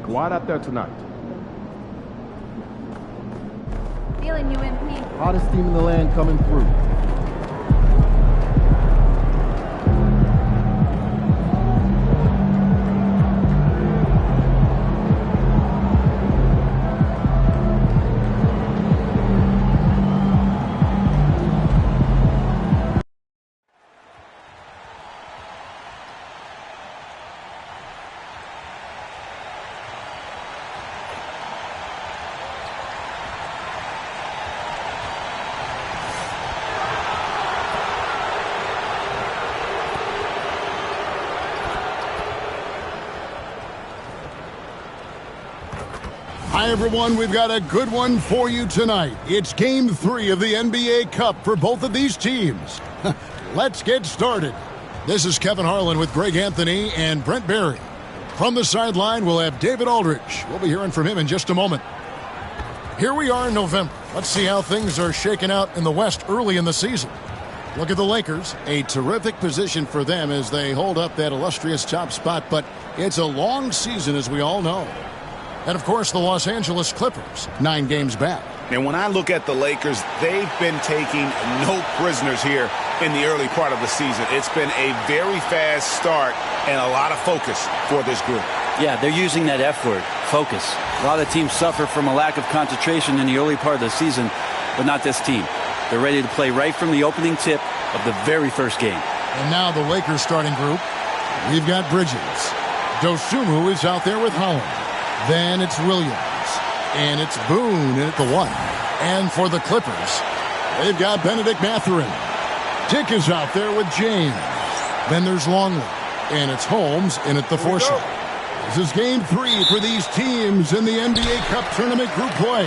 Quiet out there tonight. Feeling UMP. Hottest team in the land coming through. Hi, everyone. We've got a good one for you tonight. It's Game 3 of the NBA Cup for both of these teams. Let's get started. This is Kevin Harlan with Greg Anthony and Brent Barry. From the sideline, we'll have David Aldridge. We'll be hearing from him in just a moment. Here we are in November. Let's see how things are shaking out in the West early in the season. Look at the Lakers. A terrific position for them as they hold up that illustrious top spot, but it's a long season, as we all know. And, of course, the Los Angeles Clippers, 9 games back. And when I look at the Lakers, they've been taking no prisoners here in the early part of the season. It's been a very fast start and a lot of focus for this group. Yeah, they're using that F word, focus. A lot of teams suffer from a lack of concentration in the early part of the season, but not this team. They're ready to play right from the opening tip of the very first game. And now the Lakers starting group. We've got Bridges. Dosunmu is out there with Holland. Then it's Williams. And it's Boone in at the 1. And for the Clippers, they've got Benedict Mathurin. Dick is out there with James. Then there's Longley. And it's Holmes in at the 4 slot. This is Game 3 for these teams in the NBA Cup Tournament group play.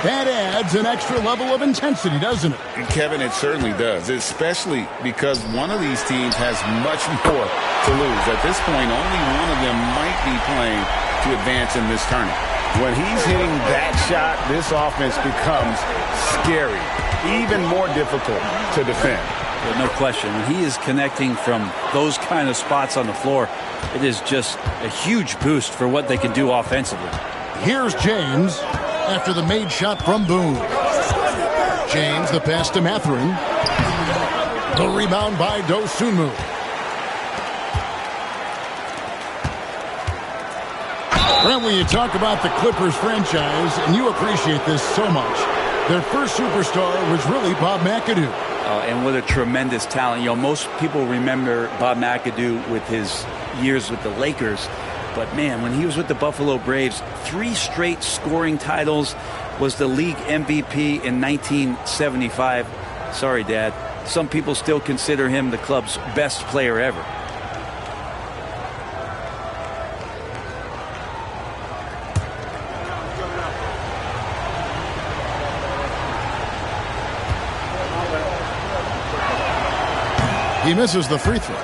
That adds an extra level of intensity, doesn't it? And Kevin, it certainly does, especially because one of these teams has much more to lose. At this point, only one of them might be playing to advance in this tournament. When he's hitting that shot, this offense becomes scary, even more difficult to defend. No question. When he is connecting from those kind of spots on the floor, it is just a huge boost for what they can do offensively. Here's James after the made shot from Boone. James, the pass to Mathurin. The rebound by Dosunmu. Brent, when you talk about the Clippers franchise, and you appreciate this so much, their first superstar was really Bob McAdoo. And what a tremendous talent. You know, most people remember Bob McAdoo with his years with the Lakers. But man, when he was with the Buffalo Braves, 3 straight scoring titles, was the league MVP in 1975. Sorry, Dad. Some people still consider him the club's best player ever. He misses the free throw.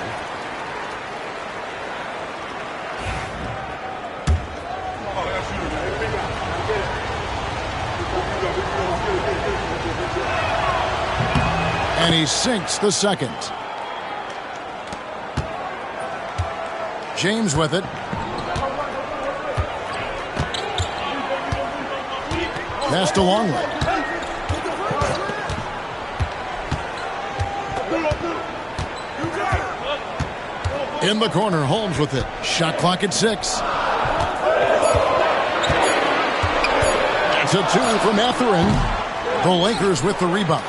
And he sinks the second. James with it. Pass to Longley. In the corner, Holmes with it. Shot clock at 6. That's a 2 from Mathurin. The Lakers with the rebound.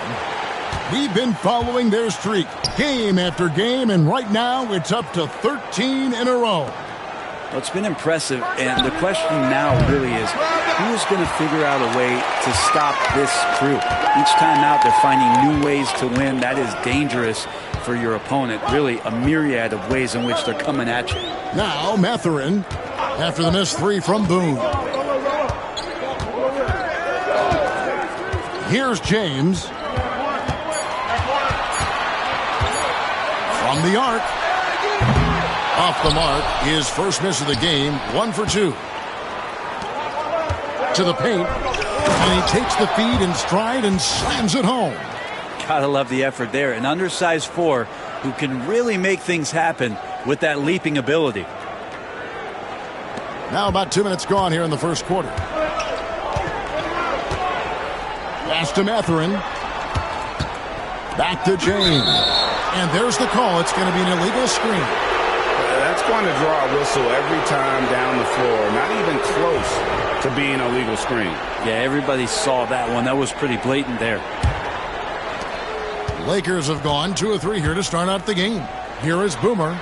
We've been following their streak game after game, and right now it's up to 13 in a row. Well, it's been impressive, and the question now really is, who's going to figure out a way to stop this crew? Each time out, they're finding new ways to win. That is dangerous for your opponent. Really, a myriad of ways in which they're coming at you. Now, Mathurin, after the missed 3 from Boone. Here's James. From the arc. Off the mark, his first miss of the game, 1 for 2. To the paint, and he takes the feed in stride and slams it home. Gotta love the effort there. An undersized 4 who can really make things happen with that leaping ability. Now about 2 minutes gone here in the first quarter. Pass to Mathurin. Back to James. And there's the call. It's going to be an illegal screen. That's going to draw a whistle every time down the floor. Not even close to being a legal screen. Yeah, everybody saw that one. That was pretty blatant there. Lakers have gone 2 of 3 here to start out the game. Here is Boomer.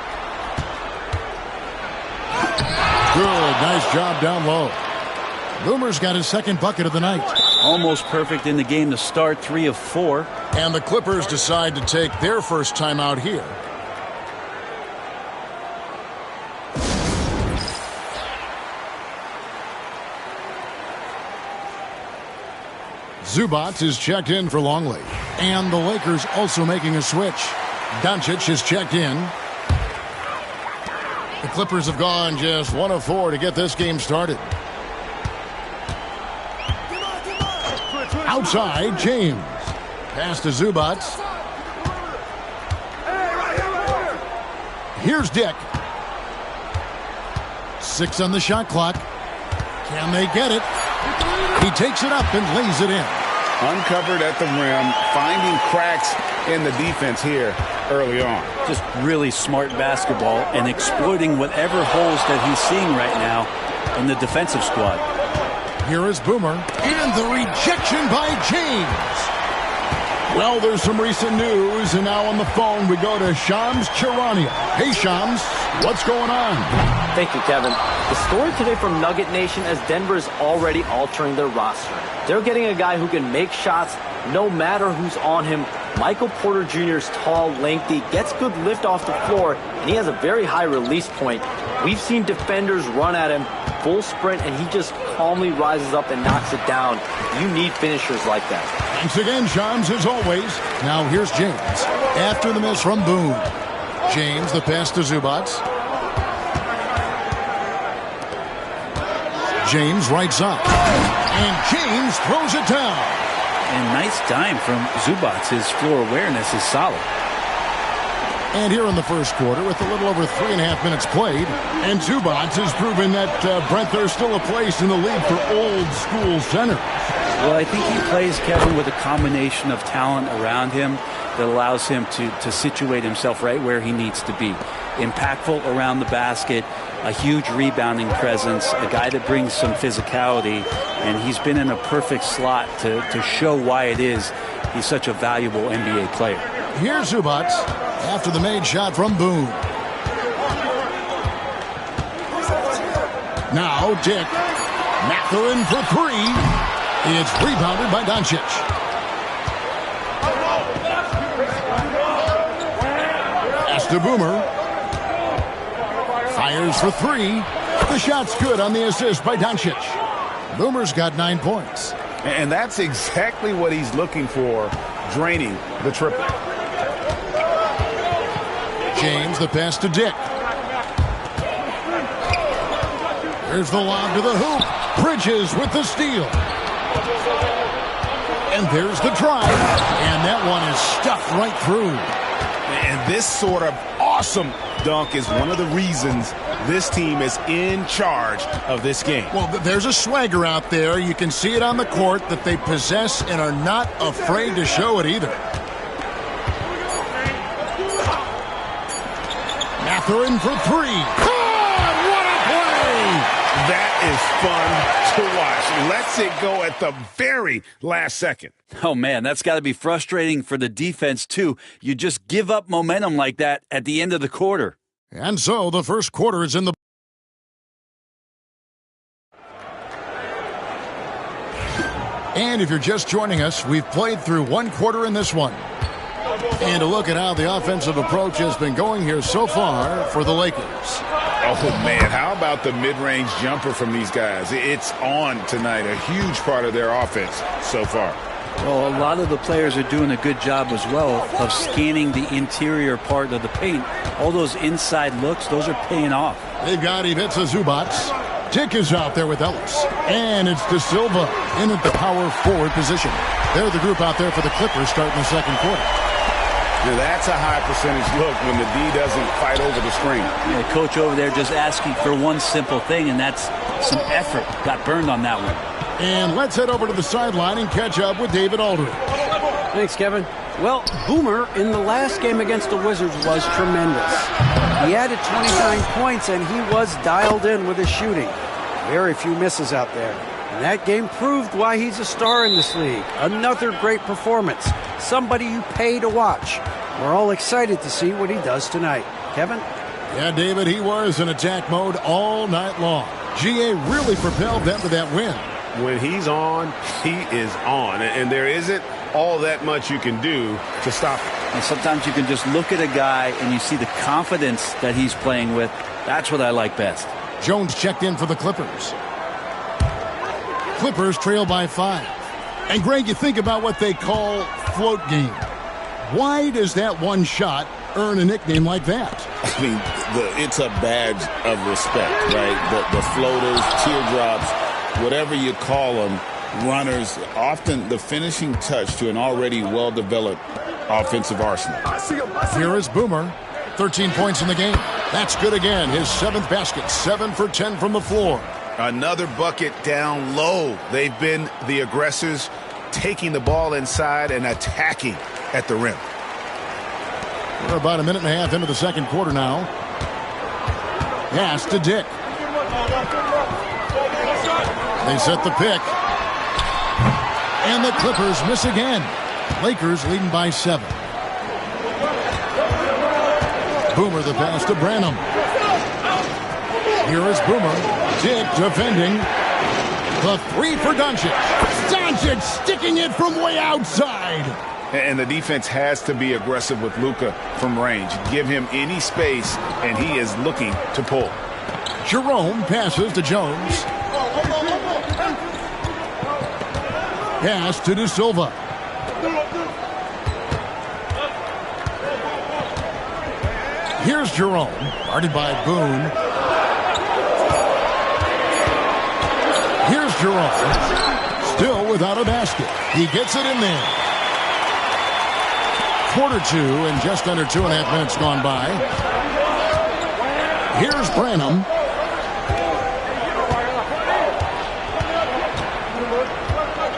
Good. Nice job down low. Boomer's got his second bucket of the night. Almost perfect in the game to start, 3 of 4. And the Clippers decide to take their first timeout here. Zubac is checked in for Longley. And the Lakers also making a switch. Doncic is checked in. The Clippers have gone just 1 of 4 to get this game started. Outside, James. Pass to Zubac. Here's Dick. 6 on the shot clock. Can they get it? He takes it up and lays it in. Uncovered at the rim, finding cracks in the defense here early on. Just really smart basketball and exploiting whatever holes that he's seeing right now in the defensive squad. Here is Boomer, and the rejection by James. Well, there's some recent news, and now on the phone we go to Shams Charania. Hey, Shams, what's going on? Thank you, Kevin. The story today from Nugget Nation is Denver is already altering their roster. They're getting a guy who can make shots no matter who's on him. Michael Porter Jr. is tall, lengthy, gets good lift off the floor, and he has a very high release point. We've seen defenders run at him, full sprint, and he just calmly rises up and knocks it down. You need finishers like that. Thanks again, Shams, as always. Now here's James. After the miss from Boone. James, the pass to Zubac. James right side. And James throws it down. And nice dime from Zubac. His floor awareness is solid. And here in the first quarter, with a little over 3.5 minutes played, and Zubac has proven that, Brent, there's still a place in the league for old-school centers. Well, I think he plays, Kevin, with a combination of talent around him that allows him to situate himself right where he needs to be. Impactful around the basket, a huge rebounding presence, a guy that brings some physicality, and he's been in a perfect slot to show why it is he's such a valuable NBA player. Here's Zubac after the made shot from Boone. Now Dick. Mathurin for three. It's rebounded by Doncic. Pass to Boomer. Fires for three. The shot's good on the assist by Doncic. Boomer's got 9 points. And that's exactly what he's looking for, draining the triple. James, the pass to Dick. There's the lob to the hoop. Bridges with the steal. And there's the drive. And that one is stuffed right through. And this sort of awesome dunk is one of the reasons this team is in charge of this game. Well, there's a swagger out there. You can see it on the court that they possess and are not afraid to show it either. Mathurin for three. God, what a play! That is fun to watch. Lets it go at the very last second. Oh, man, that's got to be frustrating for the defense, too. You just give up momentum like that at the end of the quarter. And so the first quarter is in the... And if you're just joining us, we've played through one quarter in this one. And a look at how the offensive approach has been going here so far for the Lakers. Oh, man, how about the mid-range jumper from these guys? It's on tonight, a huge part of their offense so far. Well, a lot of the players are doing a good job as well of scanning the interior part of the paint. All those inside looks, those are paying off. They've got Ivica Zubac. Dick is out there with Ellis. And it's De Silva in at the power forward position. They're the group out there for the Clippers starting the second quarter. Now that's a high percentage look when the D doesn't fight over the screen. Yeah, coach over there just asking for one simple thing, and that's some effort. Got burned on that one. And let's head over to the sideline and catch up with David Aldridge. Thanks, Kevin. Well, Boomer in the last game against the Wizards was tremendous. He added 29 points, and he was dialed in with his shooting. Very few misses out there. And that game proved why he's a star in this league. Another great performance. Somebody you pay to watch. We're all excited to see what he does tonight. Kevin? Yeah, David, he was in attack mode all night long. GA really propelled them to that win. When he's on, he is on. And there isn't all that much you can do to stop him. And sometimes you can just look at a guy and you see the confidence that he's playing with. That's what I like best. Jones checked in for the Clippers. Clippers trail by 5. And, Greg, you think about what they call float game. Why does that one shot earn a nickname like that? I mean, it's a badge of respect, right? The floaters, teardrops, whatever you call them, runners, often the finishing touch to an already well-developed offensive arsenal. Here is Boomer, 13 points in the game. That's good again, his 7th basket, 7 for 10 from the floor. Another bucket down low. They've been the aggressors, taking the ball inside and attacking at the rim. We're about a minute and a half into the second quarter now. Pass to Dick. They set the pick. And the Clippers miss again. Lakers leading by 7. Boomer the pass to Branham. Here is Boomer. Dick defending. The 3 for Doncic. Doncic sticking it from way outside. And the defense has to be aggressive with Luka from range. Give him any space, and he is looking to pull. Jerome passes to Jones. Pass to De Silva. Here's Jerome, guarded by Boone. Here's Jerome, still without a basket. He gets it in there. Quarter 2 and just under 2.5 minutes gone by. Here's Branham.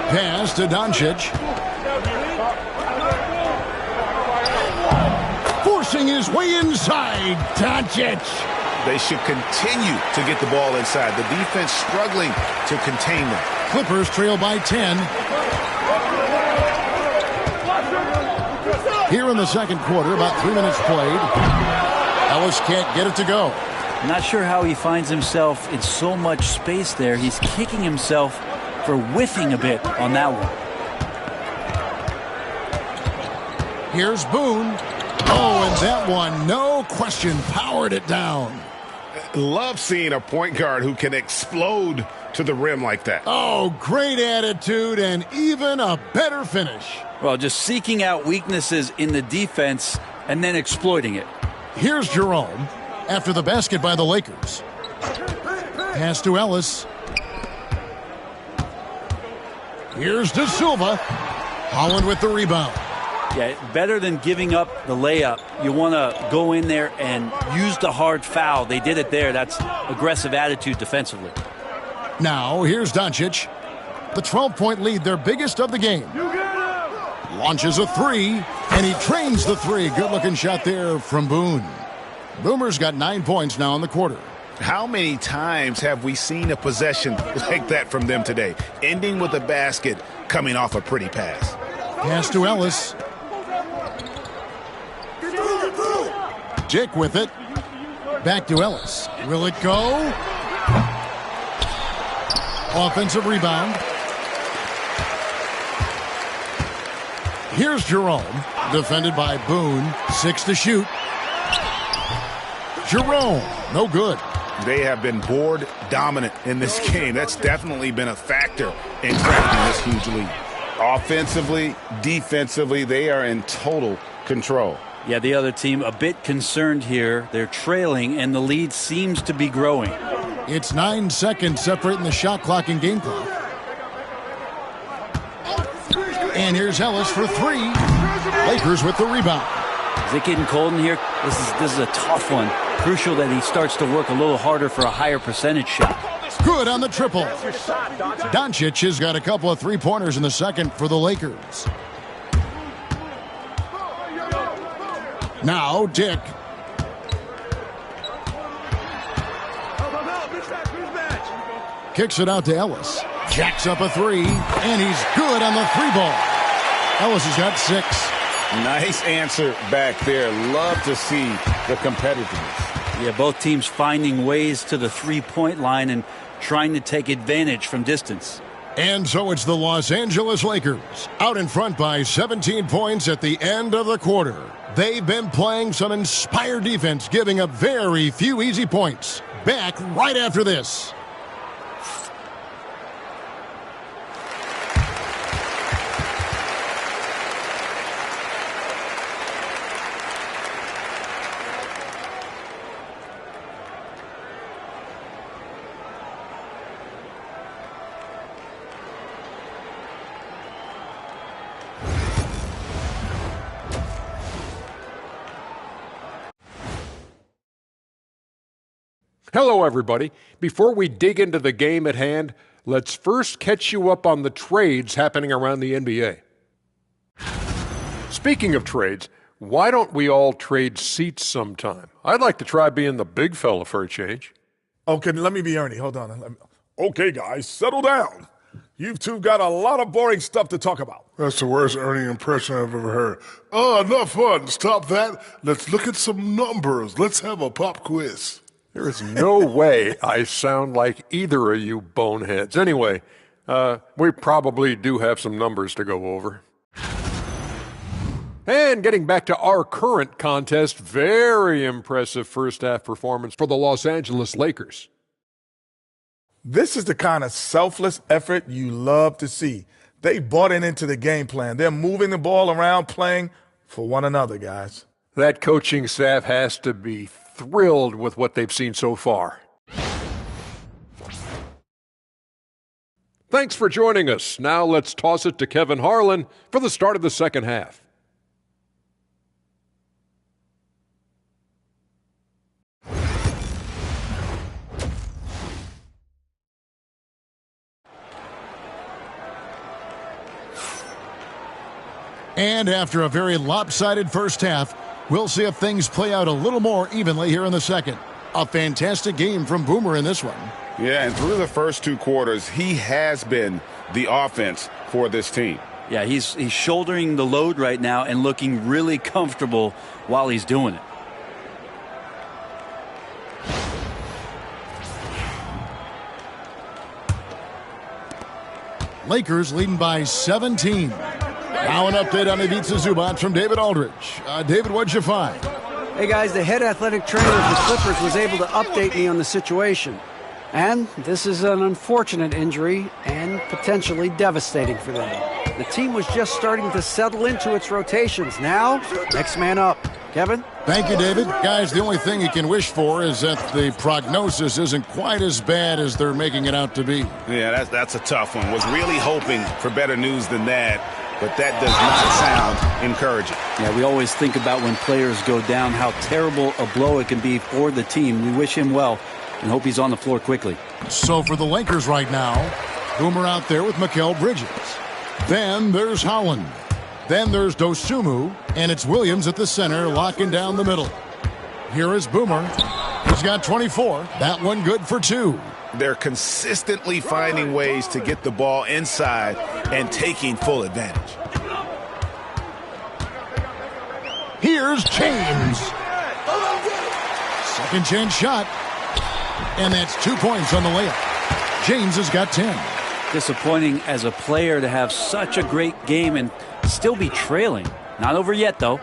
Pass to Doncic. Forcing his way inside. Doncic. They should continue to get the ball inside. The defense struggling to contain them. Clippers trail by 10. Here in the second quarter, about 3 minutes played. Ellis can't get it to go. I'm not sure how he finds himself in so much space there. He's kicking himself for whiffing a bit on that one. Here's Boone. Oh, and that one, no question, powered it down. Love seeing a point guard who can explode to the rim like that. Oh, great attitude and even a better finish. Well, just seeking out weaknesses in the defense and then exploiting it. Here's Jerome after the basket by the Lakers. Pass to Ellis. Here's De Silva. Holland with the rebound. Yeah, better than giving up the layup. You want to go in there and use the hard foul. They did it there. That's aggressive attitude defensively. Now, here's Doncic. The 12-point lead, their biggest of the game. Launches a three, and he trains the three. Good-looking shot there from Boone. Boomer's got 9 points now in the quarter. How many times have we seen a possession like that from them today? Ending with a basket, coming off a pretty pass. Pass to Ellis. Dick with it. Back to Ellis. Will it go? Offensive rebound. Here's Jerome. Defended by Boone. 6 to shoot. Jerome. No good. They have been board dominant in this game. That's definitely been a factor in cracking this huge lead. Offensively, defensively, they are in total control. Yeah, the other team a bit concerned here. They're trailing, and the lead seems to be growing. It's 9 seconds separating the shot clock and game clock. And here's Ellis for three. Lakers with the rebound. Is it getting cold in here? This is a tough one. Crucial that he starts to work a little harder for a higher percentage shot. Good on the triple. Doncic has got a couple of three-pointers in the second for the Lakers. Now, Dick. Kicks it out to Ellis. Jacks up a three, and he's good on the three ball. Ellis has got 6. Nice answer back there. Love to see the competitiveness. Yeah, both teams finding ways to the three-point line and trying to take advantage from distance. And so it's the Los Angeles Lakers out in front by 17 points at the end of the quarter. They've been playing some inspired defense, giving up very few easy points. Back right after this. Hello, everybody. Before we dig into the game at hand, let's first catch you up on the trades happening around the NBA. Speaking of trades, why don't we all trade seats sometime? I'd like to try being the big fella for a change. Okay, let me be Ernie. Hold on. Okay, guys, settle down. You two got a lot of boring stuff to talk about. That's the worst Ernie impression I've ever heard. Oh, enough fun. Stop that. Let's look at some numbers. Let's have a pop quiz. There is no way I sound like either of you boneheads. Anyway, we probably do have some numbers to go over. And getting back to our current contest, very impressive first-half performance for the Los Angeles Lakers. This is the kind of selfless effort you love to see. They bought into the game plan. They're moving the ball around, playing for one another, guys. That coaching staff has to be thrilled with what they've seen so far. Thanks for joining us. Now let's toss it to Kevin Harlan for the start of the second half. And after a very lopsided first half, we'll see if things play out a little more evenly here in the second. A fantastic game from Boomer in this one. Yeah, and through the first 2 quarters, he has been the offense for this team. Yeah, he's shouldering the load right now and looking really comfortable while he's doing it. Lakers leading by 17. Now an update on Ivica Zubac from David Aldridge. David, what'd you find? Hey, guys, the head athletic trainer of the Clippers was able to update me on the situation. And this is an unfortunate injury and potentially devastating for them. The team was just starting to settle into its rotations. Now, next man up. Kevin? Thank you, David. Guys, the only thing you can wish for is that the prognosis isn't quite as bad as they're making it out to be. Yeah, that's a tough one. Was really hoping for better news than that, but that does not sound encouraging. Yeah, we always think about when players go down how terrible a blow it can be for the team. We wish him well and hope he's on the floor quickly. So for the Lakers right now, Boomer out there with Mikal Bridges. Then there's Holland. Then there's Dosunmu, and it's Williams at the center, locking down the middle. Here is Boomer. He's got 24. That one good for 2. They're consistently finding ways to get the ball inside and taking full advantage. Here's James. Second chance shot. And that's 2 points on the layup. James has got 10. Disappointing as a player to have such a great game and still be trailing. Not over yet, though.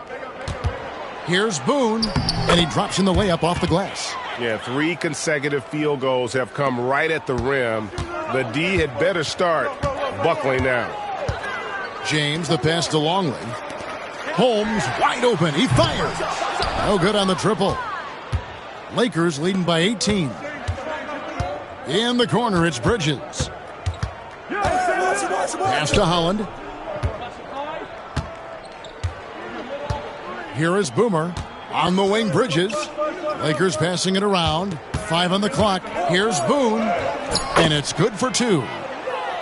Here's Boone, and he drops in the layup off the glass. Yeah, 3 consecutive field goals have come right at the rim. The D had better start buckling down. James, the pass to Longley. Holmes wide open. He fires. No good on the triple. Lakers leading by 18. In the corner, it's Bridges. Pass to Holland. Here is Boomer. On the wing, Bridges. Lakers passing it around. 5 on the clock. Here's Boone. And it's good for 2.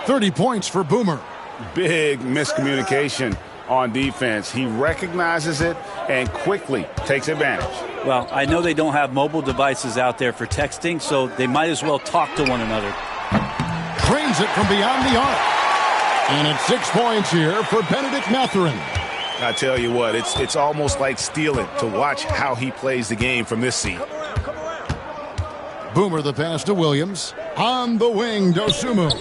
30 points for Boomer. Big miscommunication on defense. He recognizes it and quickly takes advantage. Well, I know they don't have mobile devices out there for texting, so they might as well talk to one another. Trains it from beyond the arc. And it's 6 points here for Benedict Mathurin. I tell you what, it's almost like stealing to watch how he plays the game from this seat. Boomer the pass to Williams. On the wing, Dosunmu.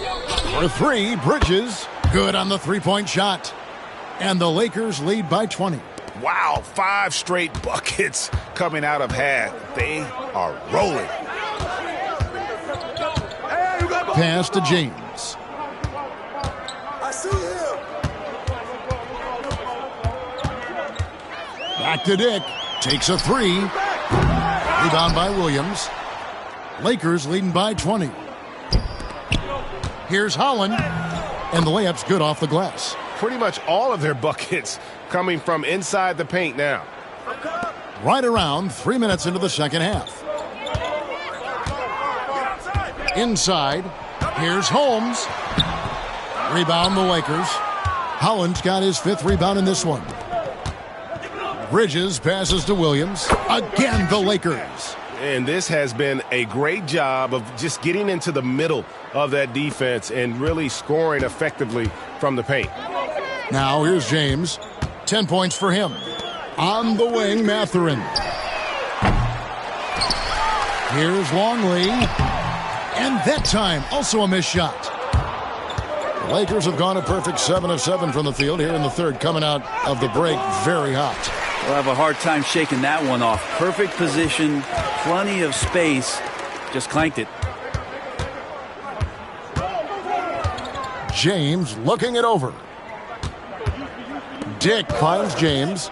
For 3, Bridges. Good on the 3-point shot. And the Lakers lead by 20. Wow, 5 straight buckets coming out of half. They are rolling. Pass to James. I see him. Back to Dick. Takes a 3. Rebound by Williams. Lakers leading by 20. Here's Holland. And the layup's good off the glass. Pretty much all of their buckets coming from inside the paint now. Right around 3 minutes into the second half. Inside. Here's Holmes. Rebound the Lakers. Holland's got his 5th rebound in this one. Bridges passes to Williams. Again, the Lakers. And this has been a great job of just getting into the middle of that defense and really scoring effectively from the paint. Now here's James. 10 points for him. On the wing, Mathurin. Here's Longley. And that time, also a missed shot. The Lakers have gone a perfect 7 of 7 from the field here in the third, coming out of the break very hot. We'll have a hard time shaking that one off. Perfect position, plenty of space, just clanked it. James looking it over. Dick finds James.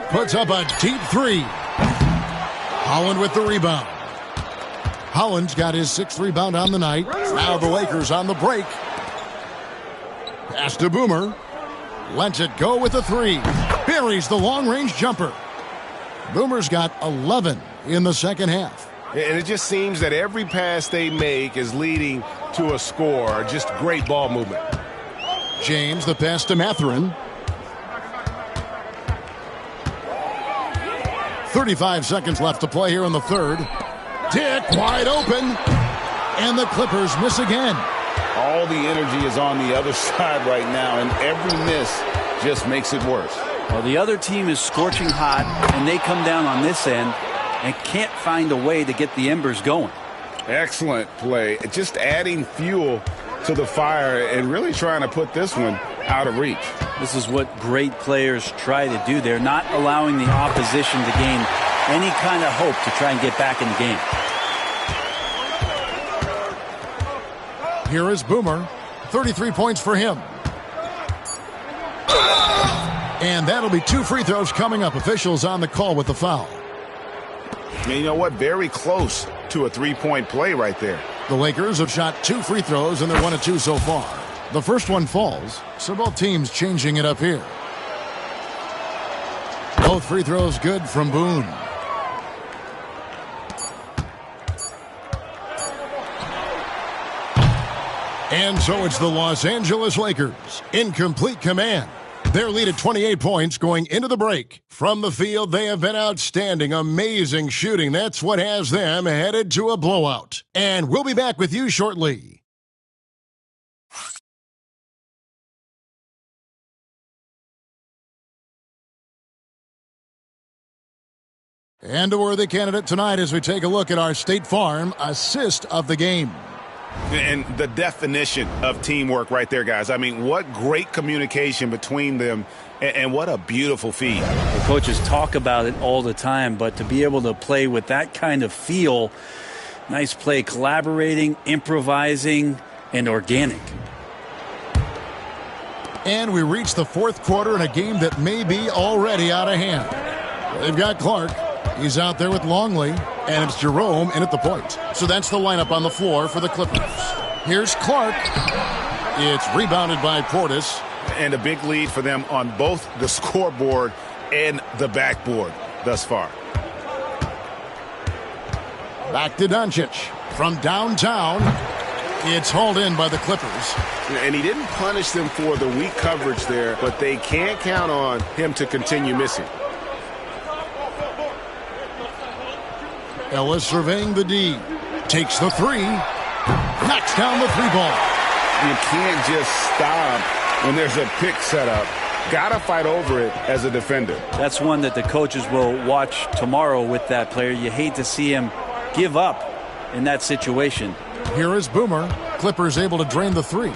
Puts up a deep 3. Holland with the rebound. Holland's got his 6th rebound on the night. Now the Lakers on the break. Pass to Boomer. Lets it go with a 3. Buries the long-range jumper. Boomer's got 11 in the second half. And it just seems that every pass they make is leading to a score. Just great ball movement. James, the pass to Mathurin. 35 seconds left to play here in the third. Dick wide open. And the Clippers miss again. All the energy is on the other side right now, and every miss just makes it worse. Well, the other team is scorching hot, and they come down on this end. and can't find a way to get the embers going. Excellent play. Just adding fuel to the fire and really trying to put this one out of reach. This is what great players try to do. They're not allowing the opposition to gain any kind of hope to try and get back in the game. Here is Boomer. 33 points for him. And that'll be 2 free throws coming up. Officials on the call with the foul. And you know what? Very close to a three-point play right there. The Lakers have shot 2 free throws, and they're 1 of 2 so far. The first one falls, so both teams changing it up here. Both free throws good from Boone. And so it's the Los Angeles Lakers in complete command. Their lead at 28 points going into the break. From the field, they have been outstanding, amazing shooting. That's what has them headed to a blowout. And we'll be back with you shortly. And a worthy candidate tonight as we take a look at our State Farm assist of the game. And the definition of teamwork right there, guys. I mean, what great communication between them, and what a beautiful feed. The coaches talk about it all the time, but to be able to play with that kind of feel, nice play, collaborating, improvising, and organic. And we reach the fourth quarter in a game that may be already out of hand. They've got Clark. He's out there with Longley, and it's Jerome in at the point. So that's the lineup on the floor for the Clippers. Here's Clark. It's rebounded by Portis. And a big lead for them on both the scoreboard and the backboard thus far. Back to Doncic. From downtown, it's hauled in by the Clippers. And he didn't punish them for the weak coverage there, but they can't count on him to continue missing. Ellis surveying the D. Takes the 3. Knocks down the 3 ball. You can't just stop when there's a pick set up. Gotta fight over it as a defender. That's one that the coaches will watch tomorrow with that player. You hate to see him give up in that situation. Here is Boomer. Clippers able to drain the 3.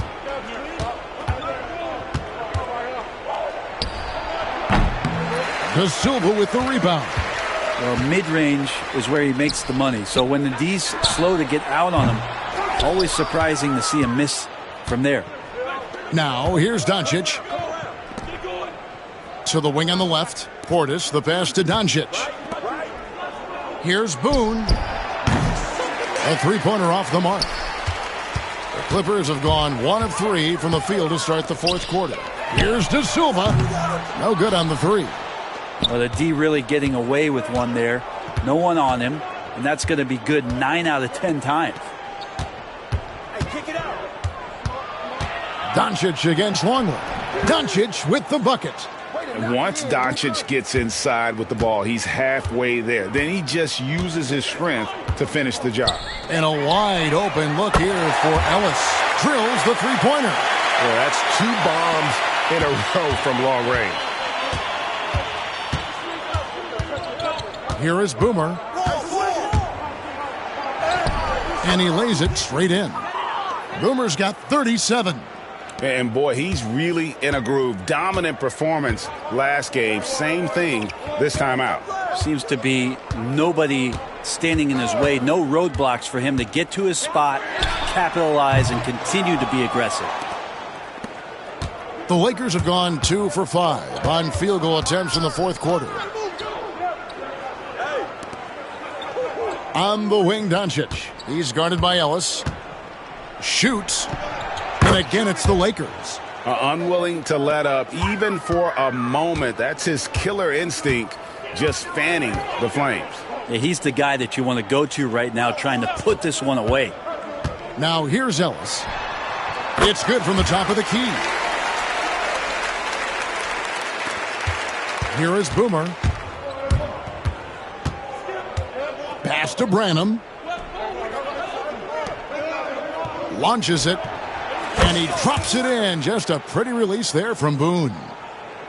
De Silva with the rebound. Well, mid-range is where he makes the money. So when the D's slow to get out on him, always surprising to see him miss from there. Now, here's Doncic. To the wing on the left. Portis, the pass to Doncic. Here's Boone. A 3-pointer off the mark. The Clippers have gone 1 of 3 from the field to start the fourth quarter. Here's De Silva. No good on the 3. Well, the D really getting away with one there. No one on him, and that's going to be good 9 out of 10 times. Doncic against Longley. Doncic with the bucket. Once Doncic gets inside with the ball, he's halfway there. Then he just uses his strength to finish the job. And a wide open look here for Ellis. Drills the 3-pointer. Well, that's 2 bombs in a row from long range. Here is Boomer. And he lays it straight in. Boomer's got 37. And boy, he's really in a groove. Dominant performance last game. Same thing this time out. Seems to be nobody standing in his way. No roadblocks for him to get to his spot, capitalize, and continue to be aggressive. The Lakers have gone 2 for 5 on field goal attempts in the fourth quarter. On the wing, Doncic. He's guarded by Ellis. Shoots. And again, it's the Lakers. Unwilling to let up even for a moment. That's his killer instinct, just fanning the flames. Yeah, he's the guy that you want to go to right now, trying to put this one away. Now here's Ellis. It's good from the top of the key. Here is Boomer. Pass to Branham. Launches it. And he drops it in. Just a pretty release there from Boone.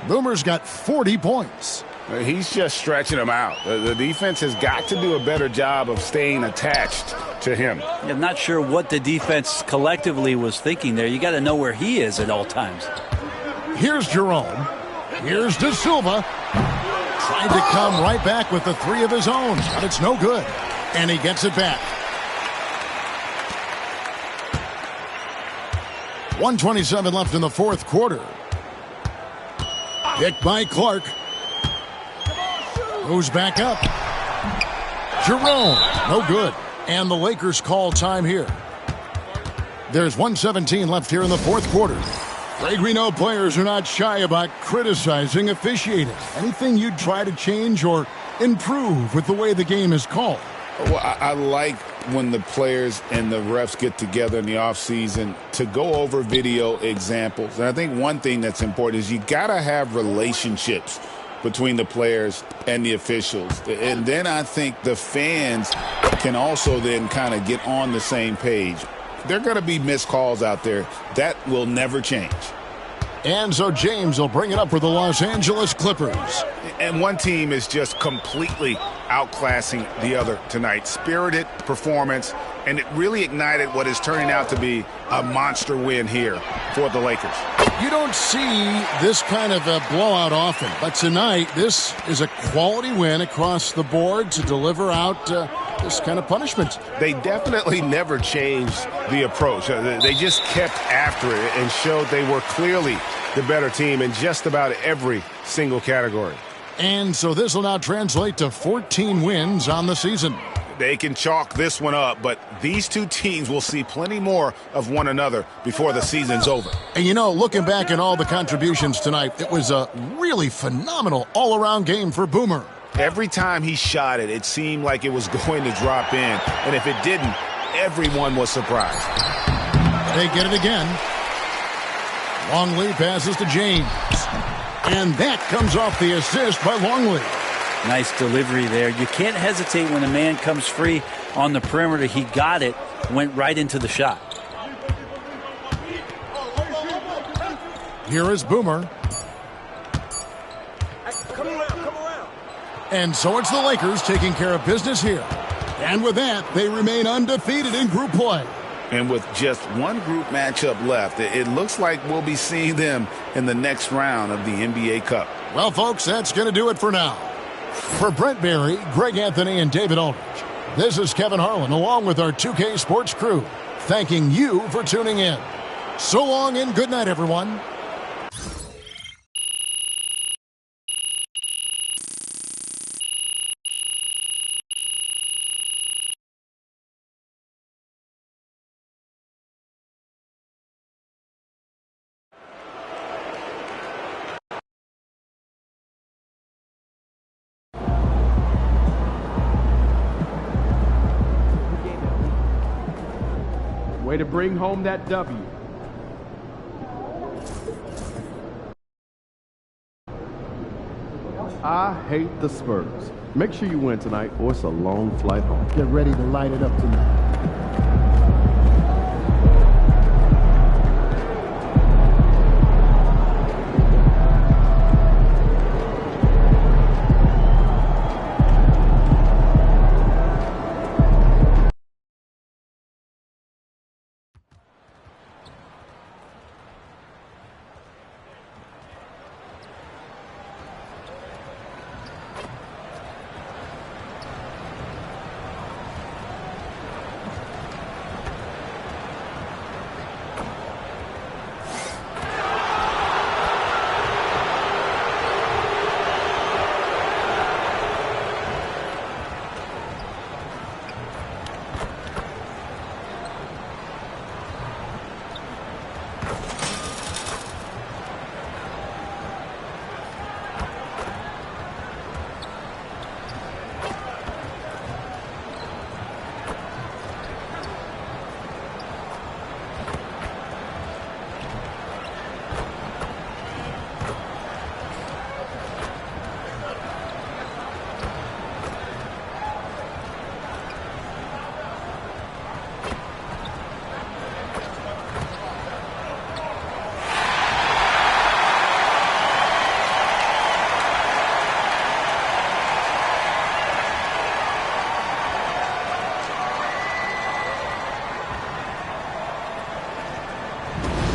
Boomer's got 40 points. He's just stretching him out. The defense has got to do a better job of staying attached to him. I'm not sure what the defense collectively was thinking there. You got to know where he is at all times. Here's Jerome. Here's De Silva. Trying to come right back with the three of his own, but it's no good. And he gets it back. 1:27 left in the fourth quarter. Picked by Clark. Goes back up. Jerome, no good. And the Lakers call time here. There's 1:17 left here in the fourth quarter. Greg, we know players are not shy about criticizing officiating. Anything you'd try to change or improve with the way the game is called? Well, I like when the players and the refs get together in the offseason to go over video examples. And I think one thing that's important is you got to have relationships between the players and the officials. And then I think the fans can also then kind of get on the same page. There are going to be missed calls out there. That will never change. And so James will bring it up for the Los Angeles Clippers. And one team is just completely outclassing the other tonight. Spirited performance, and it really ignited what is turning out to be a monster win here for the Lakers. You don't see this kind of a blowout often, but tonight this is a quality win across the board to deliver out this kind of punishment. They definitely never changed the approach. They just kept after it and showed they were clearly the better team in just about every single category. And so this will now translate to 14 wins on the season. They can chalk this one up, but these two teams will see plenty more of one another before the season's over. And you know, looking back at all the contributions tonight, it was a really phenomenal all-around game for Boomer. Every time he shot it, it seemed like it was going to drop in. And if it didn't, everyone was surprised. They get it again. Longley passes to James. And that comes off the assist by Longley. Nice delivery there. You can't hesitate when a man comes free on the perimeter. He got it, went right into the shot. Here is Boomer. And so it's the Lakers taking care of business here. And with that, they remain undefeated in group play. And with just one group matchup left, it looks like we'll be seeing them in the next round of the NBA Cup. Well, folks, that's going to do it for now. For Brent Barry, Greg Anthony, and David Aldridge, this is Kevin Harlan along with our 2K Sports crew, thanking you for tuning in. So long and good night, everyone. Way to bring home that W. I hate the Spurs. Make sure you win tonight or it's a long flight home. Get ready to light it up tonight.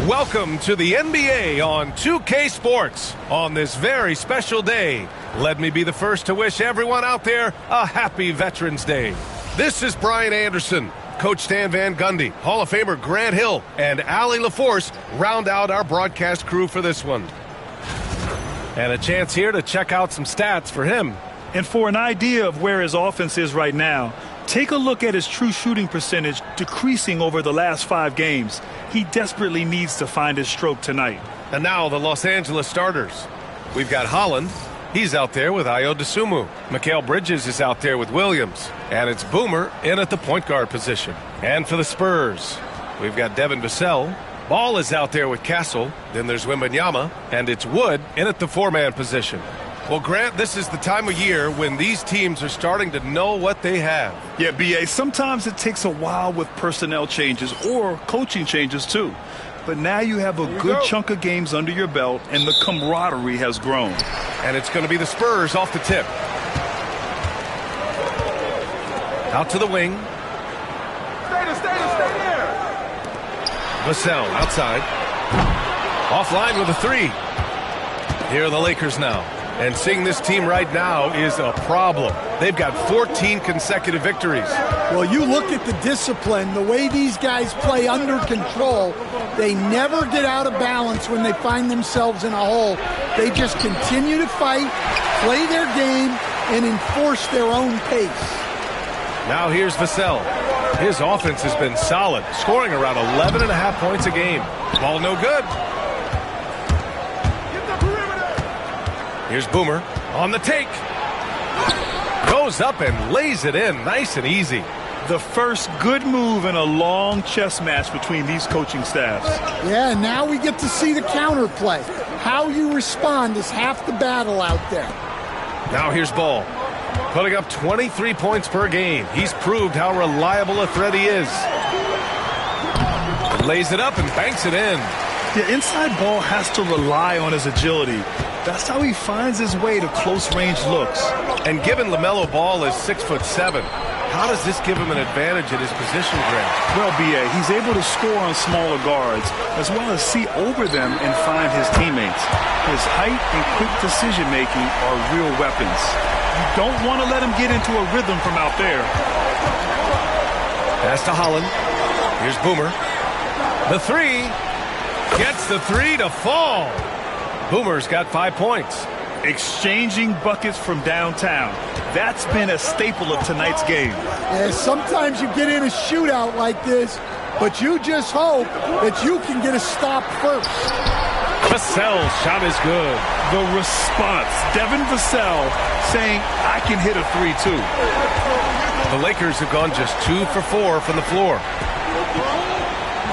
Welcome to the NBA on 2K Sports. On this very special day, let me be the first to wish everyone out there a happy Veterans Day. This is Brian Anderson. Coach Stan Van Gundy, Hall of Famer Grant Hill, and Allie LaForce round out our broadcast crew for this one. And a chance here to check out some stats for him. And for an idea of where his offense is right now, take a look at his true shooting percentage decreasing over the last 5 games. He desperately needs to find his stroke tonight. And now the Los Angeles starters. We've got Holland. He's out there with Ayo Dosunmu. Mikal Bridges is out there with Williams. And it's Boomer in at the point guard position. And for the Spurs, we've got Devin Vassell. Ball is out there with Castle. Then there's Wembanyama. And it's Wood in at the 4-man position. Well, Grant, this is the time of year when these teams are starting to know what they have. Yeah, B.A., sometimes it takes a while with personnel changes or coaching changes, too. But now you have a good chunk of games under your belt, and the camaraderie has grown. And it's going to be the Spurs off the tip. Out to the wing. Stay there. Vassell outside. Offline with a 3. Here are the Lakers now. And seeing this team right now is a problem. They've got 14 consecutive victories. Well, you look at the discipline, the way these guys play under control, they never get out of balance when they find themselves in a hole. They just continue to fight, play their game, and enforce their own pace. Now here's Vassell. His offense has been solid, scoring around 11.5 points a game. Ball no good. Here's Boomer on the take. Goes up and lays it in nice and easy. The first good move in a long chess match between these coaching staffs. Yeah, now we get to see the counterplay. How you respond is half the battle out there. Now here's Ball. Putting up 23 points per game. He's proved how reliable a threat he is. Lays it up and banks it in. The inside Ball has to rely on his agility. That's how he finds his way to close-range looks. And given LaMelo Ball is 6'7", how does this give him an advantage at his position, Grant? Well, B.A., he's able to score on smaller guards, as well as see over them and find his teammates. His height and quick decision-making are real weapons. You don't want to let him get into a rhythm from out there. Pass to Holland. Here's Boomer. The 3. Gets the 3 to fall. Boomer's got 5 points. Exchanging buckets from downtown. That's been a staple of tonight's game. Yeah, sometimes you get in a shootout like this, but you just hope that you can get a stop first. Vassell's shot is good. The response. Devin Vassell saying, I can hit a 3 too. The Lakers have gone just 2 for 4 from the floor.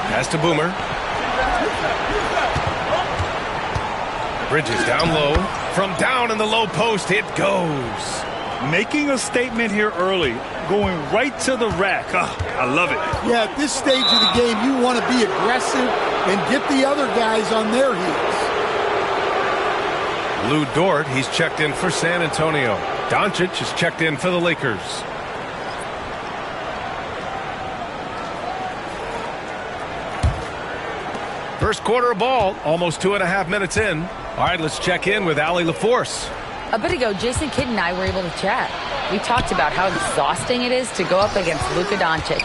Pass to Boomer. Bridges down low. From down in the low post, it goes. Making a statement here early. Going right to the rack. Oh, I love it. Yeah, at this stage of the game, you want to be aggressive and get the other guys on their heels. Lou Dort, he's checked in for San Antonio. Doncic is checked in for the Lakers. First quarter of ball, almost 2.5 minutes in. All right, let's check in with Allie LaForce. A bit ago, Jason Kidd and I were able to chat. We talked about how exhausting it is to go up against Luka Doncic.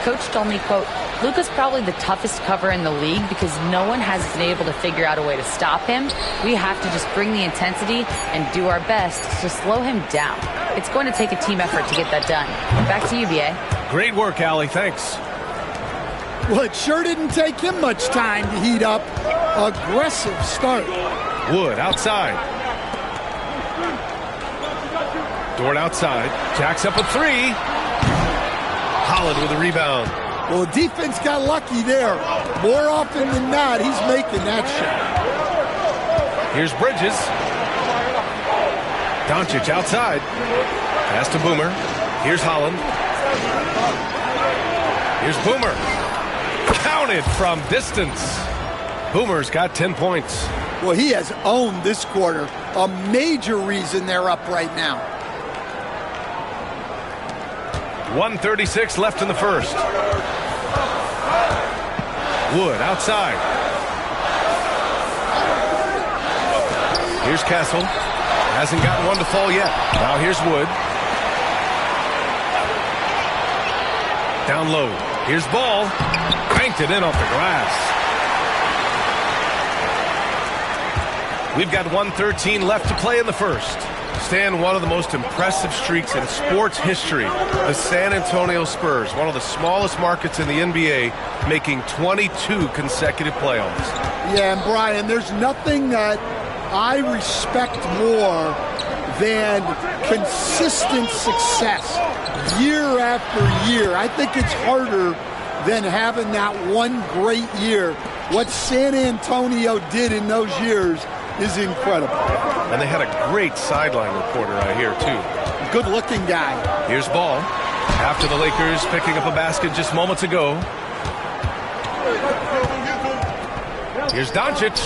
Coach told me, quote, Luka's probably the toughest cover in the league because no one has been able to figure out a way to stop him. We have to just bring the intensity and do our best to slow him down. It's going to take a team effort to get that done. Back to you, B.A. Great work, Allie. Thanks. Well, it sure didn't take him much time to heat up. Aggressive start. Wood outside. Dort outside. Jacks up a 3. Holland with a rebound. Well, defense got lucky there. More often than not, he's making that shot. Here's Bridges. Doncic outside. Pass to Boomer. Here's Holland. Here's Boomer. Counted from distance. Boomer's got 10 points. Well, he has owned this quarter. A major reason they're up right now. 1:36 left in the first. Wood outside. Here's Castle. Hasn't gotten one to fall yet. Now here's Wood. Down low. Here's Ball. Banked it in off the glass. We've got 1:13 left to play in the first. Stan, one of the most impressive streaks in sports history. The San Antonio Spurs, one of the smallest markets in the NBA, making 22 consecutive playoffs. Yeah, and Brian, there's nothing that I respect more than consistent success year after year. I think it's harder than having that one great year. What San Antonio did in those years is incredible. And they had a great sideline reporter out here, too. Good-looking guy. Here's Ball. After the Lakers picking up a basket just moments ago. Here's Doncic.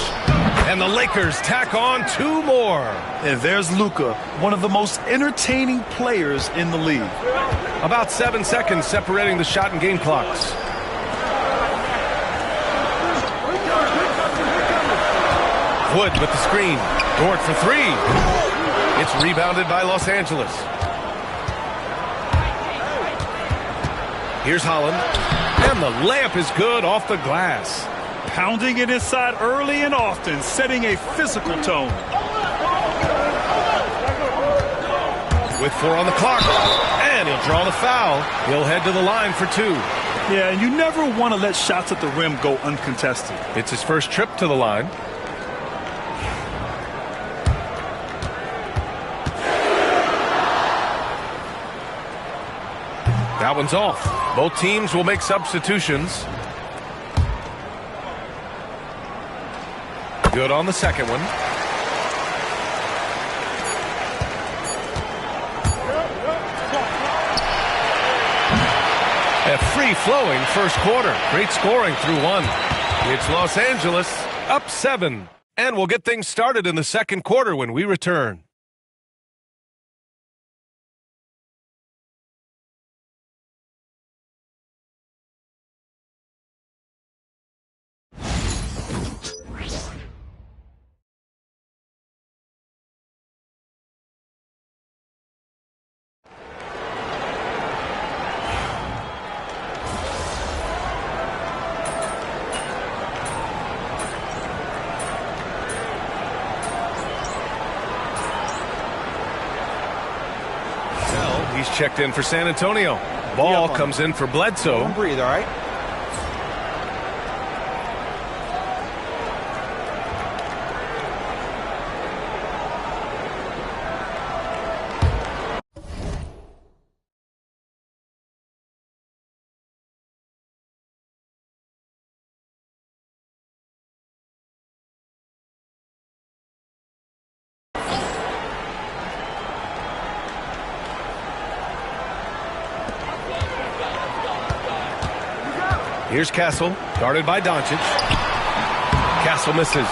And the Lakers tack on 2 more. And there's Luka, one of the most entertaining players in the league. About 7 seconds separating the shot and game clocks. Wood with the screen. Dort for 3. It's rebounded by Los Angeles. Here's Holland. And the layup is good off the glass. Pounding it inside early and often, setting a physical tone. With 4 on the clock. And he'll draw the foul. He'll head to the line for 2. Yeah, and you never want to let shots at the rim go uncontested. It's his first trip to the line. That one's off. Both teams will make substitutions. Good on the second one. A free-flowing first quarter. Great scoring through 1. It's Los Angeles up 7. And we'll get things started in the second quarter when we return. He's checked in for San Antonio. Ball comes in for Bledsoe. Don't breathe, all right? Here's Castle, guarded by Doncic. Castle misses.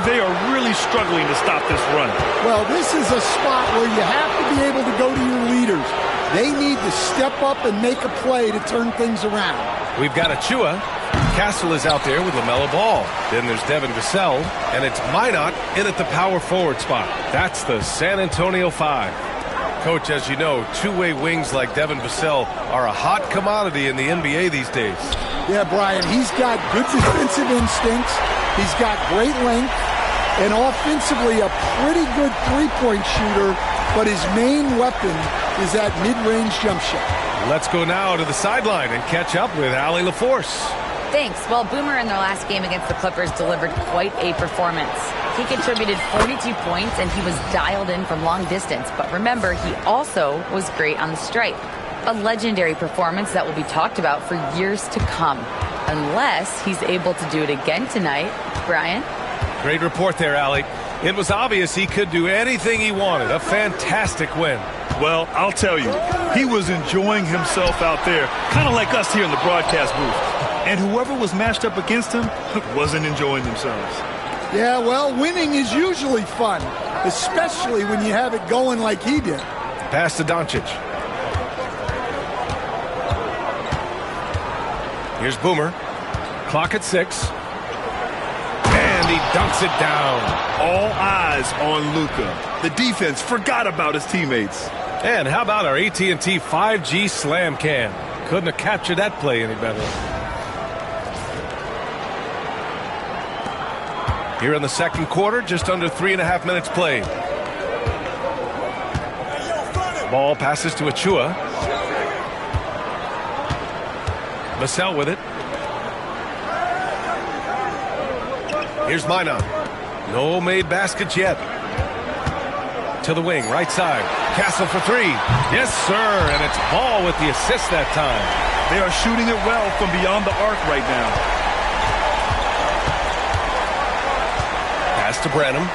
They are really struggling to stop this run. Well, this is a spot where you have to be able to go to your leaders. They need to step up and make a play to turn things around. We've got Achua. Castle is out there with LaMelo Ball. Then there's Devin Vassell, and it's Minot in at the power forward spot. That's the San Antonio 5. Coach, as you know, two-way wings like Devin Vassell are a hot commodity in the NBA these days. Yeah, Brian, he's got good defensive instincts. He's got great length, and offensively a pretty good three-point shooter, but his main weapon is that mid-range jump shot. Let's go now to the sideline and catch up with Allie LaForce. Thanks. Well, Boomer in their last game against the Clippers delivered quite a performance. He contributed 42 points, and he was dialed in from long distance. But remember, he also was great on the stripe. A legendary performance that will be talked about for years to come. Unless he's able to do it again tonight. Brian? Great report there, Allie. It was obvious he could do anything he wanted. A fantastic win. Well, I'll tell you, he was enjoying himself out there, kind of like us here in the broadcast booth. And whoever was matched up against him wasn't enjoying themselves. Yeah, well, winning is usually fun, especially when you have it going like he did. Pass to Doncic. Here's Boomer. Clock at 6. And he dunks it down. All eyes on Luka. The defense forgot about his teammates. And how about our AT&T 5G Slam Cam? Couldn't have captured that play any better. Here in the second quarter, just under 3.5 minutes played. Ball passes to Achua. Vassell with it. Here's Minot. No made baskets yet. To the wing, right side. Castle for three. Yes, sir. And it's Ball with the assist that time. They are shooting it well from beyond the arc right now. Pass to Branham.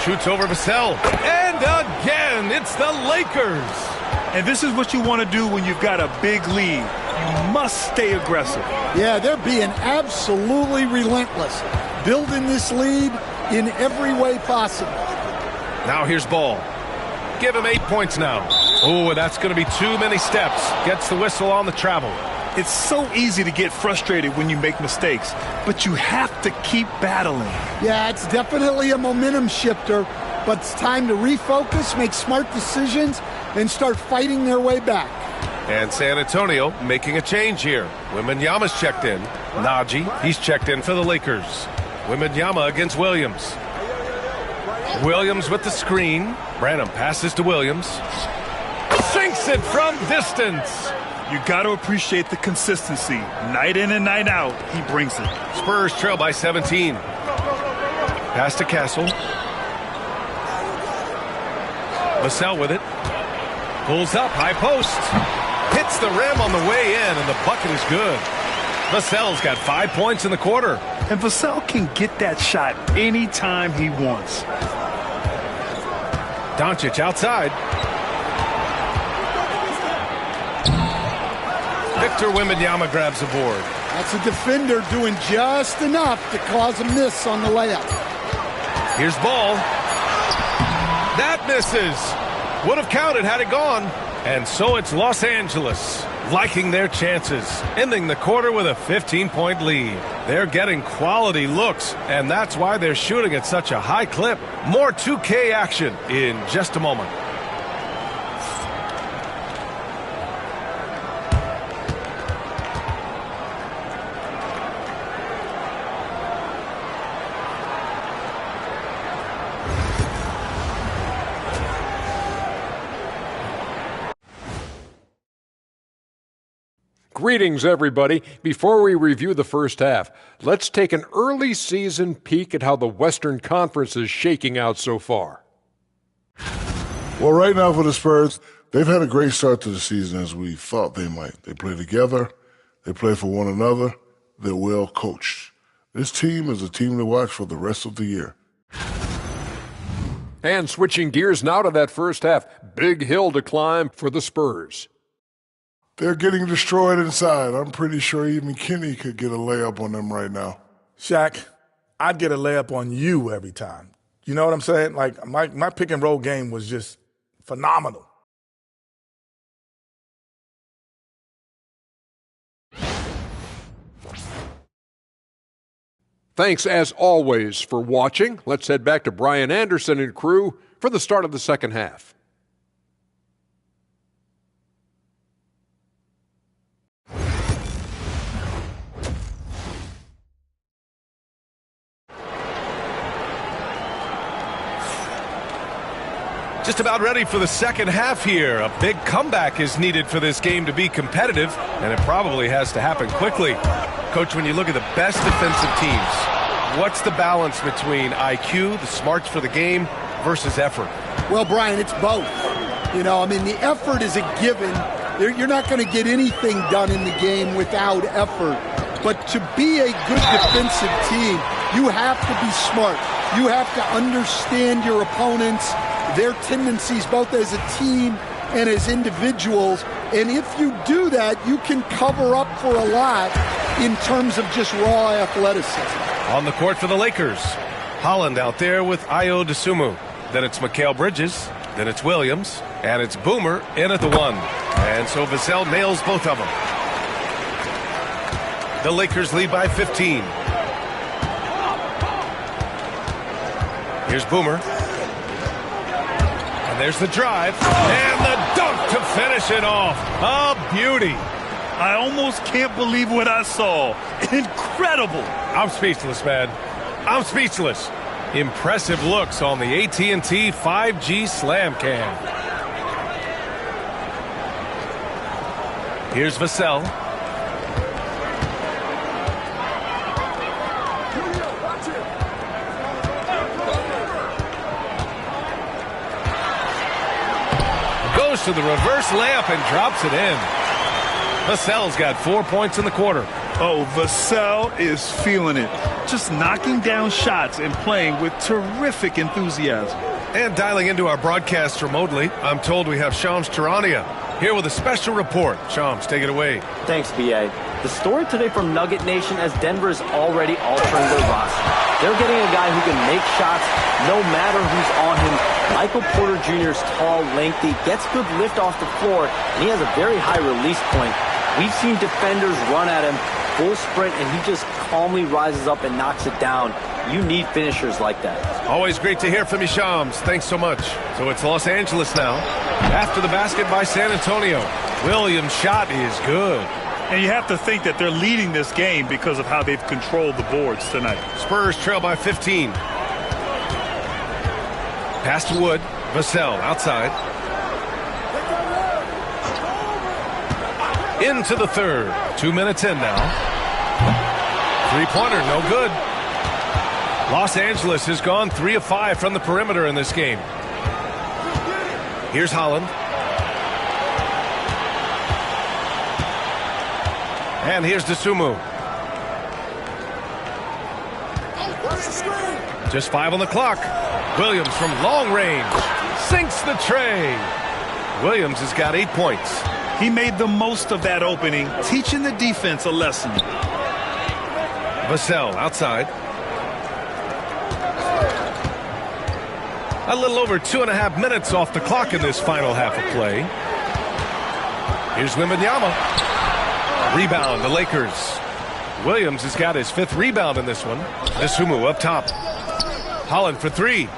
Shoots over Vassell. And again, it's the Lakers. And this is what you want to do when you've got a big lead. You must stay aggressive. Yeah, they're being absolutely relentless. Building this lead in every way possible. Now here's Ball. Give him 8 points now. Oh, that's going to be too many steps. Gets the whistle on the travel. It's so easy to get frustrated when you make mistakes, but you have to keep battling. Yeah, it's definitely a momentum shifter, but it's time to refocus, make smart decisions, and start fighting their way back. And San Antonio making a change here. Wembanyama's checked in. Najee, he's checked in for the Lakers. Wembanyama against Williams. Williams with the screen. Branham passes to Williams. Sinks it from distance. You got to appreciate the consistency. Night in and night out, he brings it. Spurs trail by 17. Pass to Castle. Vassell with it. Pulls up, high post. Hits the rim on the way in, and the bucket is good. Vassell's got 5 points in the quarter. And Vassell can get that shot anytime he wants. Doncic outside. Victor Wembanyama grabs the board. That's a defender doing just enough to cause a miss on the layup. Here's Ball. That misses. Would have counted had it gone. And so it's Los Angeles liking their chances, ending the quarter with a 15-point lead. They're getting quality looks, and that's why they're shooting at such a high clip. More 2K action in just a moment. Greetings, everybody. Before we review the first half, let's take an early season peek at how the Western Conference is shaking out so far. Well, right now for the Spurs, they've had a great start to the season as we thought they might. They play together. They play for one another. They're well coached. This team is a team to watch for the rest of the year. And switching gears now to that first half, big hill to climb for the Spurs. They're getting destroyed inside. I'm pretty sure even Kenny could get a layup on them right now. Shaq, I'd get a layup on you every time. You know what I'm saying? Like, my pick and roll game was just phenomenal. Thanks, as always, for watching. Let's head back to Brian Anderson and crew for the start of the second half. Just about ready for the second half here. A big comeback is needed for this game to be competitive, and it probably has to happen quickly. Coach, when you look at the best defensive teams, what's the balance between IQ, the smarts for the game, versus effort? Well, Brian, it's both. You know, I mean, the effort is a given. You're not going to get anything done in the game without effort. But to be a good defensive team, you have to be smart. You have to understand your opponents, their tendencies, both as a team and as individuals. And if you do that, you can cover up for a lot in terms of just raw athleticism. On the court for the Lakers, Holland out there with Ayo Dosunmu. Then it's Mikal Bridges. Then it's Williams. And it's Boomer in at the one. And so Vassell nails both of them. The Lakers lead by 15. Here's Boomer. And there's the drive. And the dunk to finish it off. A beauty. I almost can't believe what I saw. Incredible. I'm speechless, man. I'm speechless. Impressive looks on the AT&T 5G Slam Cam. Here's Vassell. Goes to the reverse layup and drops it in. Vassell's got 4 points in the quarter. Oh, Vassell is feeling it. Just knocking down shots and playing with terrific enthusiasm. And dialing into our broadcast remotely, I'm told we have Shams Charania here with a special report. Shams, take it away. Thanks, B.A. The story today from Nugget Nation as Denver is already altering their roster. They're getting a guy who can make shots no matter who's on him. Michael Porter Jr. is tall, lengthy, gets good lift off the floor, and he has a very high release point. We've seen defenders run at him, full sprint, and he just calmly rises up and knocks it down. You need finishers like that. Always great to hear from you, Shams. Thanks so much. So it's Los Angeles now. After the basket by San Antonio. Williams' shot is good. And you have to think that they're leading this game because of how they've controlled the boards tonight. Spurs trail by 15. Pass to Wood. Vassell outside. Into the third. 2 minutes in now. Three-pointer, no good. Los Angeles has gone 3 of 5 from the perimeter in this game. Here's Holland. And here's Dosunmu. Just 5 on the clock. Williams from long range. Sinks the tray. Williams has got 8 points. He made the most of that opening, teaching the defense a lesson. Vassell outside. A little over 2.5 minutes off the clock in this final half of play. Here's Wembanyama. Rebound, the Lakers. Williams has got his 5th rebound in this one. Dosunmu up top. Holland for 3.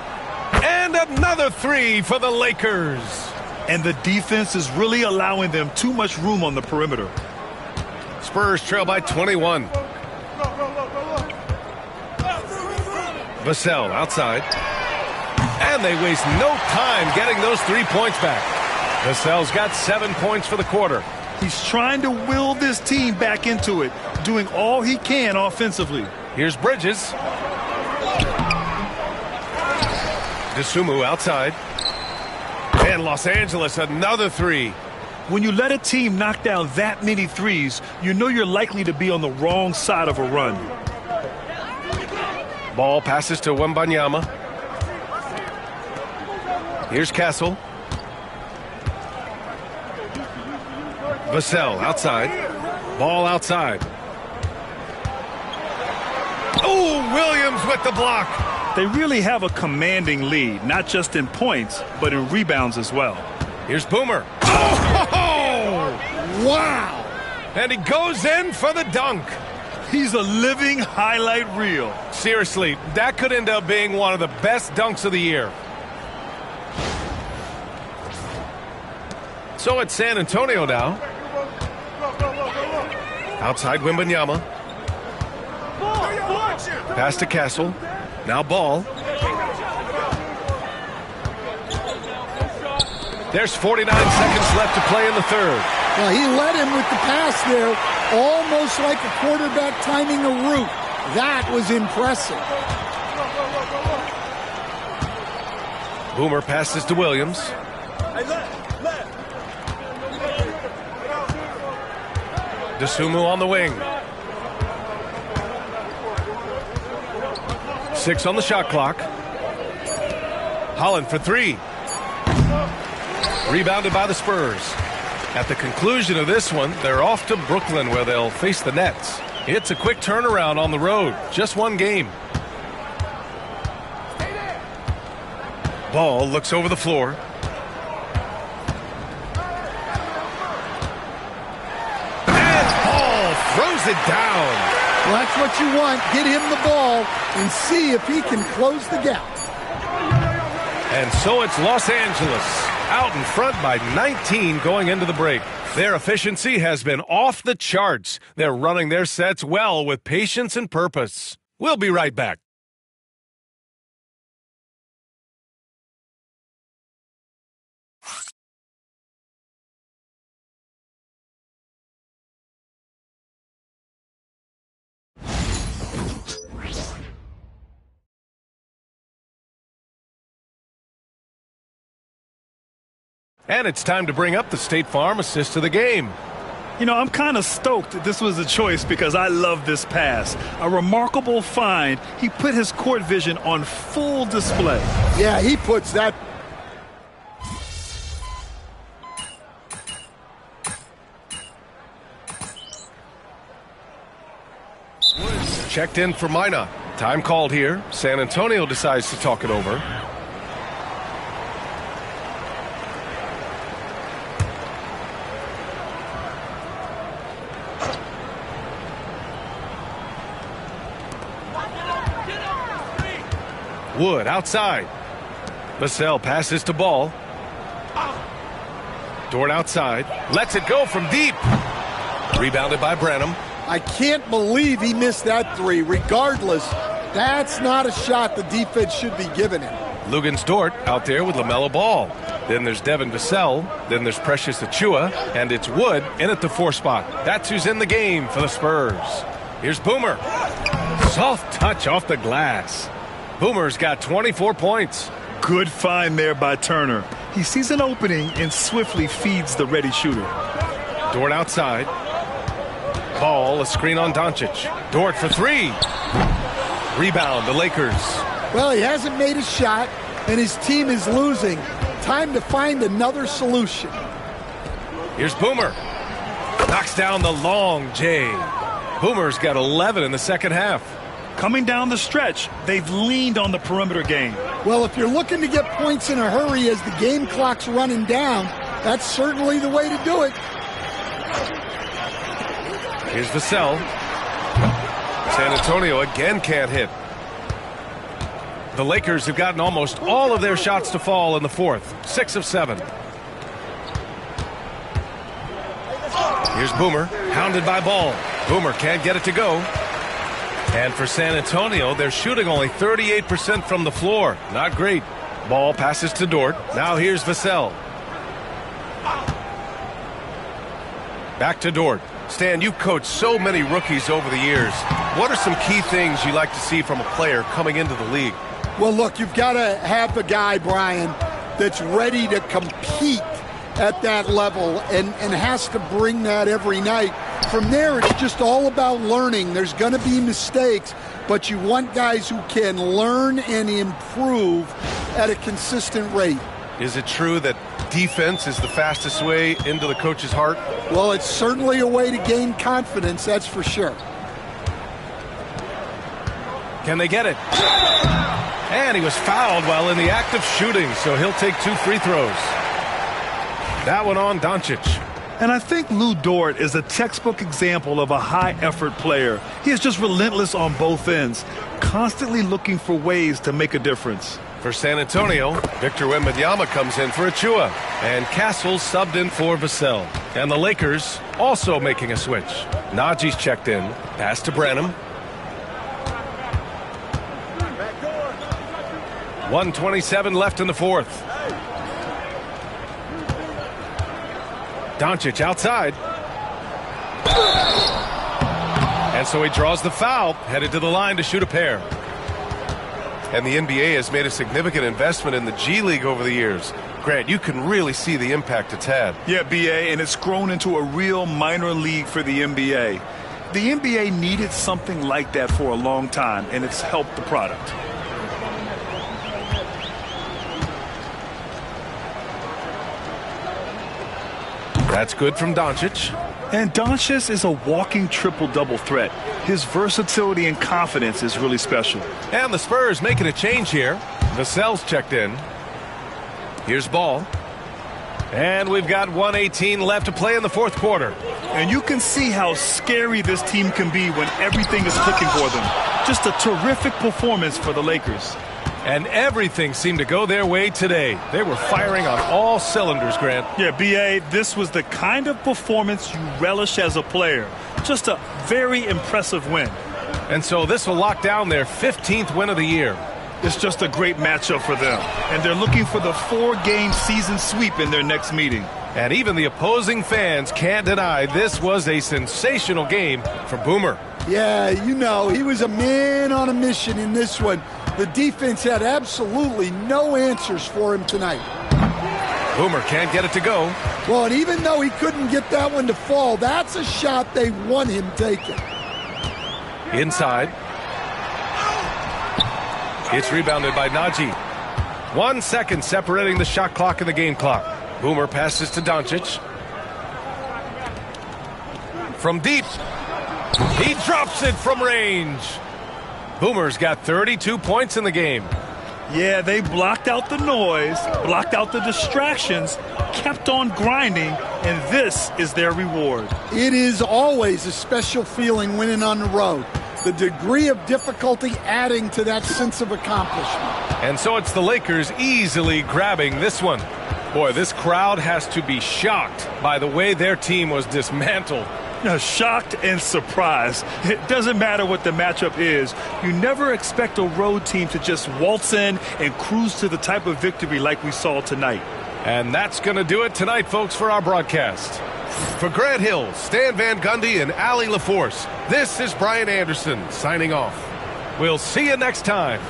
And another 3 for the Lakers. And the defense is really allowing them too much room on the perimeter. Spurs trail by 21. Vassell outside. And they waste no time getting those 3 points back. Vassell's got 7 points for the quarter. He's trying to will this team back into it, doing all he can offensively. Here's Bridges. Dosunmu outside. And Los Angeles, another 3. When you let a team knock down that many threes, you know you're likely to be on the wrong side of a run. Ball passes to Wembanyama. Here's Castle. Vassell outside. Ball outside. Oh, Williams with the block. They really have a commanding lead, not just in points, but in rebounds as well. Here's Boomer. Oh! Wow! And he goes in for the dunk. He's a living highlight reel. Seriously, that could end up being one of the best dunks of the year. So it's San Antonio now. Outside Wembanyama. Pass to Castle. Now Ball. There's 49 seconds left to play in the third. Well, he led him with the pass there, almost like a quarterback timing a route. That was impressive. Boomer passes to Williams. Dosunmu on the wing. 6 on the shot clock. Holland for 3. Rebounded by the Spurs. At the conclusion of this one, they're off to Brooklyn where they'll face the Nets. It's a quick turnaround on the road. Just one game. Ball looks over the floor. throws it down. Well, that's what you want. Get him the ball and see if he can close the gap. And so it's Los Angeles out in front by 19 going into the break. Their efficiency has been off the charts. They're running their sets well with patience and purpose. We'll be right back. And it's time to bring up the State Farm assist of the game. You know, I'm kind of stoked that this was a choice because I love this pass. A remarkable find. He put his court vision on full display. Yeah, he puts that. Woods checked in for Minot. Time called here. San Antonio decides to talk it over. Wood outside. Vassell passes to Ball. Dort outside. Lets it go from deep. Rebounded by Branham. I can't believe he missed that three. Regardless, that's not a shot the defense should be giving him. Luguentz Dort out there with LaMelo Ball. Then there's Devin Vassell. Then there's Precious Achiuwa. And it's Wood in at the 4 spot. That's who's in the game for the Spurs. Here's Boomer. Soft touch off the glass. Boomer's got 24 points. Good find there by Turner. He sees an opening and swiftly feeds the ready shooter. Dort outside. Ball, a screen on Doncic. Dort for 3. Rebound, the Lakers. Well, he hasn't made a shot, and his team is losing. Time to find another solution. Here's Boomer. Knocks down the long J. Boomer's got 11 in the second half. Coming down the stretch, they've leaned on the perimeter game. Well, if you're looking to get points in a hurry as the game clock's running down, that's certainly the way to do it. Here's Vassell. San Antonio again can't hit. The Lakers have gotten almost all of their shots to fall in the fourth. 6 of 7. Here's Boomer, hounded by Ball. Boomer can't get it to go. And for San Antonio, they're shooting only 38% from the floor. Not great. Ball passes to Dort. Now here's Vassell. Back to Dort. Stan, you've coached so many rookies over the years. What are some key things you like to see from a player coming into the league? Well, look, you've got to have the guy, Brian, that's ready to compete at that level and has to bring that every night. From there, it's just all about learning. There's going to be mistakes, but you want guys who can learn and improve at a consistent rate. Is it true that defense is the fastest way into the coach's heart? Well, it's certainly a way to gain confidence, that's for sure. Can they get it? And he was fouled while in the act of shooting, so he'll take 2 free throws. That one on Doncic. And I think Lu Dort is a textbook example of a high-effort player. He is just relentless on both ends, constantly looking for ways to make a difference. For San Antonio, Victor Wembanyama comes in for Achiuwa. And Castle subbed in for Vassell. And the Lakers also making a switch. Najee's checked in. Pass to Branham. 1:27 left in the fourth. Doncic outside. And so he draws the foul, headed to the line to shoot a pair. And the NBA has made a significant investment in the G League over the years. Grant, you can really see the impact it's had. Yeah, BA, and it's grown into a real minor league for the NBA. The NBA needed something like that for a long time, and it's helped the product. That's good from Doncic. And Doncic is a walking triple-double threat. His versatility and confidence is really special. And the Spurs making a change here. Vassell's checked in. Here's Ball. And we've got 1:18 left to play in the fourth quarter. And you can see how scary this team can be when everything is clicking for them. Just a terrific performance for the Lakers. And everything seemed to go their way today. They were firing on all cylinders, Grant. Yeah, B.A., this was the kind of performance you relish as a player. Just a very impressive win. And so this will lock down their 15th win of the year. It's just a great matchup for them. And they're looking for the 4-game season sweep in their next meeting. And even the opposing fans can't deny this was a sensational game for Boomer. Yeah, you know, he was a man on a mission in this one. The defense had absolutely no answers for him tonight. Boomer can't get it to go. Well, and even though he couldn't get that one to fall, that's a shot they want him taking. Inside. It's rebounded by Najee. 1 second separating the shot clock and the game clock. Boomer passes to Doncic. From deep. He drops it from range. Boomer's got 32 points in the game. Yeah, they blocked out the noise, blocked out the distractions, kept on grinding, and this is their reward. It is always a special feeling winning on the road. The degree of difficulty adding to that sense of accomplishment. And so it's the Lakers easily grabbing this one. Boy, this crowd has to be shocked by the way their team was dismantled. Shocked and surprised. It doesn't matter what the matchup is. You never expect a road team to just waltz in and cruise to the type of victory like we saw tonight. And that's going to do it tonight, folks, for our broadcast. For Grant Hill, Stan Van Gundy, and Allie LaForce, this is Brian Anderson signing off. We'll see you next time.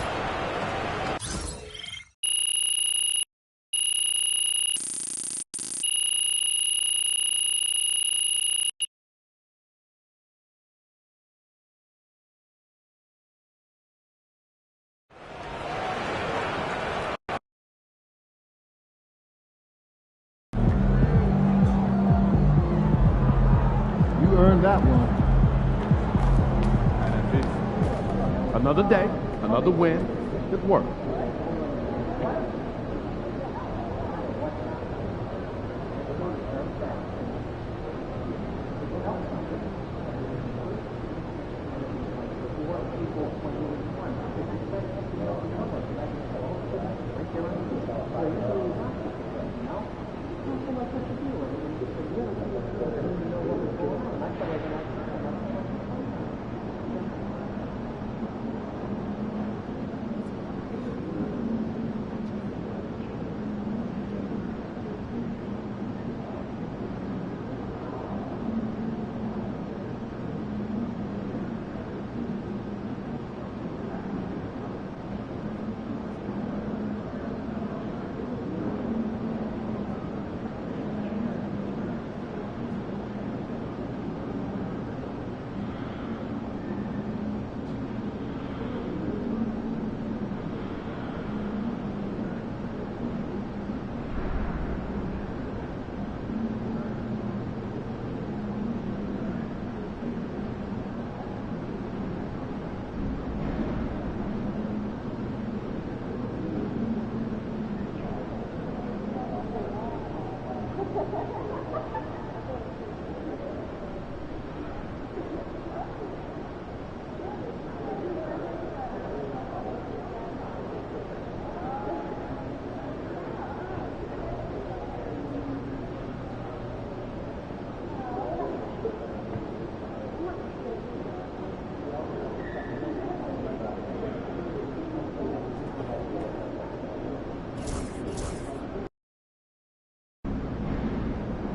Earned that one. Another day, another win. Good work.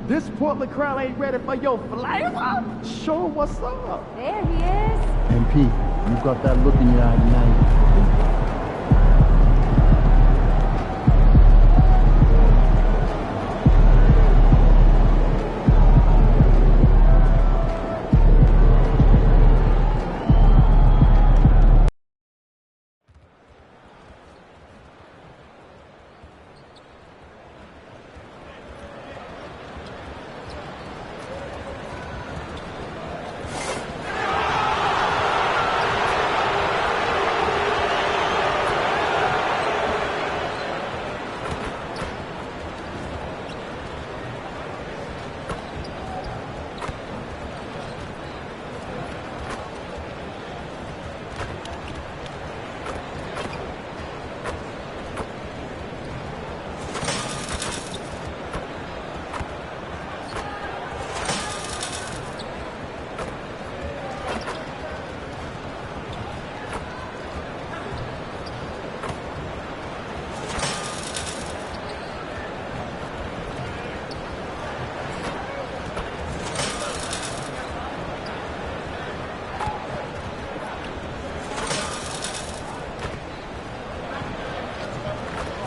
This Portland crowd ain't ready for your flavor. Show 'em what's up. There he is. MP, you got that look in your eye tonight.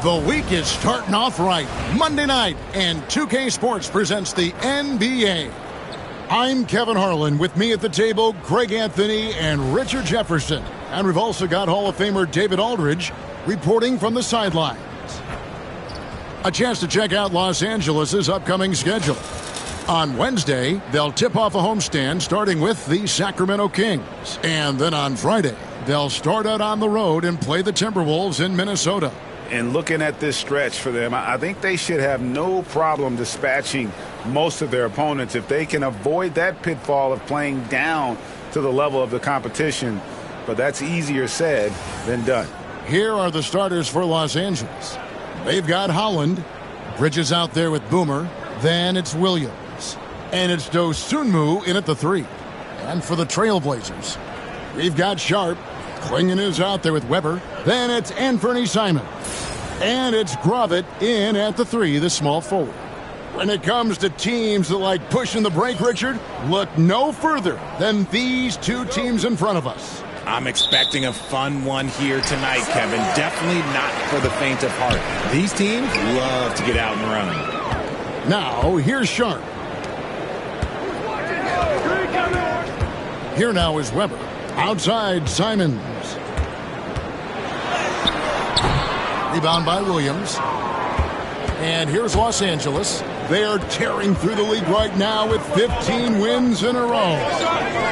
The week is starting off right. Monday night, and 2K Sports presents the NBA. I'm Kevin Harlan. With me at the table, Greg Anthony and Richard Jefferson. And we've also got Hall of Famer David Aldridge reporting from the sidelines. A chance to check out Los Angeles' upcoming schedule. On Wednesday, they'll tip off a homestand starting with the Sacramento Kings. And then on Friday, they'll start out on the road and play the Timberwolves in Minnesota. And looking at this stretch for them, I think they should have no problem dispatching most of their opponents if they can avoid that pitfall of playing down to the level of the competition. But that's easier said than done. Here are the starters for Los Angeles. They've got Holland. Bridges out there with Boomer. Then it's Williams. And it's Dosunmu in at the 3. And for the Trailblazers, we've got Sharp. Klingon is out there with Weber. Then it's Anthony Simons. And it's Gravett in at the 3, the small forward. When it comes to teams that like pushing the break, Richard, look no further than these two teams in front of us. I'm expecting a fun one here tonight, Kevin. Definitely not for the faint of heart. These teams love to get out and run. Now, here's Sharp. Here now is Weber. Outside, Simons. Rebound by Williams. And here's Los Angeles. They are tearing through the league right now with 15 wins in a row.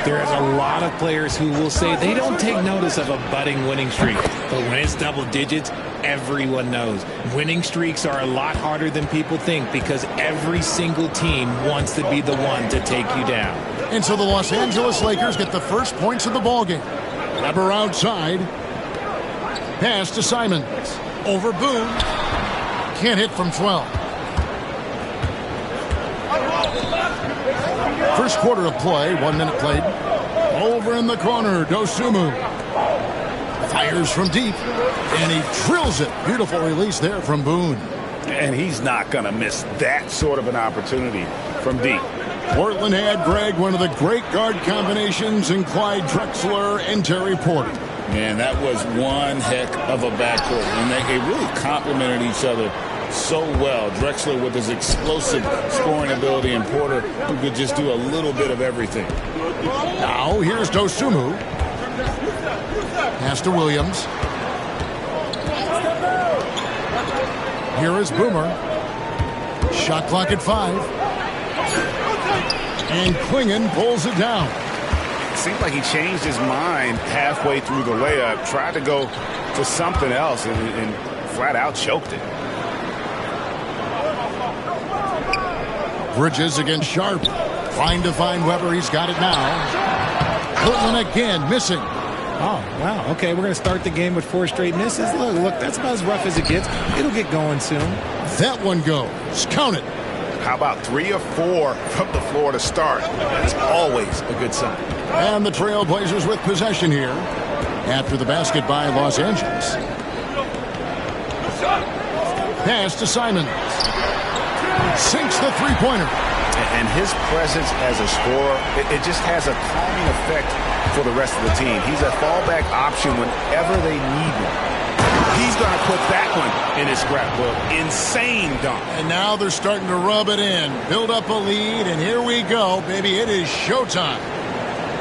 There's a lot of players who will say they don't take notice of a budding winning streak. But when it's double digits, everyone knows. Winning streaks are a lot harder than people think because every single team wants to be the one to take you down. And so the Los Angeles Lakers get the first points of the ballgame. Weber outside. Pass to Simons. Over Boone. Can't hit from 12. First quarter of play, 1 minute played. Over in the corner, Dosunmu. Fires from deep, and he drills it. Beautiful release there from Boone. And he's not going to miss that sort of an opportunity from deep. Portland had, Greg, one of the great guard combinations in Clyde Drexler and Terry Porter. Man, that was one heck of a backcourt. And they really complemented each other so well. Drexler with his explosive scoring ability and Porter who could just do a little bit of everything. Now here's Dosunmu. Pass to Williams. Here is Boomer. Shot clock at 5. And Klingon pulls it down. It seemed like he changed his mind halfway through the layup, tried to go to something else, and flat out choked it. Bridges against Sharp. Trying to find Weber. He's got it now. Portland again missing. Oh, wow. Okay, we're going to start the game with 4 straight misses. Look, that's about as rough as it gets. It'll get going soon. That one goes. Count it. How about 3 or 4 from the floor to start? That's always a good sign. And the Trailblazers with possession here after the basket by Los Angeles. Pass to Simons. Sinks the three-pointer. And his presence as a scorer, it just has a calming effect for the rest of the team. He's a fallback option whenever they need one. He's going to put that one in his scrapbook. Insane dunk. And now they're starting to rub it in. Build up a lead, and here we go, baby. It is showtime.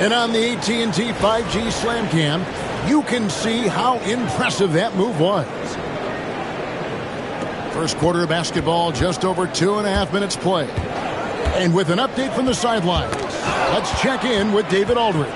And on the AT&T 5G Slam Cam, you can see how impressive that move was. First quarter of basketball, just over 2.5 minutes play. And with an update from the sidelines, let's check in with David Aldridge.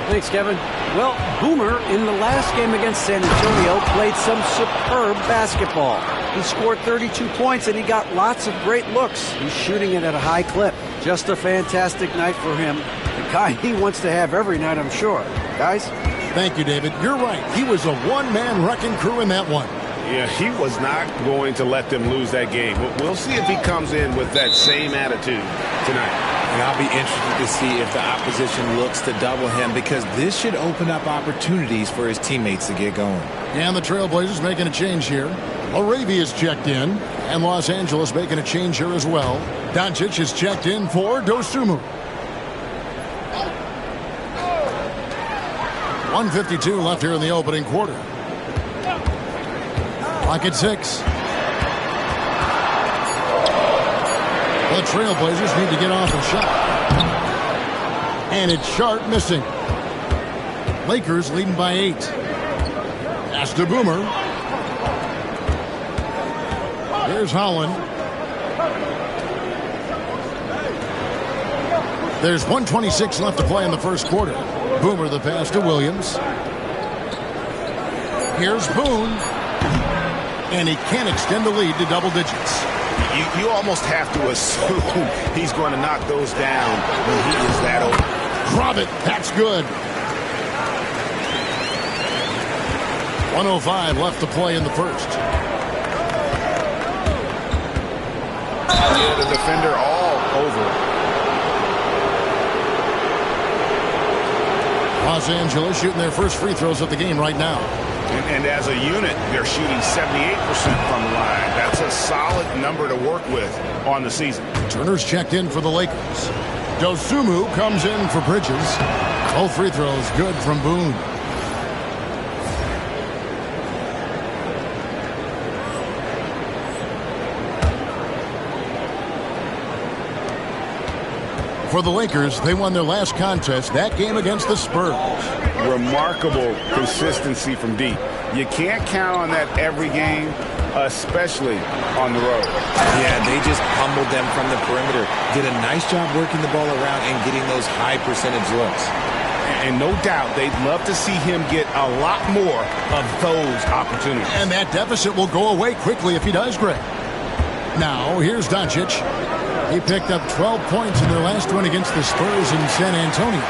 Thanks, Kevin. Well, Boomer, in the last game against San Antonio, played some superb basketball. He scored 32 points, and he got lots of great looks. He's shooting it at a high clip. Just a fantastic night for him. The kind he wants to have every night, I'm sure. Guys? Thank you, David. You're right. He was a one-man wrecking crew in that one. Yeah, he was not going to let them lose that game. We'll see if he comes in with that same attitude tonight. And I'll be interested to see if the opposition looks to double him because this should open up opportunities for his teammates to get going. And the Trailblazers making a change here. Arabi is checked in, and Los Angeles making a change here as well. Doncic is checked in for Dosunmu. 1:52 left here in the opening quarter. Clock at 6. The Trailblazers need to get off a shot. And it's Sharp missing. Lakers leading by 8. Pass to Boomer. Here's Holland. There's 1:26 left to play in the first quarter. Boomer the pass to Williams. Here's Boone. And he can't extend the lead to double digits. You almost have to assume he's going to knock those down when he is that open. Drop it. That's good. 1:05 left to play in the first. Yeah, the defender all over. Los Angeles shooting their first free throws of the game right now. And as a unit, they're shooting 78% from the line. That's a solid number to work with on the season. Turner's checked in for the Lakers. Dosunmu comes in for Bridges. Both free throws good from Boone. For the Lakers, they won their last contest, that game against the Spurs. Remarkable consistency from deep. You can't count on that every game, especially on the road. Yeah, they just pummeled them from the perimeter. Did a nice job working the ball around and getting those high percentage looks. And no doubt they'd love to see him get a lot more of those opportunities. And that deficit will go away quickly if he does, Greg. Now, here's Doncic. He picked up 12 points in their last win against the Spurs in San Antonio.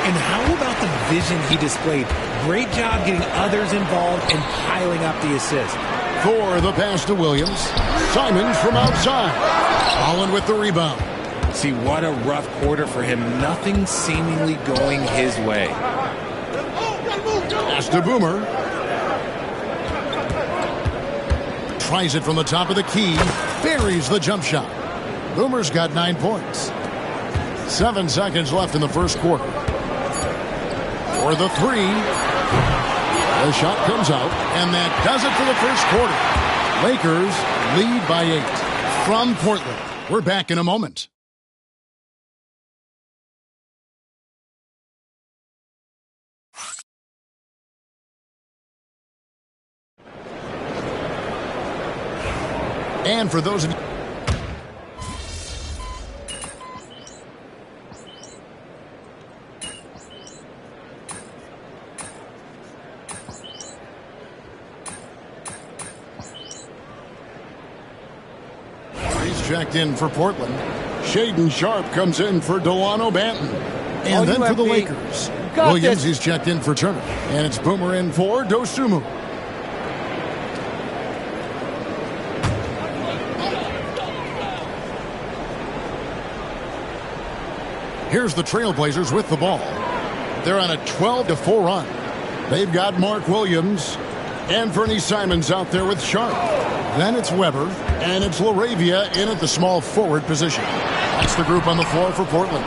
And how about the vision he displayed? Great job getting others involved and piling up the assists. For the pass to Williams. Simons from outside. Holland with the rebound. See, what a rough quarter for him. Nothing seemingly going his way. Pass to Boomer. Tries it from the top of the key. Buries the jump shot. Boomer's got 9 points. 7 seconds left in the first quarter. For the three. The shot comes out, and that does it for the first quarter. Lakers lead by 8. From Portland, we're back in a moment. And for those of you... checked in for Portland. Shaedon Sharpe comes in for Delano Banton. And then for the Lakers, Williams is checked in for Turner. And it's Boomer in for Dosunmu. Here's the Trailblazers with the ball. They're on a 12-4 run. They've got Mark Williams and Fernie Simons out there with Sharpe. Then it's Weber, and it's LaRavia in at the small forward position. That's the group on the floor for Portland.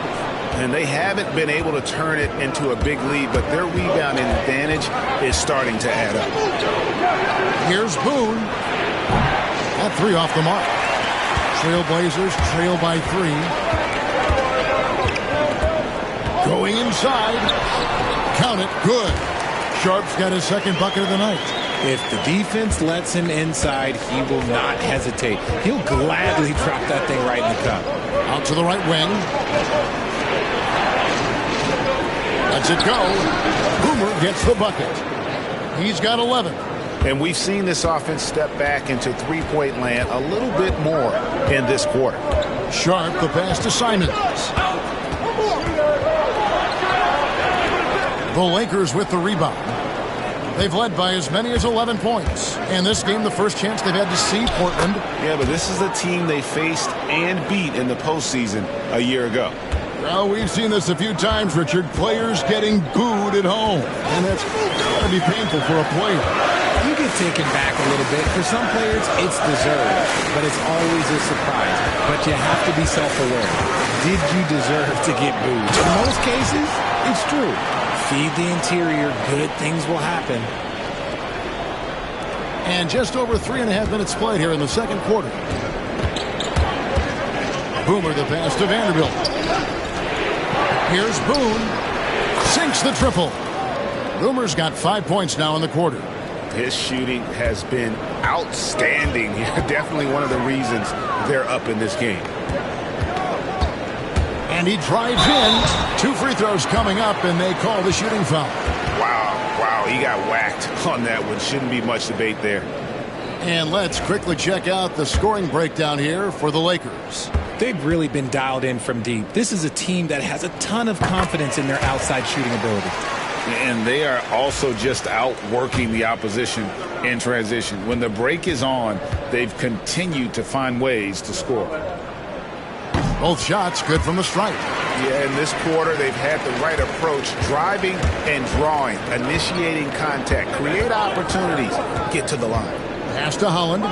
And they haven't been able to turn it into a big lead, but their rebounding advantage is starting to add up. Here's Boone. That three off the mark. Trailblazers trail by 3. Going inside. Count it. Good. Sharpe's got his second bucket of the night. If the defense lets him inside, he will not hesitate. He'll gladly drop that thing right in the cup. Out to the right wing. Lets it go. Boomer gets the bucket. He's got 11. And we've seen this offense step back into three-point land a little bit more in this quarter. Sharpe, the pass to Simons. The Lakers with the rebound. They've led by as many as 11 points. And this game, the first chance they've had to see Portland. Yeah, but this is a team they faced and beat in the postseason a year ago. Well, we've seen this a few times, Richard. Players getting booed at home. And that's got to be painful for a player. You get taken back a little bit. For some players, it's deserved. But it's always a surprise. But you have to be self-aware. Did you deserve to get booed? In most cases, it's true. Feed the interior, good things will happen. And just over 3.5 minutes played here in the second quarter. Boomer the pass to Vanderbilt. Here's Boone. Sinks the triple. Boomer's got 5 points now in the quarter. His shooting has been outstanding. Definitely one of the reasons they're up in this game. And he drives in. 2 free throws coming up, and they call the shooting foul. Wow, he got whacked on that one. Shouldn't be much debate there. And let's quickly check out the scoring breakdown here for the Lakers. They've really been dialed in from deep. This is a team that has a ton of confidence in their outside shooting ability. And they are also just outworking the opposition in transition. When the break is on, they've continued to find ways to score. Both shots good from the stripe. Yeah, in this quarter, they've had the right approach, driving and drawing, initiating contact, create opportunities, get to the line. Pass to Holland.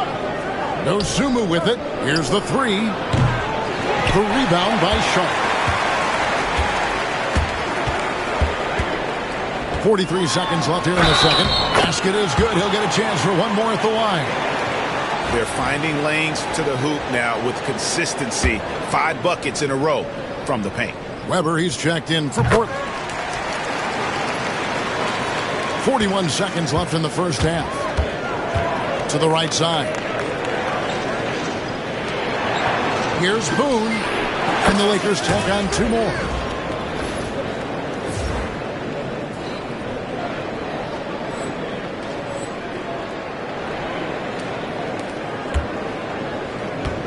Dosunmu with it. Here's the three. The rebound by Sharp. 43 seconds left here in the second. Basket is good. He'll get a chance for one more at the line. They're finding lanes to the hoop now with consistency. 5 buckets in a row from the paint. Weber, he's checked in for Portland. 41 seconds left in the first half. To the right side. Here's Boone. And the Lakers tack on 2 more.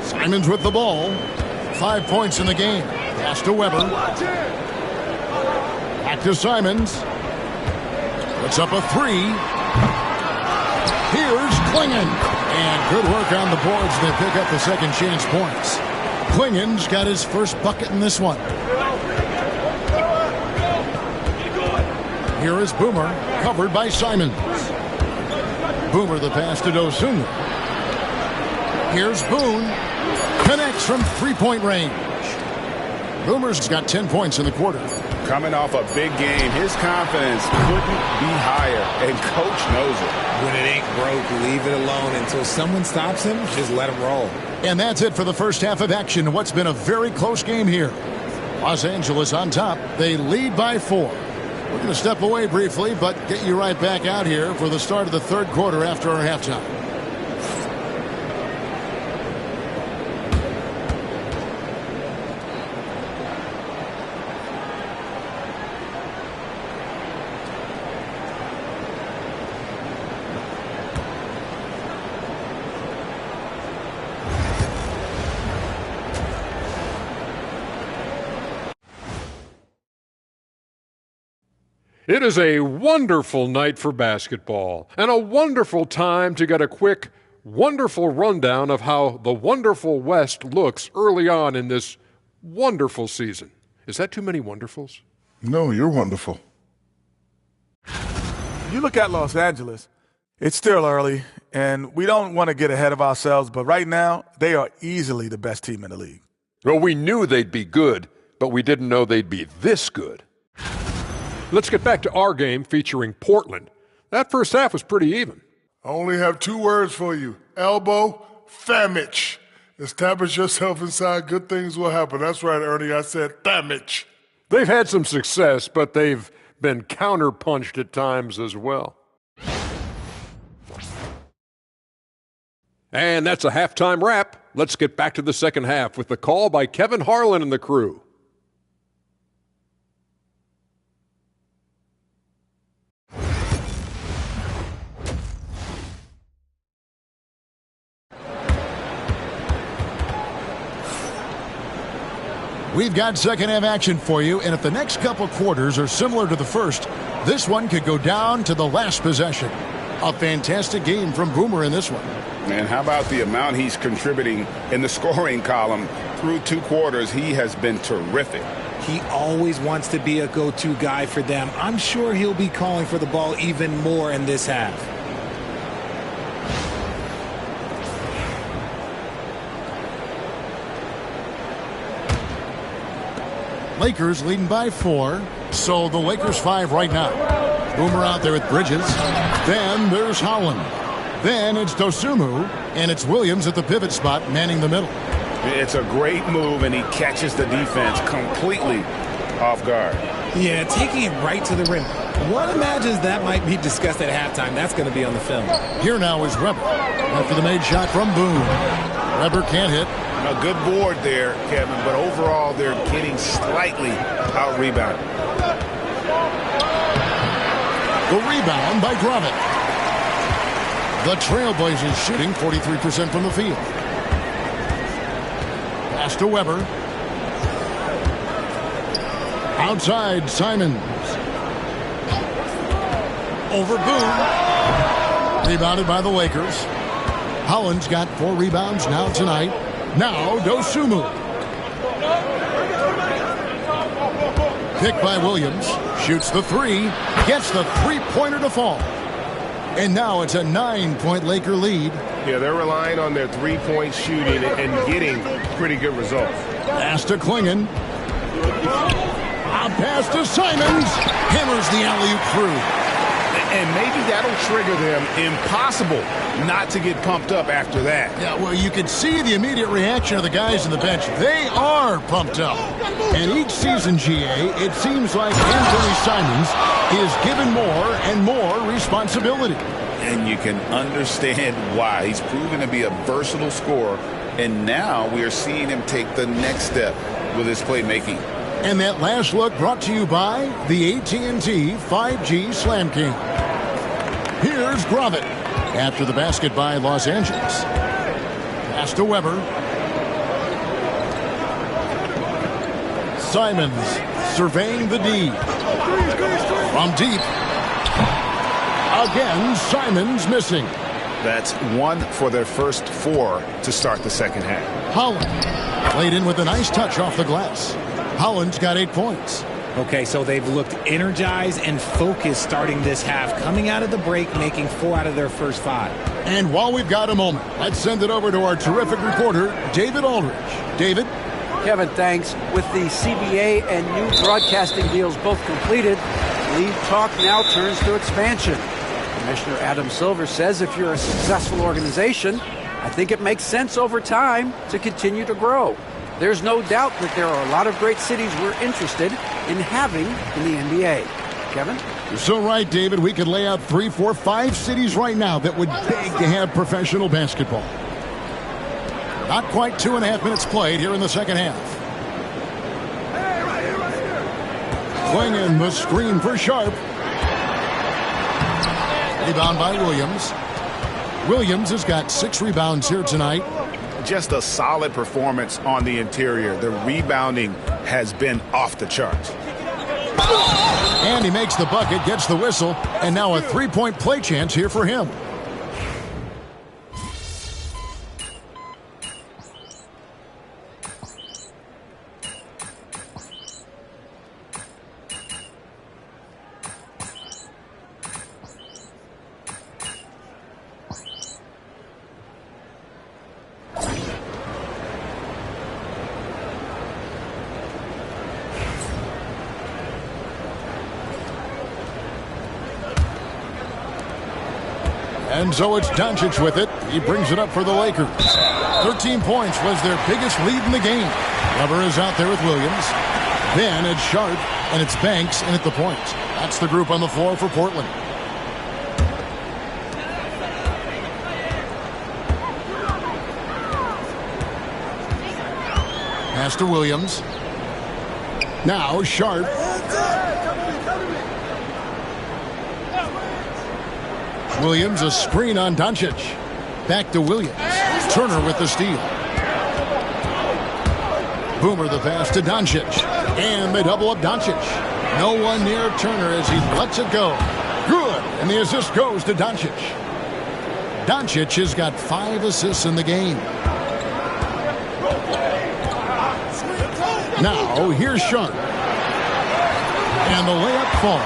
Simons with the ball. 5 points in the game. Pass to Weber. Back to Simons. Puts up a 3. Here's Klingon. And good work on the boards. They pick up the second chance points. Klingon's got his first bucket in this one. Here is Boomer, covered by Simons. Boomer the pass to Dosunmu. Here's Boone. Connects from 3-point range. Boomer's got 10 points in the quarter. Coming off a big game, his confidence couldn't be higher, and coach knows it. When it ain't broke, leave it alone until someone stops him. Just let him roll. And that's it for the first half of action. What's been a very close game here. Los Angeles on top. They lead by 4. We're going to step away briefly, but get you right back out here for the start of the third quarter after our halftime. It is a wonderful night for basketball and a wonderful time to get a quick, wonderful rundown of how the wonderful West looks early on in this wonderful season. Is that too many wonderfuls? No, you're wonderful. You look at Los Angeles, it's still early, and we don't want to get ahead of ourselves, but right now, they are easily the best team in the league. Well, we knew they'd be good, but we didn't know they'd be this good. Let's get back to our game featuring Portland. That first half was pretty even. I only have 2 words for you. Elbow, famich. Establish yourself inside, good things will happen. That's right, Ernie, I said famich. They've had some success, but they've been counterpunched at times as well. And that's a halftime wrap. Let's get back to the second half with the call by Kevin Harlan and the crew. We've got second half action for you, and if the next couple quarters are similar to the first, this one could go down to the last possession. A fantastic game from Boomer in this one. Man, how about the amount he's contributing in the scoring column? Through 2 quarters, he has been terrific. He always wants to be a go-to guy for them. I'm sure he'll be calling for the ball even more in this half. Lakers leading by 4. So the Lakers 5 right now. Boomer out there with Bridges. Then there's Holland. Then it's Dosunmu, and it's Williams at the pivot spot, manning the middle. It's a great move, and he catches the defense completely off guard. Yeah, taking it right to the rim. One imagines that might be discussed at halftime. That's going to be on the film. Here now is Weber after the made shot from Boone. Weber can't hit. A good board there, Kevin, but overall they're getting slightly out-rebounded. The rebound by Gravett. The Trailblazers shooting 43% from the field. Pass to Weber. Outside, Simons. Over Boone. Rebounded by the Lakers. Holland's got 4 rebounds now tonight. Now Dosunmu. Picked by Williams. Shoots the 3. Gets the three-pointer to fall. And now it's a 9-point Laker lead. Yeah, they're relying on their three-point shooting and getting pretty good results. Pass to Klingon. A pass to Simons. Hammers the alley-oop through. And maybe that'll trigger them. Impossible not to get pumped up after that. Yeah, well, you can see the immediate reaction of the guys on the bench. They are pumped up. And each season, GA, it seems like Anthony Simons is given more and more responsibility. And you can understand why. He's proven to be a versatile scorer, and now we are seeing him take the next step with his playmaking. And that last look brought to you by the AT&T 5G Slam King. Here's Gravett after the basket by Los Angeles. Pass to Weber. Simons surveying the D. From deep. Again, Simons missing. That's 1 for their first 4 to start the second half. Holland played in with a nice touch off the glass. Holland's got 8 points. Okay, so they've looked energized and focused starting this half, coming out of the break, making 4 out of their first 5. And while we've got a moment, let's send it over to our terrific reporter, David Aldridge. David? Kevin, thanks. With the CBA and new broadcasting deals both completed, league talk now turns to expansion. Commissioner Adam Silver says if you're a successful organization, I think it makes sense over time to continue to grow. There's no doubt that there are a lot of great cities we're interested in having in the NBA. Kevin? You're so right, David. We could lay out 3, 4, 5 cities right now that would beg to have professional basketball. Not quite 2.5 minutes played here in the second half. Klingon the screen for Sharp. Rebound by Williams. Williams has got 6 rebounds here tonight. Just a solid performance on the interior. The rebounding has been off the charts. And he makes the bucket, gets the whistle, and now a 3-point play chance here for him. And so it's Doncic with it. He brings it up for the Lakers. 13 points was their biggest lead in the game. Weber is out there with Williams. Then it's Sharp, and it's Banks in at the point. That's the group on the floor for Portland. Pass to Williams. Now Sharp. Williams, a screen on Doncic. Back to Williams. Turner with the steal. Boomer the pass to Doncic. And they double up Doncic. No one near Turner as he lets it go. Good. And the assist goes to Doncic. Doncic has got 5 assists in the game. Now, here's Sharp. And the layup falls.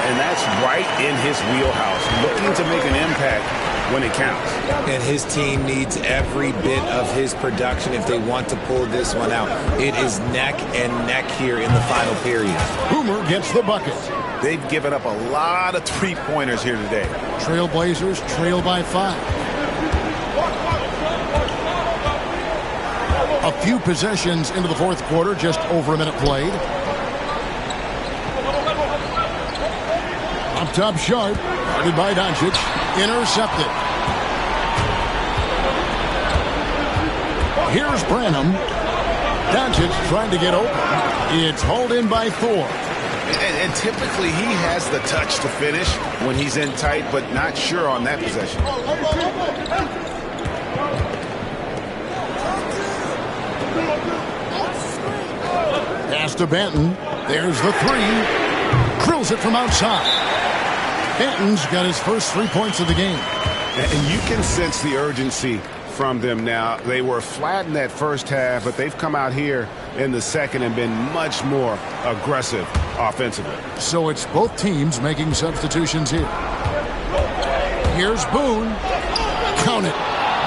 And that's right in his wheelhouse, looking to make an impact when it counts. And his team needs every bit of his production if they want to pull this one out. It is neck and neck here in the final period. Boomer gets the bucket. They've given up a lot of three-pointers here today. Trailblazers trail by 5. A few possessions into the fourth quarter, just over a minute played. Up top, Sharp, guarded by Doncic, intercepted. Here's Branham. Doncic trying to get open. It's hauled in by Thor. And typically he has the touch to finish when he's in tight, but not sure on that possession. Pass to Benton. There's the three. Drills it from outside. Benton's got his first 3 points of the game. And you can sense the urgency from them now. They were flat in that first half, but they've come out here in the second and been much more aggressive offensively. So it's both teams making substitutions here. Here's Boone. Count it.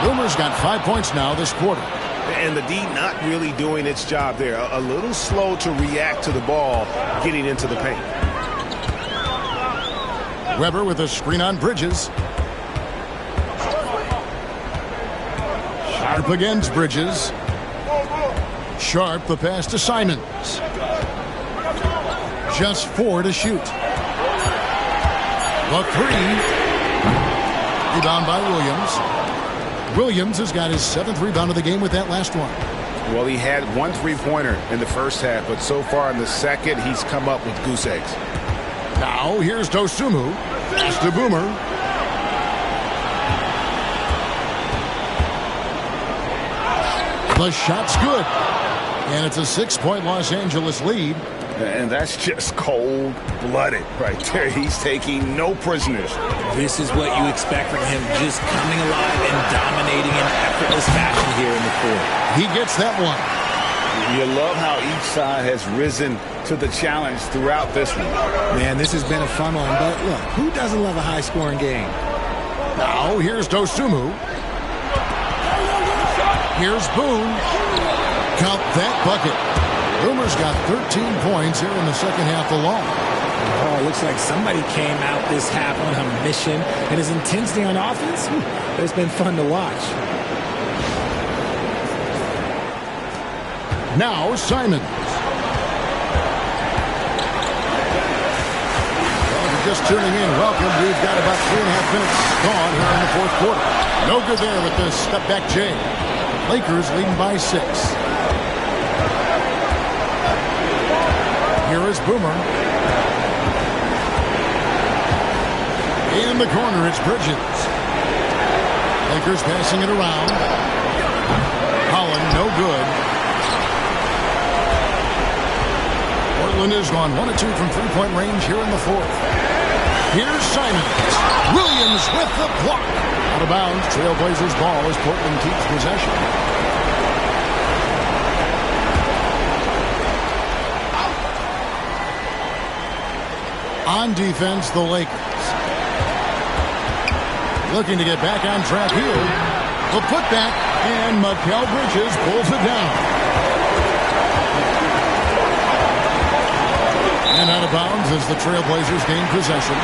Boomer's got 5 points now this quarter. And the D not really doing its job there. A little slow to react to the ball getting into the paint. Weber with a screen on Bridges. Sharp against Bridges. Sharp, the pass to Simons. Just 4 to shoot. The 3. Rebound by Williams. Williams has got his 7th rebound of the game with that last one. Well, he had 1 3-pointer in the first half, but so far in the second, he's come up with goose eggs. Now, here's Dosunmu. Pass to Boomer. The shot's good. And it's a 6-point Los Angeles lead. And that's just cold-blooded right there. He's taking no prisoners. This is what you expect from him, just coming alive and dominating in effortless fashion here in the fourth. He gets that one. You love how each side has risen to the challenge throughout this one. Man, this has been a fun one, but look, who doesn't love a high-scoring game? Now, here's Dosunmu. Here's Boone. Count that bucket. Boomer's got 13 points here in the second half alone. Oh, it looks like somebody came out this half on a mission, and his intensity on offense, it's been fun to watch. Now, Simons. Well, if you're just tuning in, welcome. We've got about 3.5 minutes gone here in the fourth quarter. No good there with the step-back J. Lakers leading by 6. Here is Boomer. In the corner, it's Bridges. Lakers passing it around. Holland, no good. Portland has gone 1 of 2 from three-point range here in the fourth. Here's Simons. Williams with the block. Out of bounds. Trailblazers ball as Portland keeps possession. On defense, the Lakers. Looking to get back on track here. The putback, and Mikal Bridges pulls it down. And out of bounds as the Trailblazers gain possession.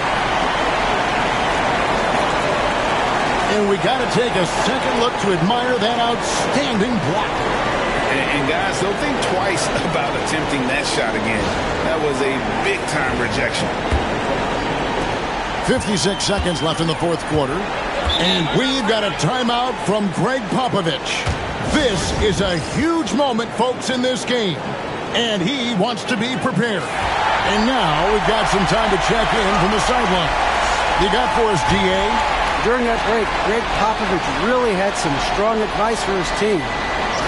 And we got to take a second look to admire that outstanding block. And guys, don't think twice about attempting that shot again. That was a big-time rejection. 56 seconds left in the fourth quarter. And we've got a timeout from Greg Popovich. This is a huge moment, folks, in this game. And he wants to be prepared. And now we've got some time to check in from the sideline. You got for us, DA? During that break, Greg Popovich really had some strong advice for his team.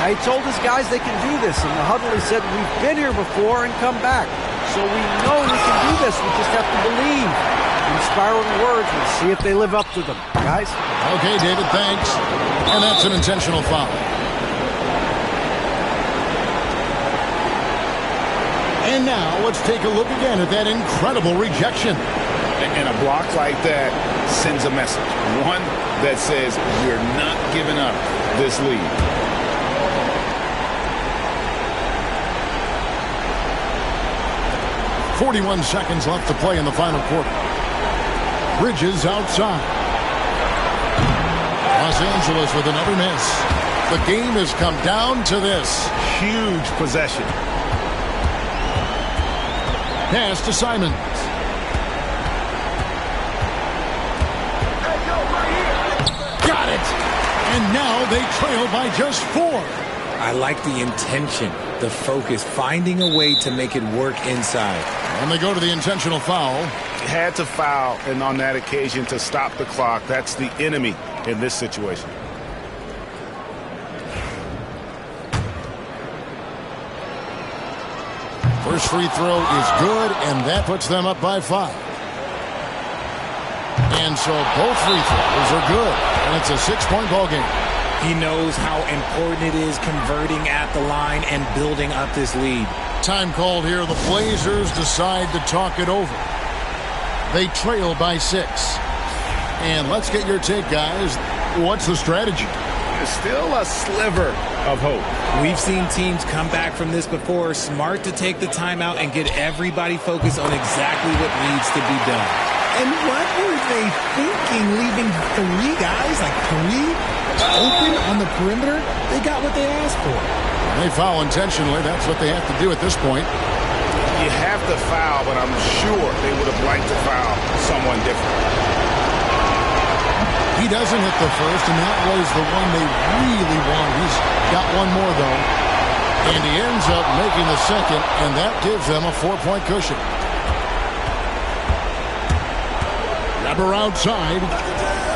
He told his guys they can do this. In the huddle, he said, we've been here before and come back. So we know we can do this. We just have to believe. Inspiring words. We'll see if they live up to them. Guys? Okay, David, thanks. And that's an intentional foul. And now let's take a look again at that incredible rejection. And a block like that sends a message. One that says we're not giving up this lead. 41 seconds left to play in the final quarter. Bridges outside. Los Angeles with another miss. The game has come down to this. Huge possession. Pass to Simons. Got it. And now they trail by just 4. I like the intention, the focus, finding a way to make it work inside. And they go to the intentional foul. Had to foul, and on that occasion to stop the clock. That's the enemy in this situation. First free throw is good, and that puts them up by 5. And so both free throws are good, and it's a 6-point ball game. He knows how important it is converting at the line and building up this lead. Time called here. The Blazers decide to talk it over. They trail by 6. And let's get your take, guys. What's the strategy? There's still a sliver of hope. We've seen teams come back from this before. Smart to take the timeout and get everybody focused on exactly what needs to be done. And what were they thinking, leaving 3 guys, like 3, open on the perimeter? They got what they asked for. They foul intentionally. That's what they have to do at this point. You have to foul, but I'm sure they would have liked to foul someone different. He doesn't hit the first, and that was the one they really wanted. He's got one more, though. And he ends up making the second, and that gives them a 4-point cushion. Grabber outside,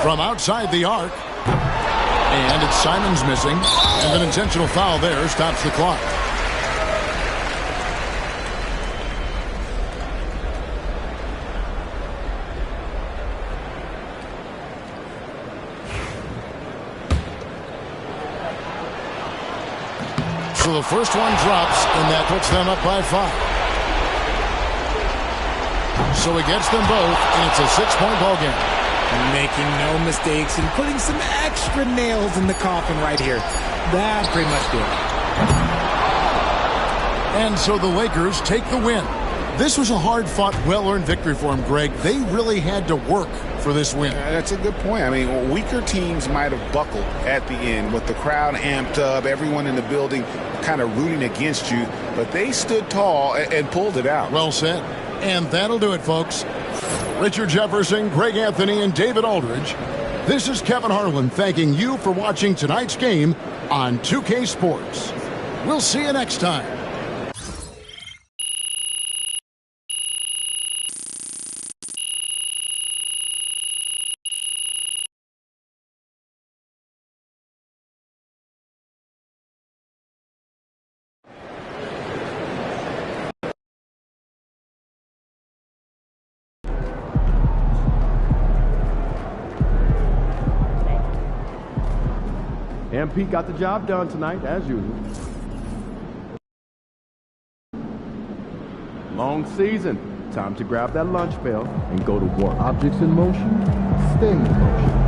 from outside the arc. And it's Simons missing. And an intentional foul there stops the clock. So the first one drops, and that puts them up by 5. So he gets them both, and it's a 6-point ball game. Making no mistakes and putting some extra nails in the coffin right here. That pretty much did it. And so the Lakers take the win. This was a hard-fought, well-earned victory for them, Greg. They really had to work for this win. That's a good point. I mean, weaker teams might have buckled at the end with the crowd amped up, everyone in the building kind of rooting against you, but they stood tall and pulled it out. Well said. And that'll do it, folks. Richard Jefferson, Greg Anthony, and David Aldridge. This is Kevin Harlan thanking you for watching tonight's game on 2K Sports. We'll see you next time. MP got the job done tonight, as usual. Long season. Time to grab that lunch bell and go to work. Objects in motion, stay in motion.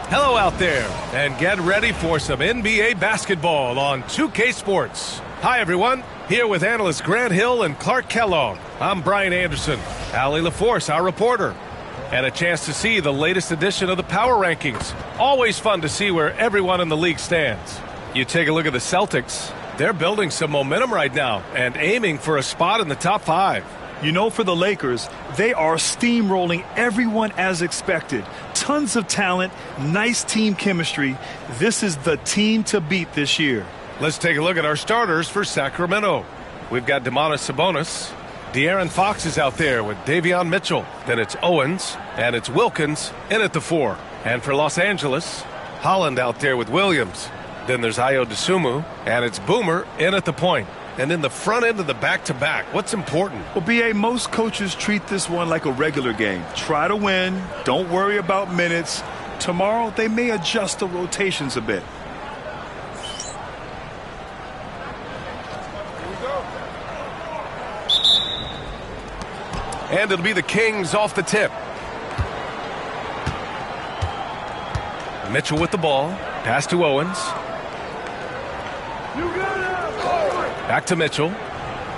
Hello out there, and get ready for some NBA basketball on 2K Sports. Hi, everyone. Here with analysts Grant Hill and Clark Kellogg. I'm Brian Anderson. Allie LaForce, our reporter. And a chance to see the latest edition of the Power Rankings. Always fun to see where everyone in the league stands. You take a look at the Celtics. They're building some momentum right now and aiming for a spot in the top 5. You know, for the Lakers, they are steamrolling everyone as expected. Tons of talent, nice team chemistry. This is the team to beat this year. Let's take a look at our starters for Sacramento. We've got Domantas Sabonis. De'Aaron Fox is out there with Davion Mitchell. Then it's Owens, and it's Wilkins in at the 4. And for Los Angeles, Holland out there with Williams. Then there's Ayo Dosunmu, and it's Boomer in at the point. And in the front end of the back-to-back, what's important? Well, B.A., most coaches treat this one like a regular game. Try to win. Don't worry about minutes. Tomorrow, they may adjust the rotations a bit. And it'll be the Kings off the tip. Mitchell with the ball. Pass to Owens. Back to Mitchell.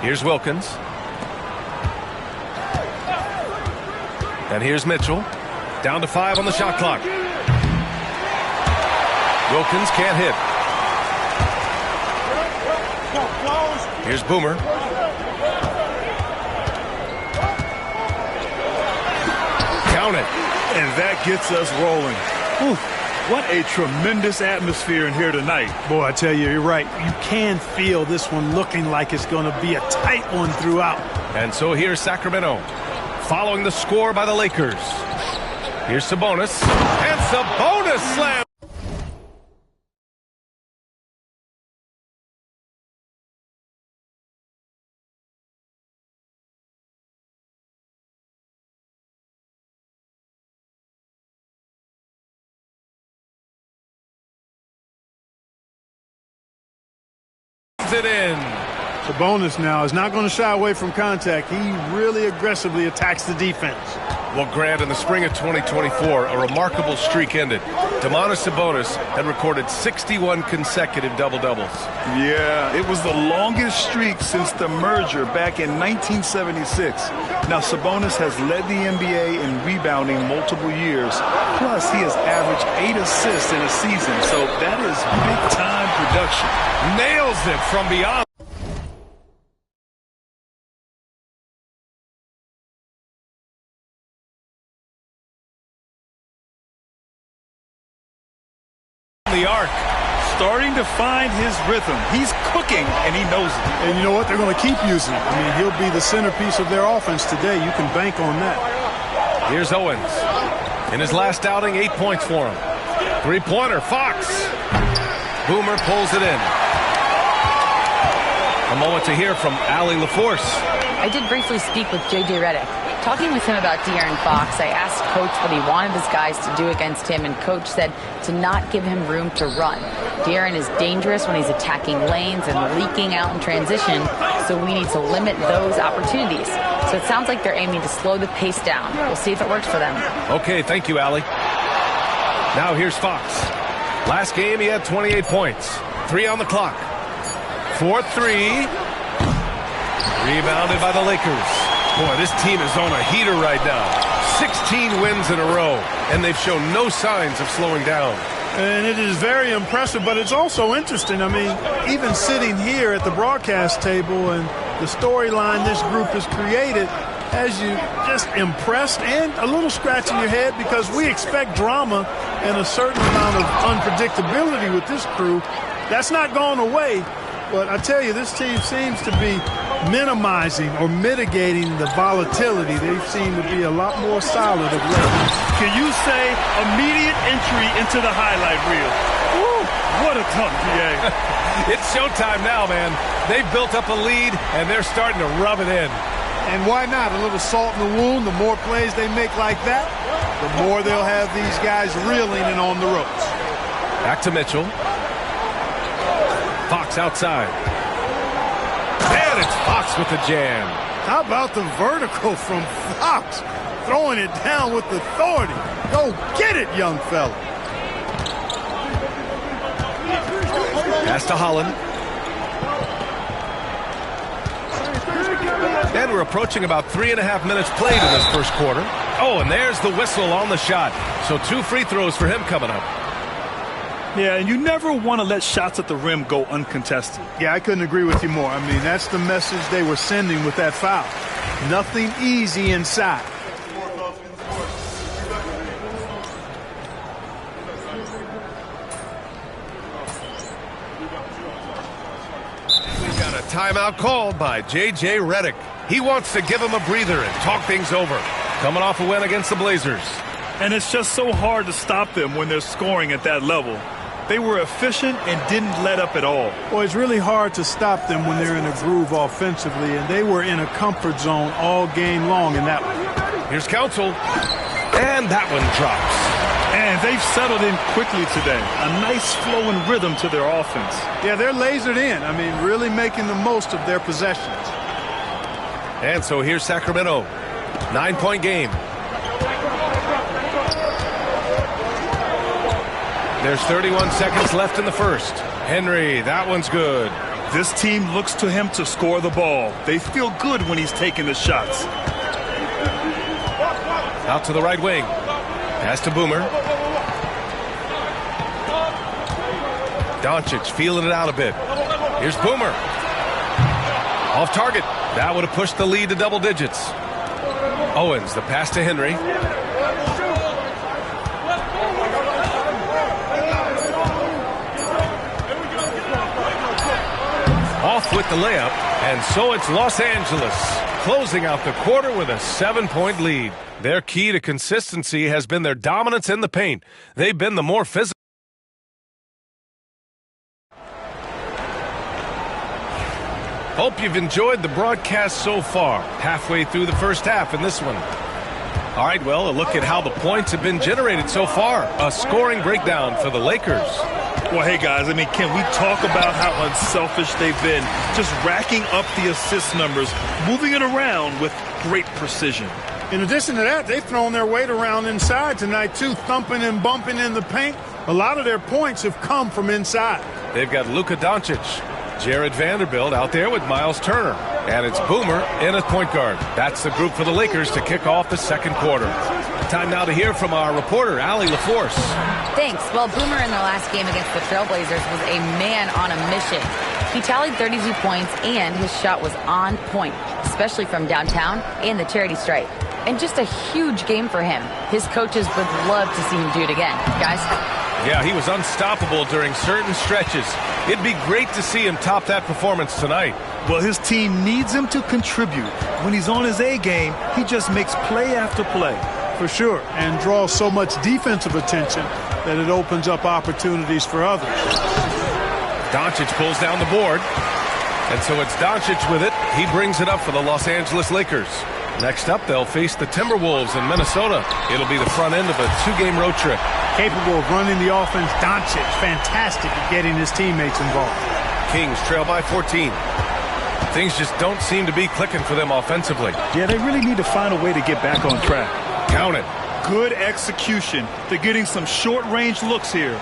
Here's Wilkins. And here's Mitchell. Down to 5 on the shot clock. Wilkins can't hit. Here's Boomer. Count it. And that gets us rolling. Ooh, what a tremendous atmosphere in here tonight. Boy, I tell you, you're right. You can feel this one looking like it's going to be a tight one throughout. And so here's Sacramento, following the score by the Lakers. Here's Sabonis. And Sabonis slam. It in. Sabonis now is not going to shy away from contact. He really aggressively attacks the defense. Well, Grant, in the spring of 2024, a remarkable streak ended. Domantas Sabonis had recorded 61 consecutive double-doubles. Yeah, it was the longest streak since the merger back in 1976. Now, Sabonis has led the NBA in rebounding multiple years. Plus, he has averaged 8 assists in a season, so that is big-time production. Nails it from beyond. The arc. Starting to find his rhythm. He's cooking, and he knows it. And you know what? They're going to keep using it. I mean, he'll be the centerpiece of their offense today. You can bank on that. Here's Owens. In his last outing, 8 points for him. Three-pointer, Fox. Boomer pulls it in. A moment to hear from Allie LaForce. I did briefly speak with J.J. Redick. Talking with him about De'Aaron Fox, I asked Coach what he wanted his guys to do against him, and Coach said to not give him room to run. De'Aaron is dangerous when he's attacking lanes and leaking out in transition, so we need to limit those opportunities. So it sounds like they're aiming to slow the pace down. We'll see if it works for them. Okay, thank you, Allie. Now here's Fox. Last game, he had 28 points. 3 on the clock. 4-3. Rebounded by the Lakers. Boy, this team is on a heater right now. 16 wins in a row, and they've shown no signs of slowing down. And it is very impressive, but it's also interesting. I mean, even sitting here at the broadcast table and the storyline this group has created has you just impressed and a little scratch in your head, because we expect drama and a certain amount of unpredictability with this crew. That's not gone away, but I tell you, this team seems to be minimizing or mitigating the volatility. They seem to be a lot more solid of late. Can you say immediate entry into the highlight reel? Woo, what a dunk, B.A. It's showtime now, man. They've built up a lead, and they're starting to rub it in. And why not? A little salt in the wound. The more plays they make like that, the more they'll have these guys reeling and on the ropes. Back to Mitchell. Fox outside. And it's Fox with the jam. How about the vertical from Fox? Throwing it down with authority. Go get it, young fella. Pass to Holland. And we're approaching about 3.5 minutes played in this first quarter. Oh, and there's the whistle on the shot. So 2 free throws for him coming up. Yeah, and you never want to let shots at the rim go uncontested. Yeah, I couldn't agree with you more. I mean, that's the message they were sending with that foul. Nothing easy inside. We've got a timeout called by J.J. Redick. He wants to give him a breather and talk things over. Coming off a win against the Blazers. And it's just so hard to stop them when they're scoring at that level. They were efficient and didn't let up at all. Well, it's really hard to stop them when they're in a groove offensively, and they were in a comfort zone all game long in that one. Here's Council, and that one drops. And they've settled in quickly today. A nice flowing rhythm to their offense. Yeah, they're lasered in. I mean, really making the most of their possessions. And so here's Sacramento. 9-point game. There's 31 seconds left in the first. Henry, that one's good. This team looks to him to score the ball. They feel good when he's taking the shots. Out to the right wing. Pass to Boomer. Doncic feeling it out a bit. Here's Boomer. Off target. That would have pushed the lead to double digits. Owens, the pass to Henry. Off with the layup, and so it's Los Angeles closing out the quarter with a 7-point lead. Their key to consistency has been their dominance in the paint. They've been the more physical. Hope you've enjoyed the broadcast so far. Halfway through the first half in this one. All right, well, a look at how the points have been generated so far. A scoring breakdown for the Lakers. Well, hey, guys, I mean, can we talk about how unselfish they've been? Just racking up the assist numbers, moving it around with great precision. In addition to that, they've thrown their weight around inside tonight, too, thumping and bumping in the paint. A lot of their points have come from inside. They've got Luka Doncic, Jared Vanderbilt out there with Miles Turner. And it's Boomer in at point guard. That's the group for the Lakers to kick off the second quarter. Time now to hear from our reporter, Allie LaForce. Thanks. Well, Boomer in the last game against the Trailblazers was a man on a mission. He tallied 32 points, and his shot was on point, especially from downtown and the charity stripe. And just a huge game for him. His coaches would love to see him do it again. Guys? Yeah, he was unstoppable during certain stretches. It'd be great to see him top that performance tonight. Well, his team needs him to contribute. When he's on his A game, he just makes play after play. For sure, and draws so much defensive attention that it opens up opportunities for others. Doncic pulls down the board. And so it's Doncic with it. He brings it up for the Los Angeles Lakers. Next up, they'll face the Timberwolves in Minnesota. It'll be the front end of a 2-game road trip. Capable of running the offense, Doncic fantastic at getting his teammates involved. Kings trail by 14. Things just don't seem to be clicking for them offensively. Yeah, they really need to find a way to get back on track. Count it. Good execution. They're getting some short-range looks here.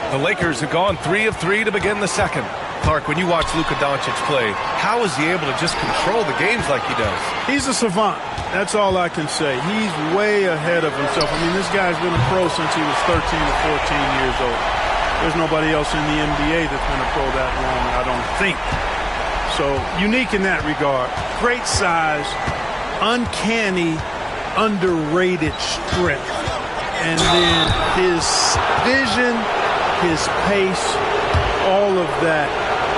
The Lakers have gone 3 of 3 to begin the second. Clark, when you watch Luka Doncic play, how is he able to just control the games like he does? He's a savant. That's all I can say. He's way ahead of himself. I mean, this guy's been a pro since he was 13 or 14 years old. There's nobody else in the NBA that's been a pro that long, I don't think. So, unique in that regard. Great size, uncanny, underrated strength. And then his vision, his pace, all of that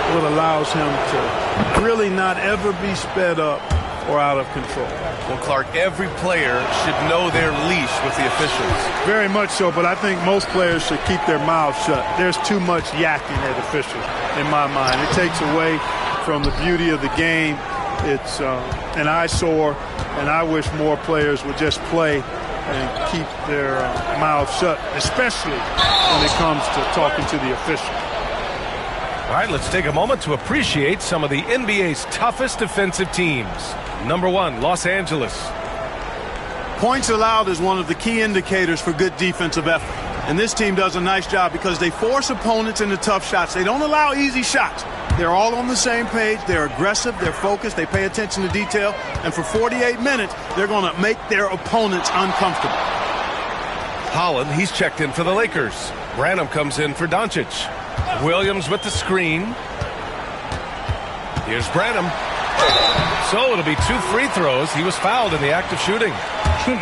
what allows him to really not ever be sped up or out of control. Well, Clark, every player should know their leash with the officials. Very much so, but I think most players should keep their mouths shut. There's too much yakking at officials, in my mind. It takes away from the beauty of the game. It's an eyesore, and I wish more players would just play and keep their mouths shut, especially when it comes to talking to the officials. All right, let's take a moment to appreciate some of the NBA's toughest defensive teams. Number 1, Los Angeles. Points allowed is one of the key indicators for good defensive effort. And this team does a nice job because they force opponents into tough shots. They don't allow easy shots. They're all on the same page. They're aggressive. They're focused. They pay attention to detail. And for 48 minutes, they're going to make their opponents uncomfortable. Holland, he's checked in for the Lakers. Branham comes in for Doncic. Williams with the screen. Here's Branham. So it'll be 2 free throws. He was fouled in the act of shooting.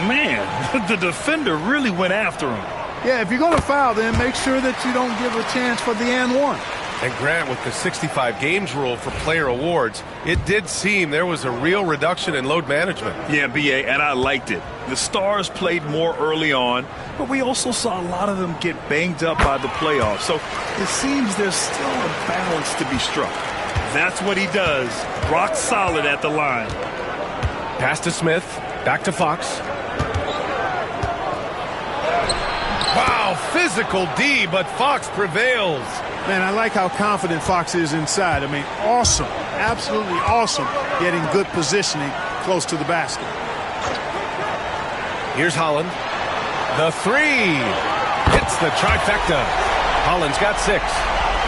Man, the defender really went after him. Yeah, if you're going to foul, then make sure that you don't give a chance for the and one. And Grant, with the 65 games rule for player awards, it did seem there was a real reduction in load management. Yeah, B.A., and I liked it. The stars played more early on, but we also saw a lot of them get banged up by the playoffs. So it seems there's still a balance to be struck. That's what he does. Rock solid at the line. Pass to Smith. Back to Fox. Wow, physical D, but Fox prevails. Man, I like how confident Fox is inside. I mean, awesome. Absolutely awesome. Getting good positioning close to the basket. Here's Holland. The 3. Hits the trifecta. Holland's got 6.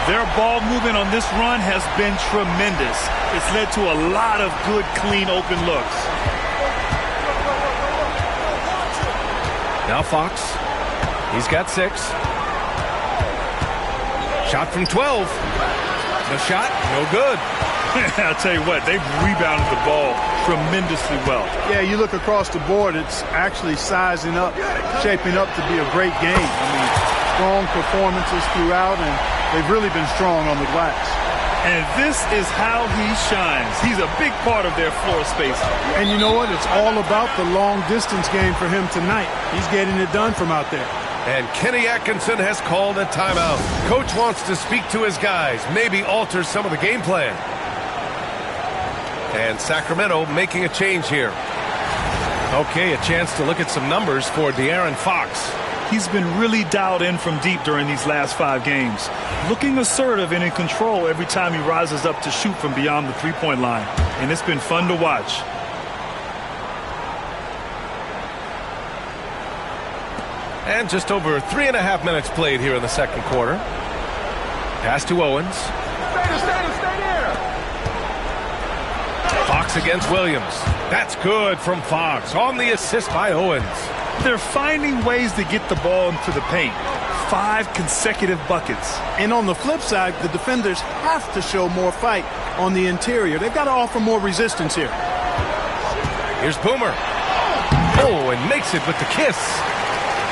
Their ball movement on this run has been tremendous. It's led to a lot of good, clean, open looks. Now Fox. He's got 6. Shot from 12. The shot, no good. I'll tell you what, they've rebounded the ball tremendously well. Yeah, you look across the board, it's actually sizing up, shaping up to be a great game. I mean, strong performances throughout, and they've really been strong on the glass. And this is how he shines. He's a big part of their floor space. And you know what? It's all about the long distance game for him tonight. He's getting it done from out there. And Kenny Atkinson has called a timeout. Coach wants to speak to his guys, maybe alter some of the game plan. And Sacramento making a change here. Okay, a chance to look at some numbers for De'Aaron Fox. He's been really dialed in from deep during these last 5 games. Looking assertive and in control every time he rises up to shoot from beyond the three-point line. And it's been fun to watch. And just over 3.5 minutes played here in the second quarter. Pass to Owens. Stay there. Fox against Williams. That's good from Fox on the assist by Owens. They're finding ways to get the ball into the paint. 5 consecutive buckets. And on the flip side, the defenders have to show more fight on the interior. They've got to offer more resistance here. Here's Boomer. Oh, and makes it with the kiss.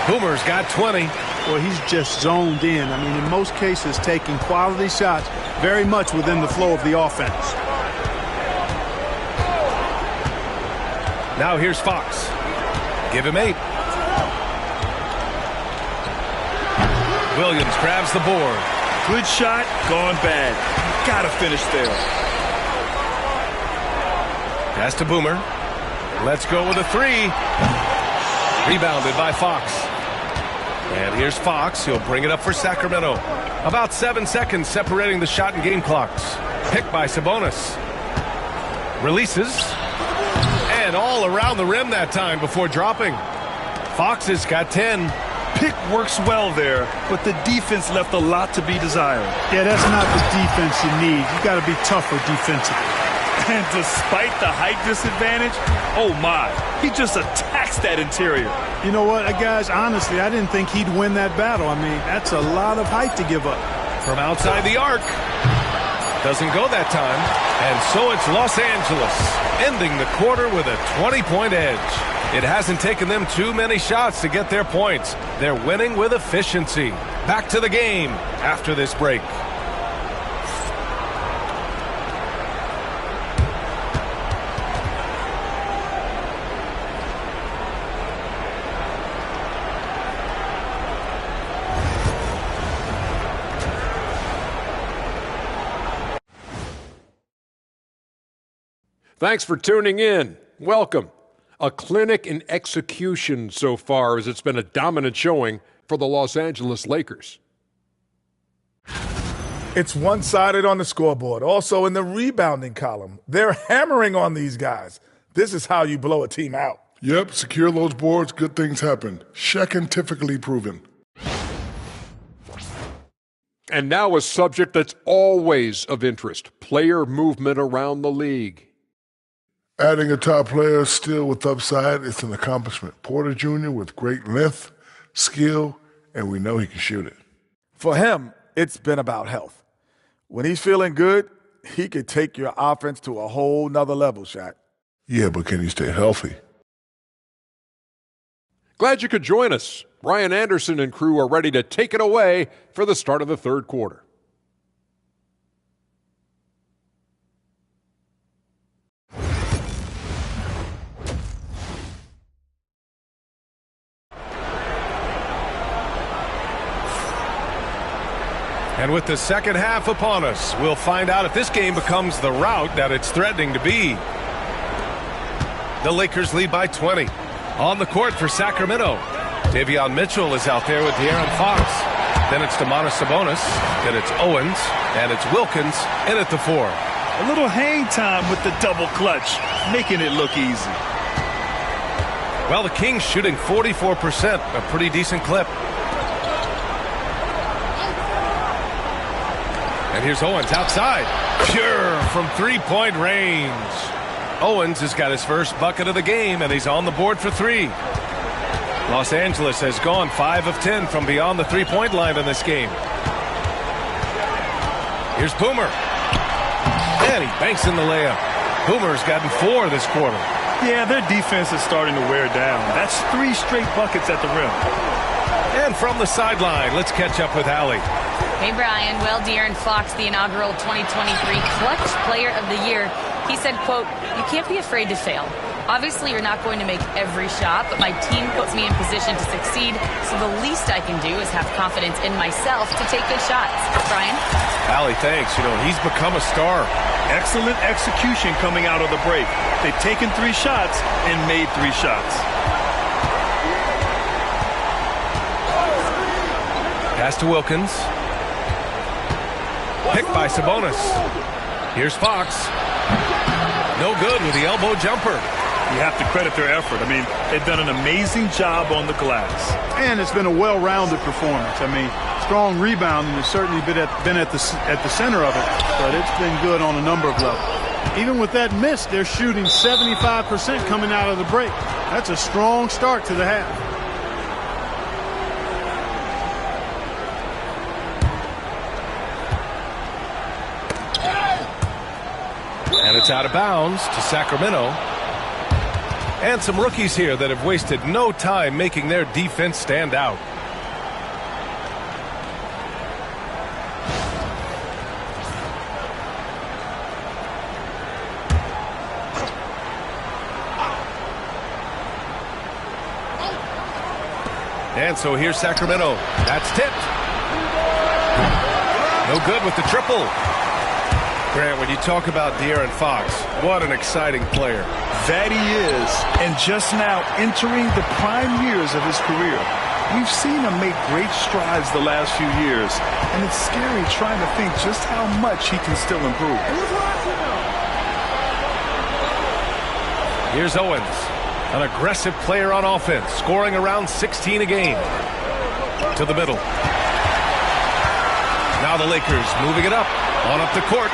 Boomer's got 20. Well, he's just zoned in. I mean, in most cases, taking quality shots very much within the flow of the offense. Now here's Fox. Give him 8. Williams grabs the board. Good shot, gone bad. Gotta finish there. Pass to Boomer. Let's go with a 3. Rebounded by Fox. And here's Fox. He'll bring it up for Sacramento. About 7 seconds separating the shot and game clocks. Picked by Sabonis. Releases. And all around the rim that time before dropping. Fox has got 10. Pick works well there, but the defense left a lot to be desired. Yeah, that's not the defense you need. You got to be tougher defensively. And despite the height disadvantage, oh my, he just attacks that interior. You know what, guys, honestly, I didn't think he'd win that battle. I mean, that's a lot of height to give up. From outside the arc. Doesn't go that time. And so it's Los Angeles, ending the quarter with a 20-point edge. It hasn't taken them too many shots to get their points. They're winning with efficiency. Back to the game after this break. Thanks for tuning in. Welcome. A clinic in execution so far, as it's been a dominant showing for the Los Angeles Lakers. It's one-sided on the scoreboard. Also in the rebounding column, they're hammering on these guys. This is how you blow a team out. Yep, secure those boards, good things happen. Scientifically proven. And now a subject that's always of interest, player movement around the league. Adding a top player still with upside is an accomplishment. Porter Jr. with great length, skill, and we know he can shoot it. For him, it's been about health. When he's feeling good, he could take your offense to a whole nother level, Shaq. Yeah, but can he stay healthy? Glad you could join us. Brian Anderson and crew are ready to take it away for the start of the third quarter. And with the second half upon us, we'll find out if this game becomes the rout that it's threatening to be. The Lakers lead by 20. On the court for Sacramento, Davion Mitchell is out there with De'Aaron Fox. Then it's Domantas Sabonis. Then it's Owens. And it's Wilkins in at the 4. A little hang time with the double clutch, making it look easy. Well, the Kings shooting 44%, a pretty decent clip. And here's Owens outside. Pure from three-point range. Owens has got his first bucket of the game, and he's on the board for 3. Los Angeles has gone 5 of 10 from beyond the three-point line in this game. Here's Boomer. And he banks in the layup. Boomer's gotten 4 this quarter. Yeah, their defense is starting to wear down. That's 3 straight buckets at the rim. And from the sideline, let's catch up with Allie. Hey, Brian. Well, De'Aaron Fox, the inaugural 2023 Clutch Player of the Year, he said, quote, "You can't be afraid to fail. Obviously, you're not going to make every shot, but my team puts me in position to succeed, so the least I can do is have confidence in myself to take good shots." Brian? Allie, thanks. You know, he's become a star. Excellent execution coming out of the break. They've taken 3 shots and made 3 shots. Pass to Wilkins. Picked by Sabonis. Here's Fox. No good with the elbow jumper. You have to credit their effort. I mean, they've done an amazing job on the glass. And it's been a well-rounded performance. I mean, strong rebounding has certainly been at the center of it, but it's been good on a number of levels. Even with that miss, they're shooting 75% coming out of the break. That's a strong start to the half. And it's out of bounds to Sacramento. And some rookies here that have wasted no time making their defense stand out. And so here's Sacramento. That's tipped. No good with the triple. Grant, when you talk about De'Aaron Fox, what an exciting player. That he is, and just now entering the prime years of his career. We've seen him make great strides the last few years, and it's scary trying to think just how much he can still improve. Here's Owens, an aggressive player on offense, scoring around 16 a game. To the middle. Now the Lakers moving it up, on up the court.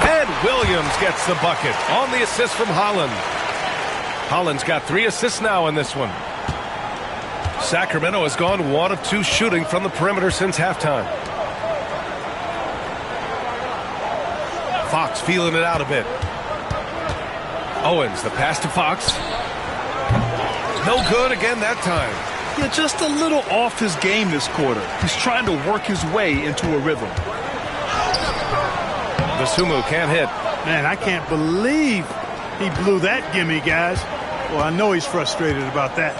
And Williams gets the bucket on the assist from Holland. Holland's got 3 assists now in this one. Sacramento has gone 1 of 2 shooting from the perimeter since halftime. Fox feeling it out a bit. Owens, the pass to Fox. No good again that time. Yeah, just a little off his game this quarter. He's trying to work his way into a rhythm. Dosunmu can't hit. Man, I can't believe he blew that gimme, guys. Well, I know he's frustrated about that.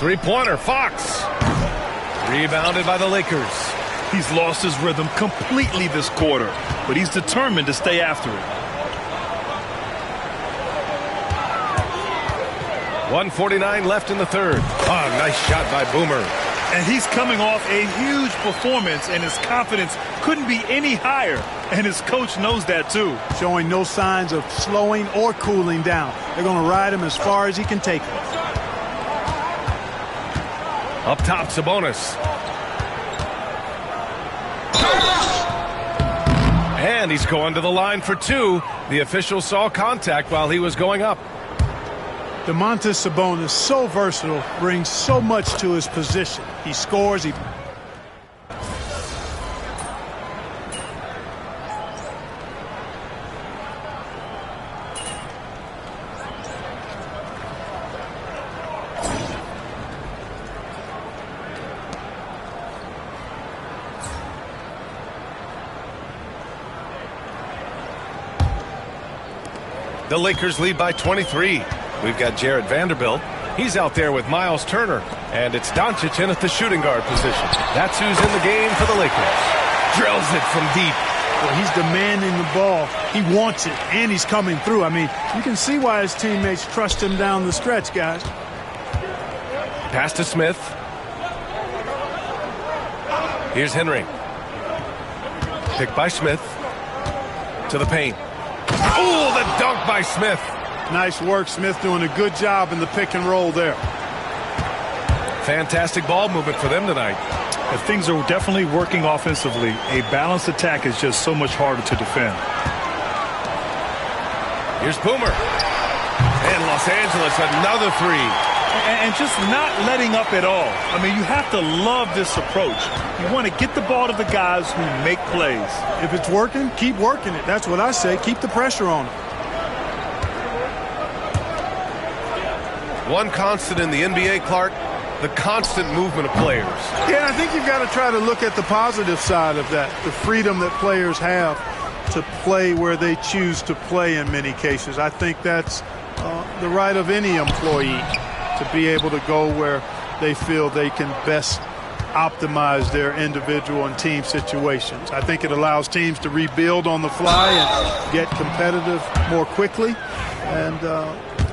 3-pointer, Fox. Rebounded by the Lakers. He's lost his rhythm completely this quarter, but he's determined to stay after it. 1:49 left in the third. Oh, nice shot by Boomer. And he's coming off a huge performance, and his confidence couldn't be any higher. And his coach knows that, too. Showing no signs of slowing or cooling down. They're going to ride him as far as he can take him. Up top, Sabonis. And he's going to the line for two. The official saw contact while he was going up. Domantas Sabonis, so versatile, brings so much to his position. He scores, he... The Lakers lead by 23. We've got Jared Vanderbilt. He's out there with Miles Turner. And it's Doncic in at the shooting guard position. That's who's in the game for the Lakers. Drills it from deep. Well, he's demanding the ball. He wants it, and he's coming through. I mean, you can see why his teammates trust him down the stretch, guys. Pass to Smith. Here's Henry. Picked by Smith. To the paint. Oh, the dunk by Smith. Nice work, Smith doing a good job in the pick and roll there. Fantastic ball movement for them tonight. If things are definitely working offensively, a balanced attack is just so much harder to defend. Here's Boomer. And Los Angeles, another three. And just not letting up at all. I mean, you have to love this approach. You want to get the ball to the guys who make plays. If it's working, keep working it. That's what I say. Keep the pressure on them. One constant in the NBA, Clark, the constant movement of players. Yeah, I think you've got to try to look at the positive side of that, the freedom that players have to play where they choose to play in many cases. I think that's the right of any employee to be able to go where they feel they can best optimize their individual and team situations. I think it allows teams to rebuild on the fly and get competitive more quickly. And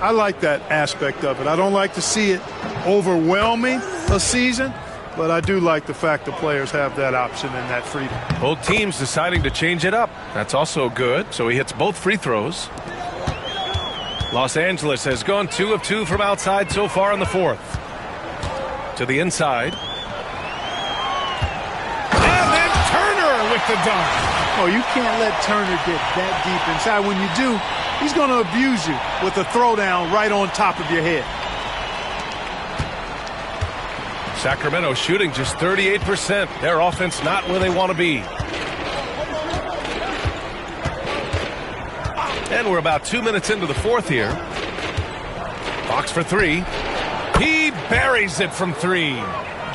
I like that aspect of it. I don't like to see it overwhelming a season, but I do like the fact that players have that option and that freedom. Both teams deciding to change it up. That's also good. So he hits both free throws. Los Angeles has gone 2 of 2 from outside so far in the fourth. To the inside. And then Turner with the dunk. Oh, you can't let Turner get that deep inside. When you do, he's going to abuse you with a throwdown right on top of your head. Sacramento shooting just 38%. Their offense not where they want to be. And we're about 2 minutes into the fourth here. Fox for three. He buries it from three.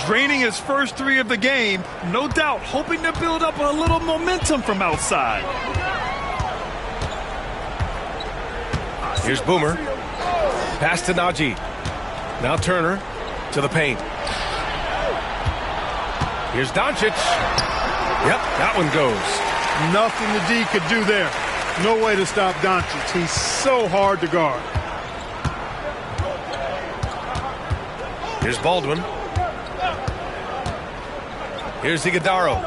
Draining his first three of the game, no doubt hoping to build up a little momentum from outside. Here's Boomer. Pass to Najee. Now Turner to the paint. Here's Doncic. Yep, that one goes. Nothing the D could do there. No way to stop Doncic. He's so hard to guard. Here's Baldwin. Here's Iguodala.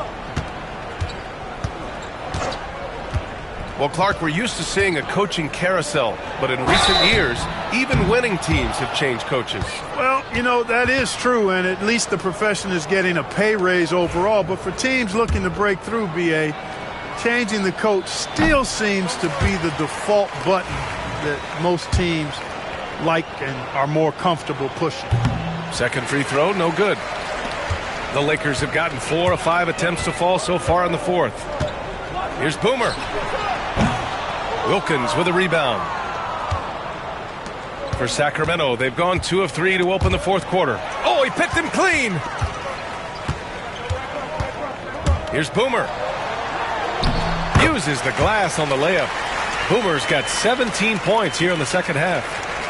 Well, Clark, we're used to seeing a coaching carousel, but in recent years, even winning teams have changed coaches. Well, you know, that is true, and at least the profession is getting a pay raise overall. But for teams looking to break through, BA, changing the coach still seems to be the default button that most teams like and are more comfortable pushing. Second free throw, no good. The Lakers have gotten 4 of 5 attempts to fall so far in the fourth. Here's Boomer. Wilkins with a rebound. For Sacramento, they've gone 2 of 3 to open the fourth quarter. Oh, he picked him clean. Here's Boomer. Uses the glass on the layup. Boomer's got 17 points here in the second half.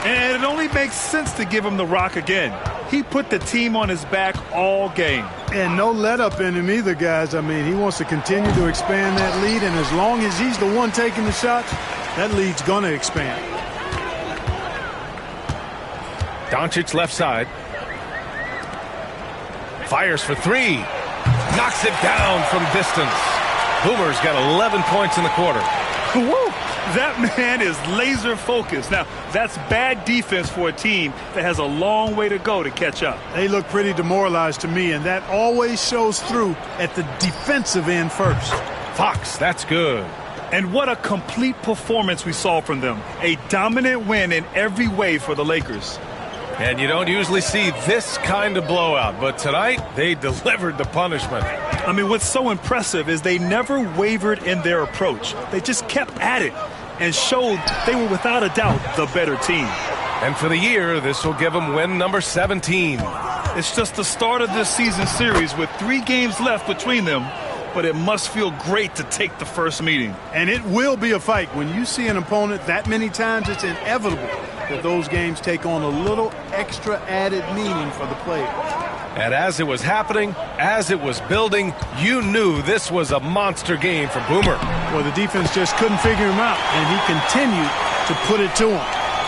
And it only makes sense to give him the rock again. He put the team on his back all game. And no let up in him either, guys. I mean, he wants to continue to expand that lead, and as long as he's the one taking the shots, that lead's going to expand. Doncic left side. Fires for three. Knocks it down from distance. Boomer's got 11 points in the quarter. Woo! That man is laser focused. Now, that's bad defense for a team that has a long way to go to catch up. They look pretty demoralized to me, and that always shows through at the defensive end first. Fox, that's good. And what a complete performance we saw from them. A dominant win in every way for the Lakers. And you don't usually see this kind of blowout, but tonight they delivered the punishment. I mean, what's so impressive is they never wavered in their approach. They just kept at it and showed they were without a doubt the better team. And for the year, this will give them win number 17. It's just the start of this season series with 3 games left between them, but it must feel great to take the first meeting. And it will be a fight. When you see an opponent that many times, it's inevitable that those games take on a little extra added meaning for the player. And as it was happening, as it was building, you knew this was a monster game for Boomer. Well, the defense just couldn't figure him out, and he continued to put it to him.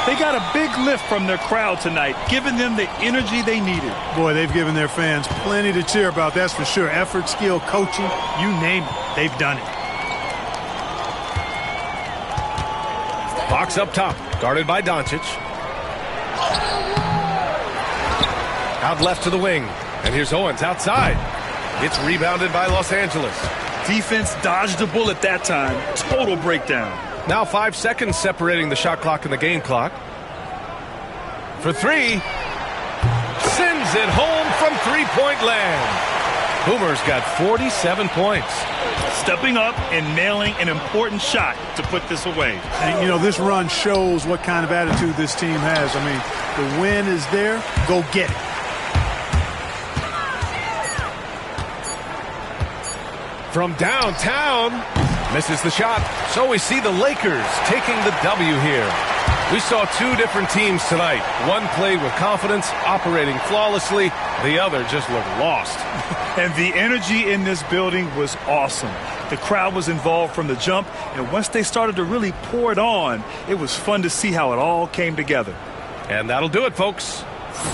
They got a big lift from their crowd tonight, giving them the energy they needed. Boy, they've given their fans plenty to cheer about, that's for sure. Effort, skill, coaching, you name it, they've done it. Hawks up top, guarded by Doncic. Out left to the wing, and here's Owens outside. It's rebounded by Los Angeles. Defense dodged a bullet that time. Total breakdown. Now 5 seconds separating the shot clock and the game clock. For 3. Sends it home from three-point land. Boomer's got 47 points. Stepping up and nailing an important shot to put this away. And, you know, this run shows what kind of attitude this team has. I mean, the win is there. Go get it. From downtown, misses the shot. So we see the Lakers taking the W here. We saw 2 different teams tonight. One played with confidence, operating flawlessly. The other just looked lost. And the energy in this building was awesome. The crowd was involved from the jump, and once they started to really pour it on, it was fun to see how it all came together. And that'll do it, folks.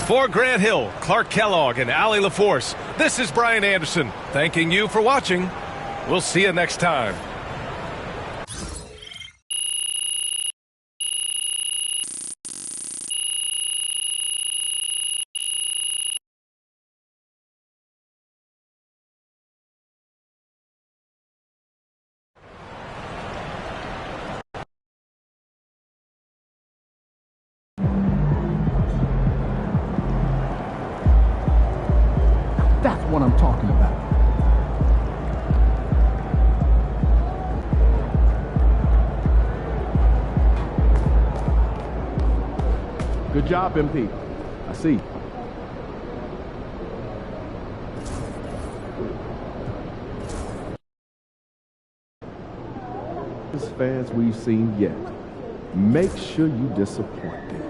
For Grant Hill, Clark Kellogg, and Allie LaForce, this is Brian Anderson, thanking you for watching. We'll see you next time. That's what I'm talking about. Good job, MP. I see. As fans we've seen yet. Make sure you disappoint them.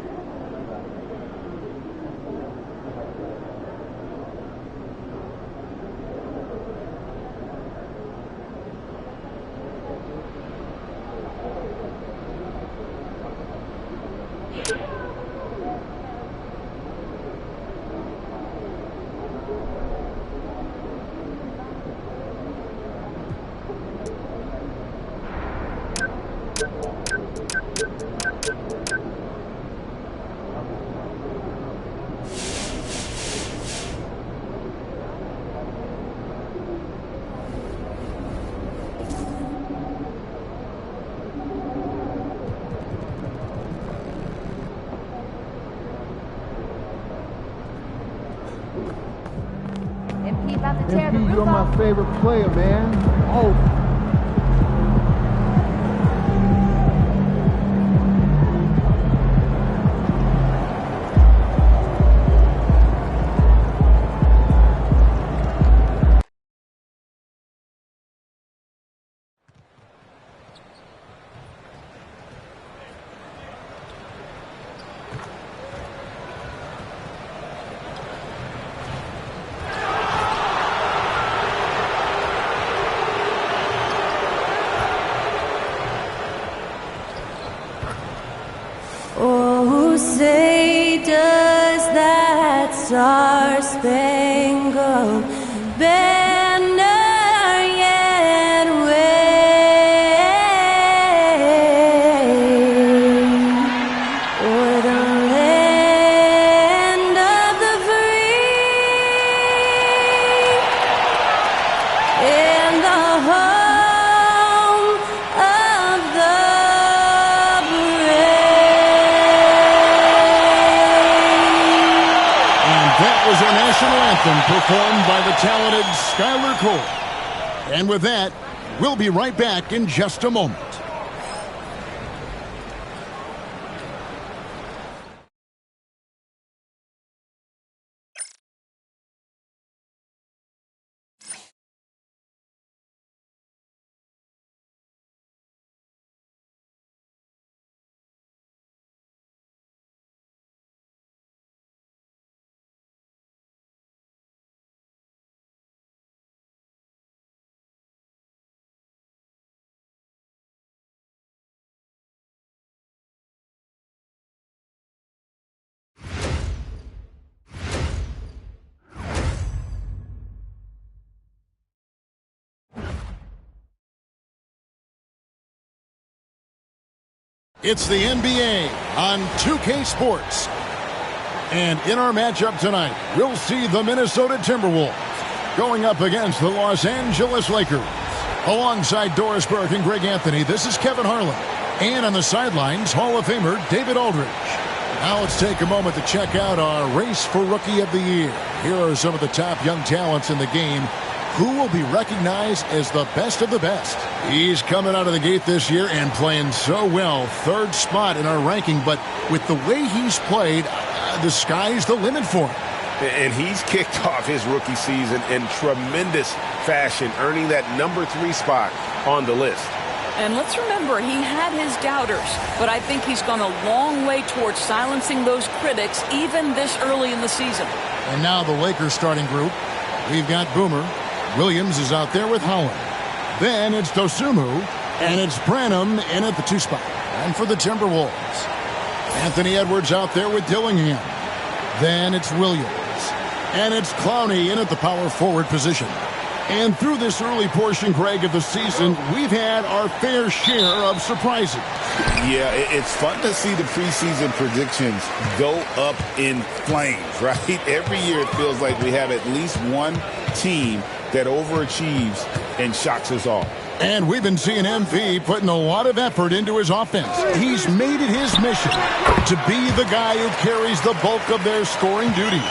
MP, you're my favorite player, man. Oh. Oh, say does that star-spangled banner yet wave o'er the land of the free and the home of national anthem performed by the talented Skylar Cole. And with that, we'll be right back in just a moment. It's the NBA on 2K Sports. And in our matchup tonight, we'll see the Minnesota Timberwolves going up against the Los Angeles Lakers. Alongside Doris Burke and Greg Anthony, this is Kevin Harlan. And on the sidelines, Hall of Famer David Aldridge. Now let's take a moment to check out our race for Rookie of the Year. Here are some of the top young talents in the game who will be recognized as the best of the best. He's coming out of the gate this year and playing so well. Third spot in our ranking, but with the way he's played, the sky's the limit for him. And he's kicked off his rookie season in tremendous fashion, earning that #3 spot on the list. And let's remember, he had his doubters, but I think he's gone a long way towards silencing those critics even this early in the season. And now the Lakers starting group. We've got Boomer. Williams is out there with Holland. Then it's Dosunmu, and it's Branham in at the 2 spot. And for the Timberwolves, Anthony Edwards out there with Dillingham. Then it's Williams. And it's Clowney in at the power forward position. And through this early portion, Greg, of the season, we've had our fair share of surprises. Yeah, it's fun to see the preseason predictions go up in flames, right? Every year it feels like we have at least one team that overachieves and shocks us all. And we've been seeing MV putting a lot of effort into his offense. He's made it his mission to be the guy who carries the bulk of their scoring duties.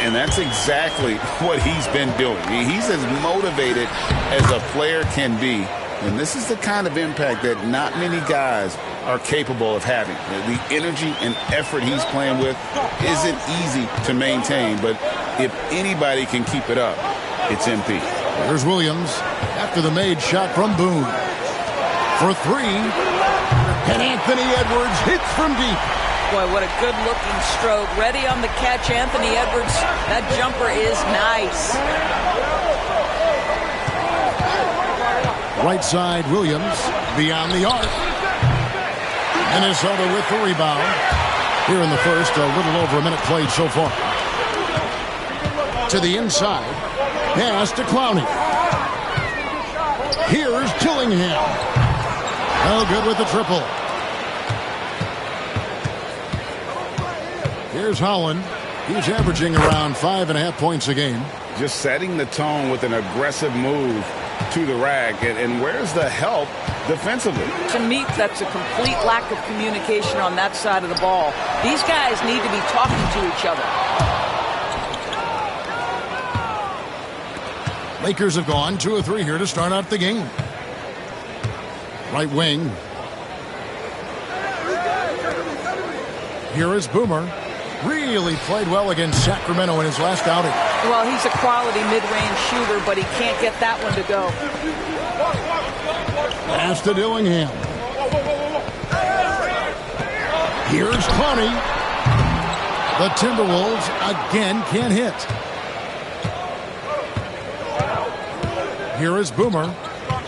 And that's exactly what he's been doing. He's as motivated as a player can be. And this is the kind of impact that not many guys are capable of having. The energy and effort he's playing with isn't easy to maintain. But if anybody can keep it up, it's MP. Here's Williams after the made shot from Boone. For 3. And Anthony Edwards hits from deep. Boy, what a good-looking stroke. Ready on the catch, Anthony Edwards. That jumper is nice. Right side, Williams beyond the arc. Minnesota with the rebound. Here in the first, a little over a minute played so far. To the inside. Pass to Clowney. Here's Dillingham. Oh, good with the triple. Here's Holland. He's averaging around 5.5 points a game. Just setting the tone with an aggressive move to the rack. And where's the help defensively? To me, that's a complete lack of communication on that side of the ball. These guys need to be talking to each other. Lakers have gone 2 of 3 here to start out the game. Right wing. Here is Boomer. Really played well against Sacramento in his last outing. Well, he's a quality mid-range shooter, but he can't get that one to go. Pass to Dillingham. Here's Clowney. The Timberwolves again can't hit. Here is Boomer.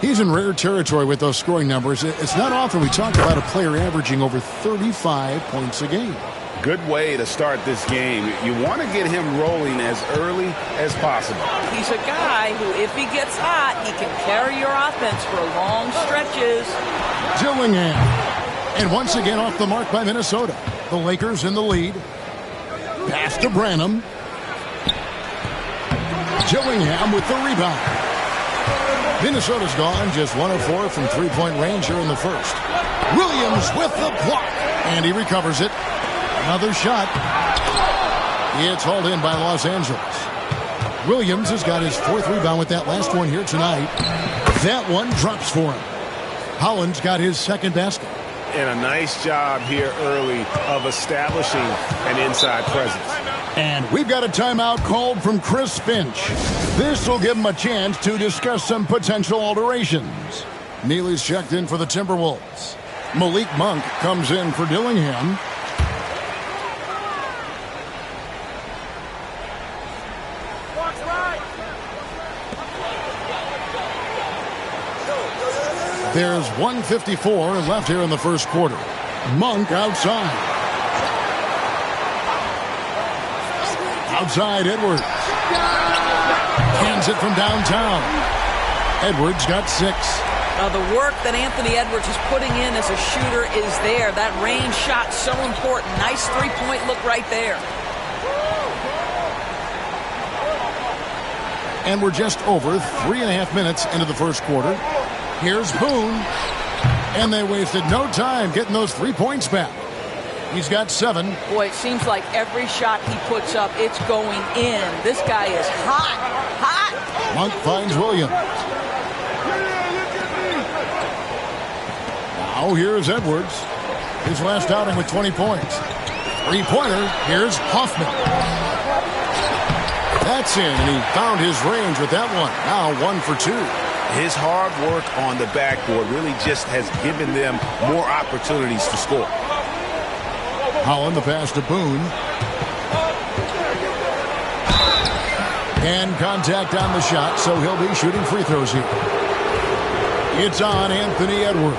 He's in rare territory with those scoring numbers. It's not often we talk about a player averaging over 35 points a game. Good way to start this game. You want to get him rolling as early as possible. He's a guy who, if he gets hot, he can carry your offense for long stretches. Dillingham. And once again off the mark by Minnesota. The Lakers in the lead. Pass to Branham. Dillingham with the rebound. Minnesota's gone just 1 of 4 from three-point range here in the first. Williams with the block. And he recovers it. Another shot. It's hauled in by Los Angeles. Williams has got his 4th rebound with that last one here tonight. That one drops for him. Holland's got his 2nd basket. And a nice job here early of establishing an inside presence. And we've got a timeout called from Chris Finch. This will give him a chance to discuss some potential alterations. Neely's checked in for the Timberwolves. Malik Monk comes in for Dillingham. There's 1:54 left here in the first quarter. Monk outside. Outside, Edwards. Hands it from downtown. Edwards got 6. Now, the work that Anthony Edwards is putting in as a shooter is there. That range shot so important. Nice three-point look right there. And we're just over 3.5 minutes into the first quarter. Here's Boone. And they wasted no time getting those 3 points back. He's got 7. Boy, it seems like every shot he puts up, it's going in. This guy is hot, hot. Monk finds Williams. Now here's Edwards. His last outing with 20 points. 3-pointer. Here's Hoffman. That's in, and he found his range with that one. Now 1 for 2. His hard work on the backboard really just has given them more opportunities to score. Holland, the pass to Boone. And contact on the shot, so he'll be shooting free throws here. It's on Anthony Edwards.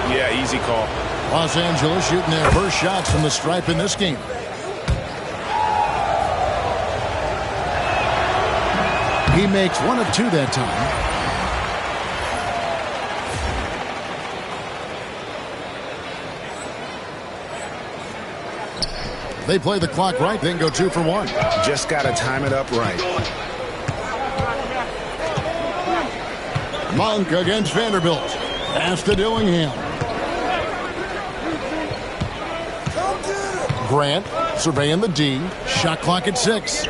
Yeah, easy call. Los Angeles shooting their first shots from the stripe in this game. He makes 1 of 2 that time. They play the clock right, then go 2 for 1. Just got to time it up right. Monk against Vanderbilt. Pass to Dillingham. Grant surveying the D. Shot clock at 6.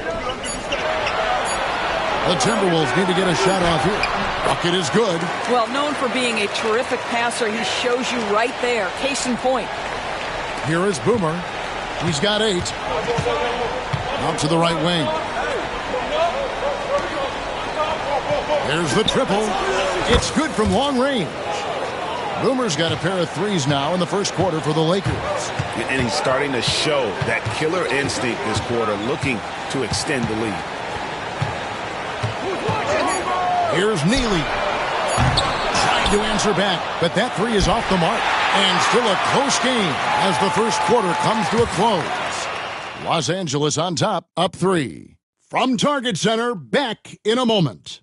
The Timberwolves need to get a shot off here. Bucket is good. Well, known for being a terrific passer, he shows you right there. Case in point. Here is Boomer. He's got 8. Out to the right wing. There's the triple. It's good from long range. Boomer's got a pair of 3s now in the first quarter for the Lakers. And he's starting to show that killer instinct this quarter, looking to extend the lead. Here's Neely. Trying to answer back, but that 3 is off the mark. And still a close game as the first quarter comes to a close. Los Angeles on top, up 3. From Target Center, back in a moment.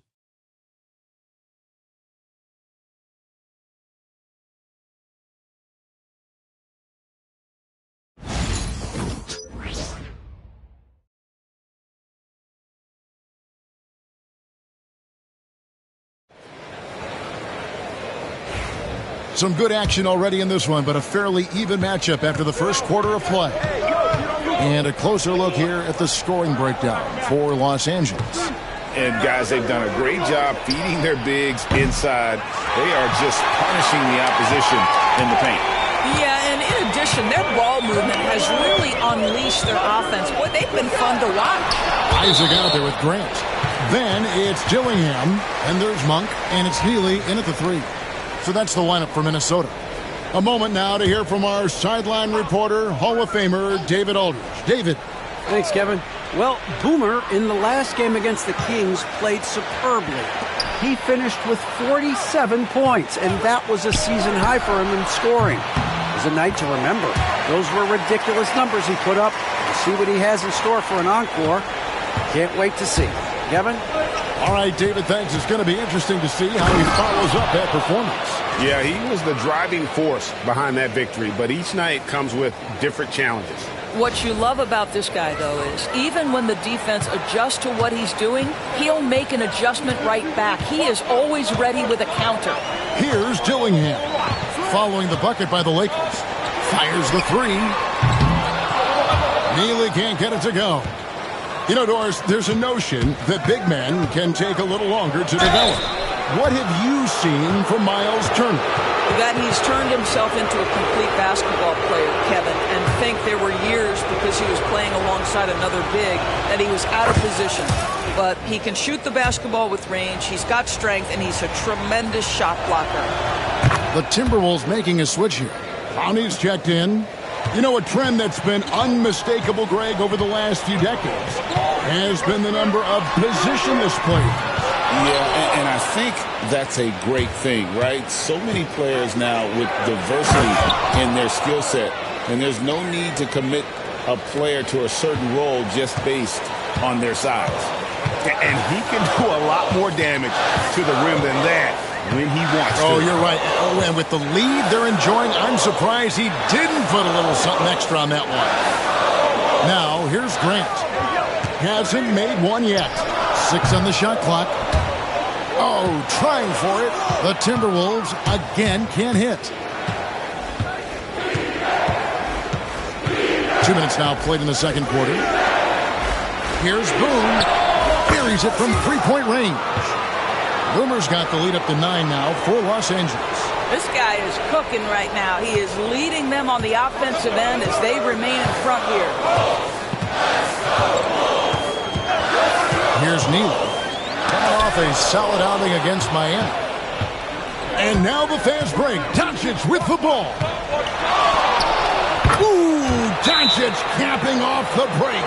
Some good action already in this one, but a fairly even matchup after the first quarter of play. And a closer look here at the scoring breakdown for Los Angeles. And, guys, they've done a great job feeding their bigs inside. They are just punishing the opposition in the paint. Yeah, and in addition, their ball movement has really unleashed their offense. Boy, they've been fun to watch. Isaac out there with Grant. Then it's Dillingham, and there's Monk, and it's Neely in at the 3. So that's the lineup for Minnesota. A moment now to hear from our sideline reporter, Hall of Famer David Aldridge. David. Thanks, Kevin. Well, Boomer in the last game against the Kings played superbly. He finished with 47 points, and that was a season high for him in scoring. It was a night to remember. Those were ridiculous numbers he put up. We'll see what he has in store for an encore. Can't wait to see. Kevin? All right, David, thanks. It's going to be interesting to see how he follows up that performance. Yeah, he was the driving force behind that victory, but each night comes with different challenges. What you love about this guy, though, is even when the defense adjusts to what he's doing, he'll make an adjustment right back. He is always ready with a counter. Here's Dillingham. Following the bucket by the Lakers. Fires the 3. Neely can't get it to go. You know, Doris, there's a notion that big men can take a little longer to develop. What have you seen from Miles Turner? That he's turned himself into a complete basketball player, Kevin, and think there were years because he was playing alongside another big that he was out of position. But he can shoot the basketball with range, he's got strength, and he's a tremendous shot blocker. The Timberwolves making a switch here. Clowney's checked in. You know, a trend that's been unmistakable, Greg, over the last few decades has been the number of positionless players. Yeah, and I think that's a great thing, right? So many players now with diversity in their skill set, and there's no need to commit a player to a certain role just based on their size. And he can do a lot more damage to the rim than that when he wants to. Oh, you're right. Oh, and with the lead they're enjoying, I'm surprised he didn't put a little something extra on that one. Now, here's Grant. Hasn't made one yet. 6 on the shot clock. Oh, trying for it. The Timberwolves again can't hit. 2 minutes now played in the second quarter. Here's Boone. Buries it from three-point range. Boomer's got the lead up to 9 now for Los Angeles. This guy is cooking right now. He is leading them on the offensive end as they remain in front here. Here's Neal. Coming off a solid outing against Miami. And now the fast break. Doncic with the ball. Ooh, Doncic capping off the break.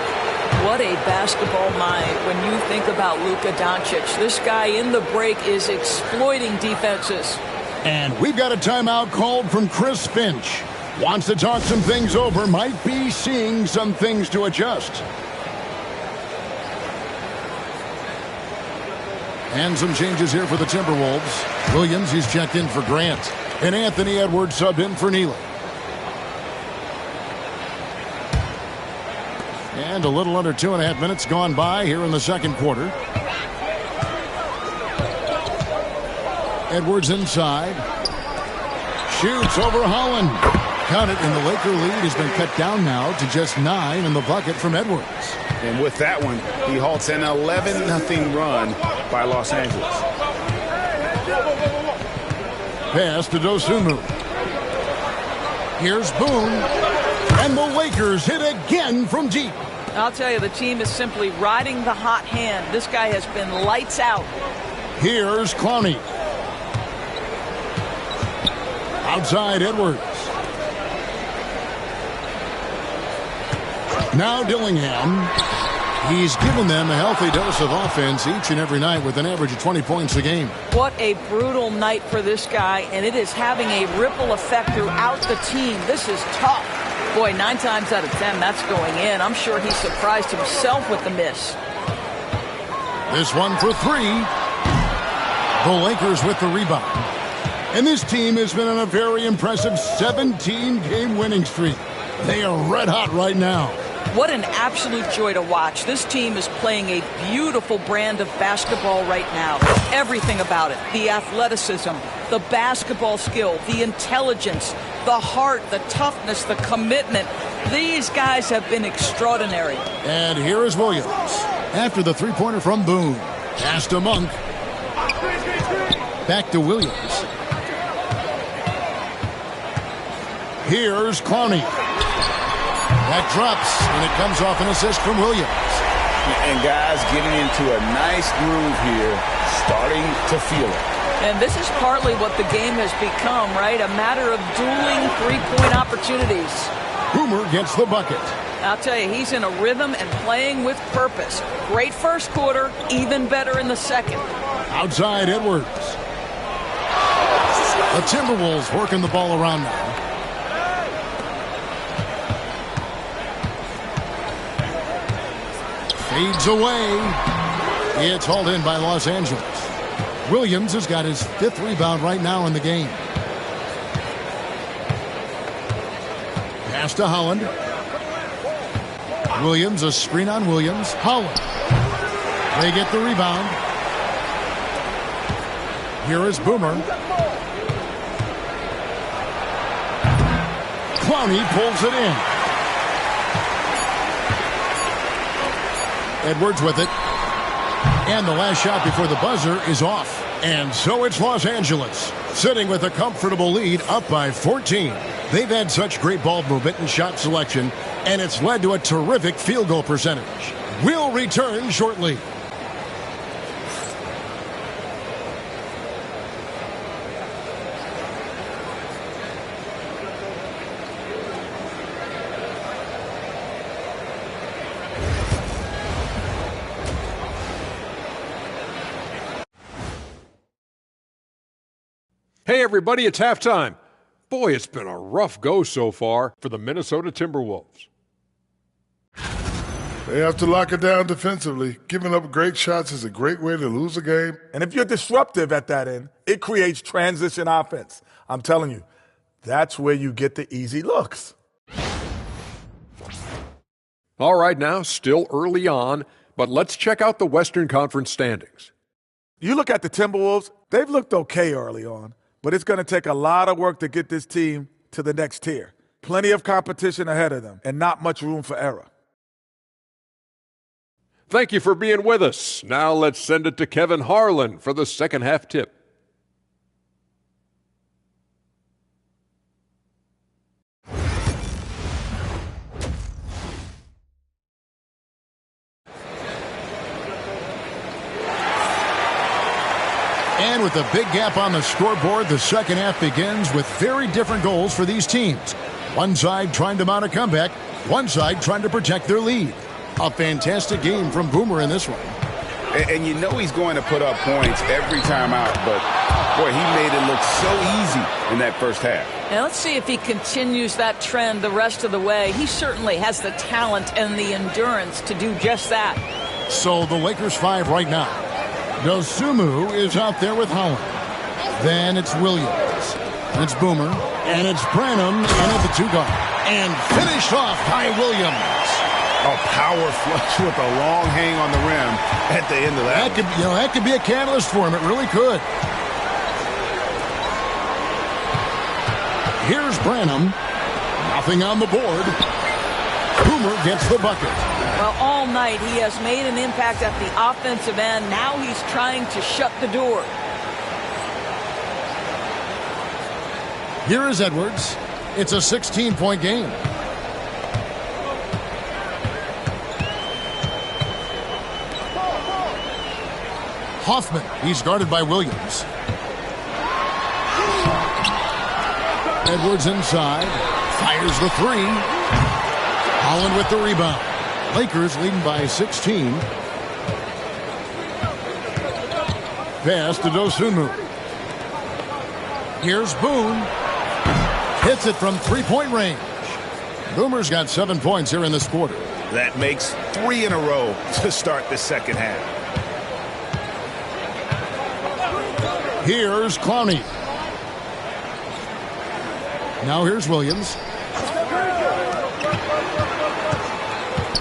What a basketball mind when you think about Luka Doncic. This guy in the break is exploiting defenses. And we've got a timeout called from Chris Finch. Wants to talk some things over. Might be seeing some things to adjust. And some changes here for the Timberwolves. Williams, he's checked in for Grant. And Anthony Edwards subbed in for Neely. And a little under 2.5 minutes gone by here in the second quarter. Edwards inside. Shoots over Holland. Count it, and the Laker lead has been cut down now to just 9 in the bucket from Edwards. And with that one, he halts an 11-0 run by Los Angeles. Pass to Dosunmu. Here's Boone. And the Lakers hit again from deep. I'll tell you, the team is simply riding the hot hand. This guy has been lights out. Here's Clowney. Outside Edwards. Now Dillingham. He's given them a healthy dose of offense each and every night with an average of 20 points a game. What a brutal night for this guy, and it is having a ripple effect throughout the team. This is tough. Boy, 9 times out of 10, that's going in. I'm sure he surprised himself with the miss. This one for 3. The Lakers with the rebound. And this team has been on a very impressive 17-game winning streak. They are red hot right now. What an absolute joy to watch. This team is playing a beautiful brand of basketball right now. Everything about it. The athleticism, the basketball skill, the intelligence, the heart, the toughness, the commitment. These guys have been extraordinary. And here is Williams. After the three-pointer from Boone. Pass to Monk. Back to Williams. Here's Clowney. That drops, and it comes off an assist from Williams. And guys getting into a nice groove here, starting to feel it. And this is partly what the game has become, right? A matter of dueling three-point opportunities. Boomer gets the bucket. I'll tell you, he's in a rhythm and playing with purpose. Great first quarter, even better in the second. Outside Edwards. The Timberwolves working the ball around now. Fades away. It's hauled in by Los Angeles. Williams has got his 5th rebound right now in the game. Pass to Holland. Williams, a screen on Williams. Holland. They get the rebound. Here is Boomer. Clowney pulls it in. Edwards with it. And the last shot before the buzzer is off. And so it's Los Angeles, sitting with a comfortable lead, up by 14. They've had such great ball movement and shot selection, and it's led to a terrific field goal percentage. We'll return shortly. Hey everybody, it's halftime. Boy, it's been a rough go so far for the Minnesota Timberwolves. They have to lock it down defensively. Giving up great shots is a great way to lose a game. And if you're disruptive at that end, it creates transition offense. I'm telling you, that's where you get the easy looks. All right, now, still early on, but let's check out the Western Conference standings. You look at the Timberwolves, they've looked okay early on, but it's going to take a lot of work to get this team to the next tier. Plenty of competition ahead of them and not much room for error. Thank you for being with us. Now let's send it to Kevin Harlan for the second half tip. And with a big gap on the scoreboard, the second half begins with very different goals for these teams. One side trying to mount a comeback, one side trying to protect their lead. A fantastic game from Boomer in this one. And you know he's going to put up points every time out, but boy, he made it look so easy in that first half. Now let's see if he continues that trend the rest of the way. He certainly has the talent and the endurance to do just that. So the Lakers 5 right now. Dosunmu is out there with Holland. Then it's Williams. It's Boomer. And it's Branham in at the 2 guard. And finished off by Williams. A power flush with a long hang on the rim at the end of that. That could be a catalyst for him. It really could. Here's Branham. Nothing on the board. Boomer gets the bucket. Well, all night he has made an impact at the offensive end. Now he's trying to shut the door. Here is Edwards. It's a 16-point game. Hoffman, he's guarded by Williams. Edwards inside, fires the 3. Holland with the rebound. Lakers leading by 16. Pass to Dosunmu. Here's Boone. Hits it from 3-point range. Boomer's got 7 points here in this quarter. That makes 3 in a row to start the second half. Here's Clowney. Now here's Williams.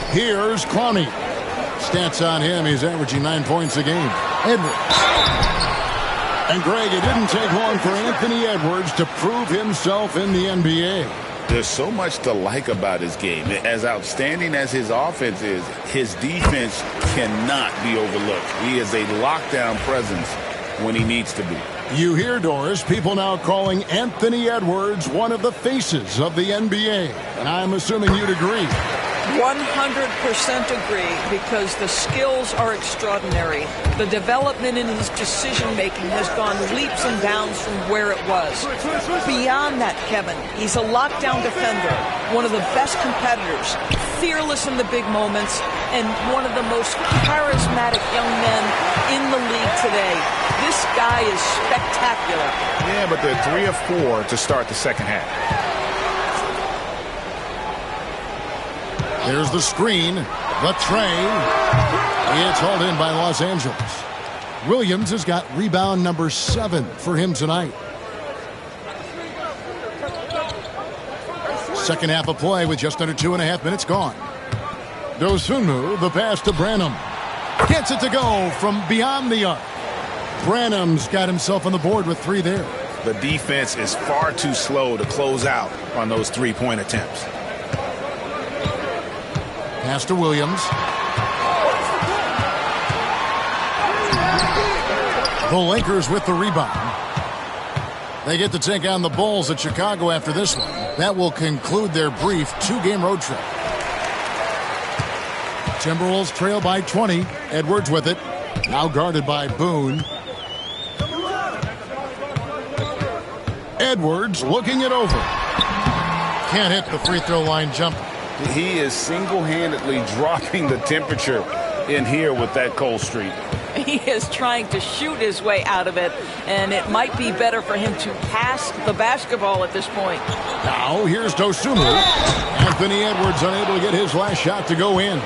Here's Clowney. Stats on him, he's averaging 9 points a game. Edwards. And Greg, it didn't take long for Anthony Edwards to prove himself in the NBA. There's so much to like about his game. As outstanding as his offense is, his defense cannot be overlooked. He is a lockdown presence when he needs to be. You hear, Doris, people now calling Anthony Edwards one of the faces of the NBA. And I'm assuming you'd agree. 100% agree, because the skills are extraordinary. The development in his decision-making has gone leaps and bounds from where it was. Beyond that, Kevin, he's a lockdown defender, one of the best competitors, fearless in the big moments, and one of the most charismatic young men in the league today. This guy is spectacular. Yeah, but they're 3 of 4 to start the second half. There's the screen. The tray. It's hauled in by Los Angeles. Williams has got rebound number 7 for him tonight. Second half of play with just under 2.5 minutes gone. Dosunmu, the pass to Branham. Gets it to go from beyond the arc. Branham's got himself on the board with 3 there. The defense is far too slow to close out on those 3-point attempts. Pass to Williams. The Lakers with the rebound. They get to take on the Bulls at Chicago after this one. That will conclude their brief 2-game road trip. Timberwolves trail by 20. Edwards with it. Now guarded by Boone. Edwards looking it over. Can't hit the free throw line jumper. He is single-handedly dropping the temperature in here with that cold streak. He is trying to shoot his way out of it, and it might be better for him to pass the basketball at this point. Now here's Dosunmu. Anthony Edwards unable to get his last shot to go in.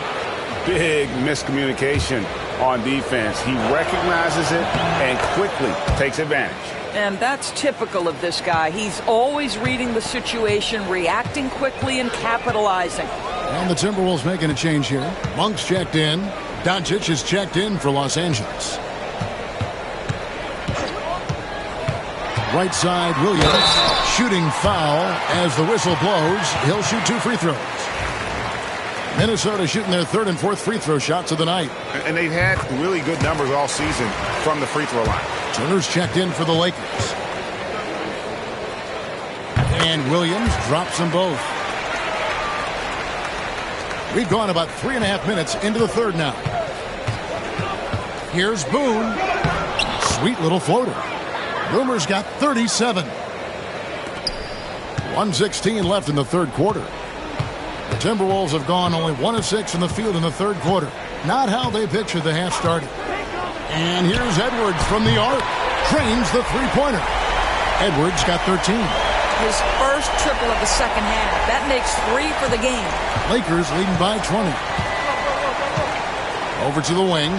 Big miscommunication on defense. He recognizes it and quickly takes advantage. And that's typical of this guy. He's always reading the situation, reacting quickly, and capitalizing. And the Timberwolves making a change here. Monk's checked in. Doncic is checked in for Los Angeles. Right side, Williams. Shooting foul as the whistle blows. He'll shoot 2 free throws. Minnesota shooting their 3rd and 4th free throw shots of the night. And they've had really good numbers all season from the free throw line. Turner's checked in for the Lakers. And Williams drops them both. We've gone about 3.5 minutes into the third now. Here's Boone. Sweet little floater. Boomer's got 37. 1:16 left in the third quarter. The Timberwolves have gone only 1 of 6 in the field in the third quarter. Not how they pictured the half started. And here's Edwards from the arc. Drains the three-pointer. Edwards got 13. His first triple of the second half. That makes 3 for the game. Lakers leading by 20. Over to the wing.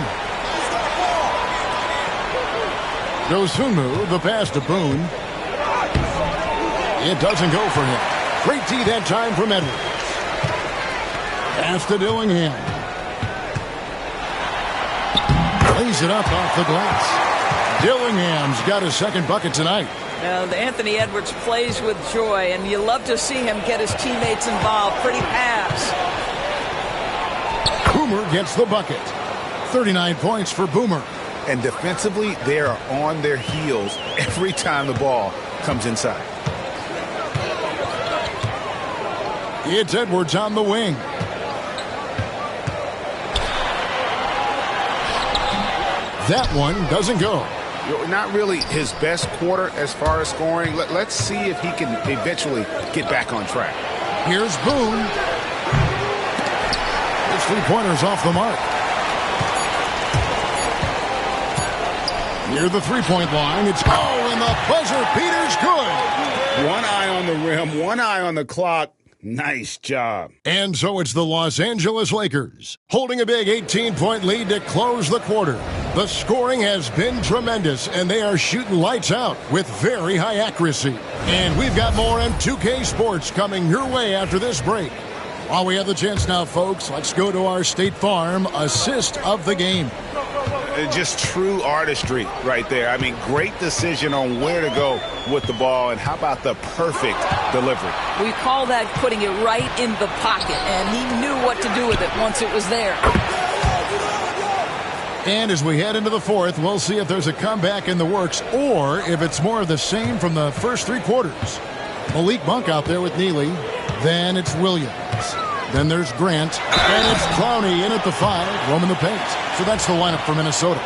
Dosunmu, the pass to Boone. It doesn't go for him. Great D that time from Edwards. Pass to Dillingham. Lays it up off the glass. Dillingham's got his second bucket tonight. Anthony Edwards plays with joy, and you love to see him get his teammates involved. Pretty pass. Boomer gets the bucket. 39 points for Boomer. And defensively, they are on their heels every time the ball comes inside. It's Edwards on the wing. That one doesn't go. Not really his best quarter as far as scoring. Let's see if he can eventually get back on track. Here's Boone. His three-pointer's off the mark. Near the three-point line, it's and the buzzer beater's good. One eye on the rim, one eye on the clock. Nice job. And so it's the Los Angeles Lakers holding a big 18-point lead to close the quarter. The scoring has been tremendous, and they are shooting lights out with very high accuracy. And we've got more M2K Sports coming your way after this break. While we have the chance now, folks, let's go to our State Farm assist of the game. Just true artistry right there. I mean, great decision on where to go with the ball, and how about the perfect delivery? We call that putting it right in the pocket, and he knew what to do with it once it was there. And as we head into the fourth, we'll see if there's a comeback in the works or if it's more of the same from the first 3 quarters. Malik Monk out there with Neely. Then it's Williams. Then there's Grant. And it's Clowney in at the 5, roaming the paint. So that's the lineup for Minnesota.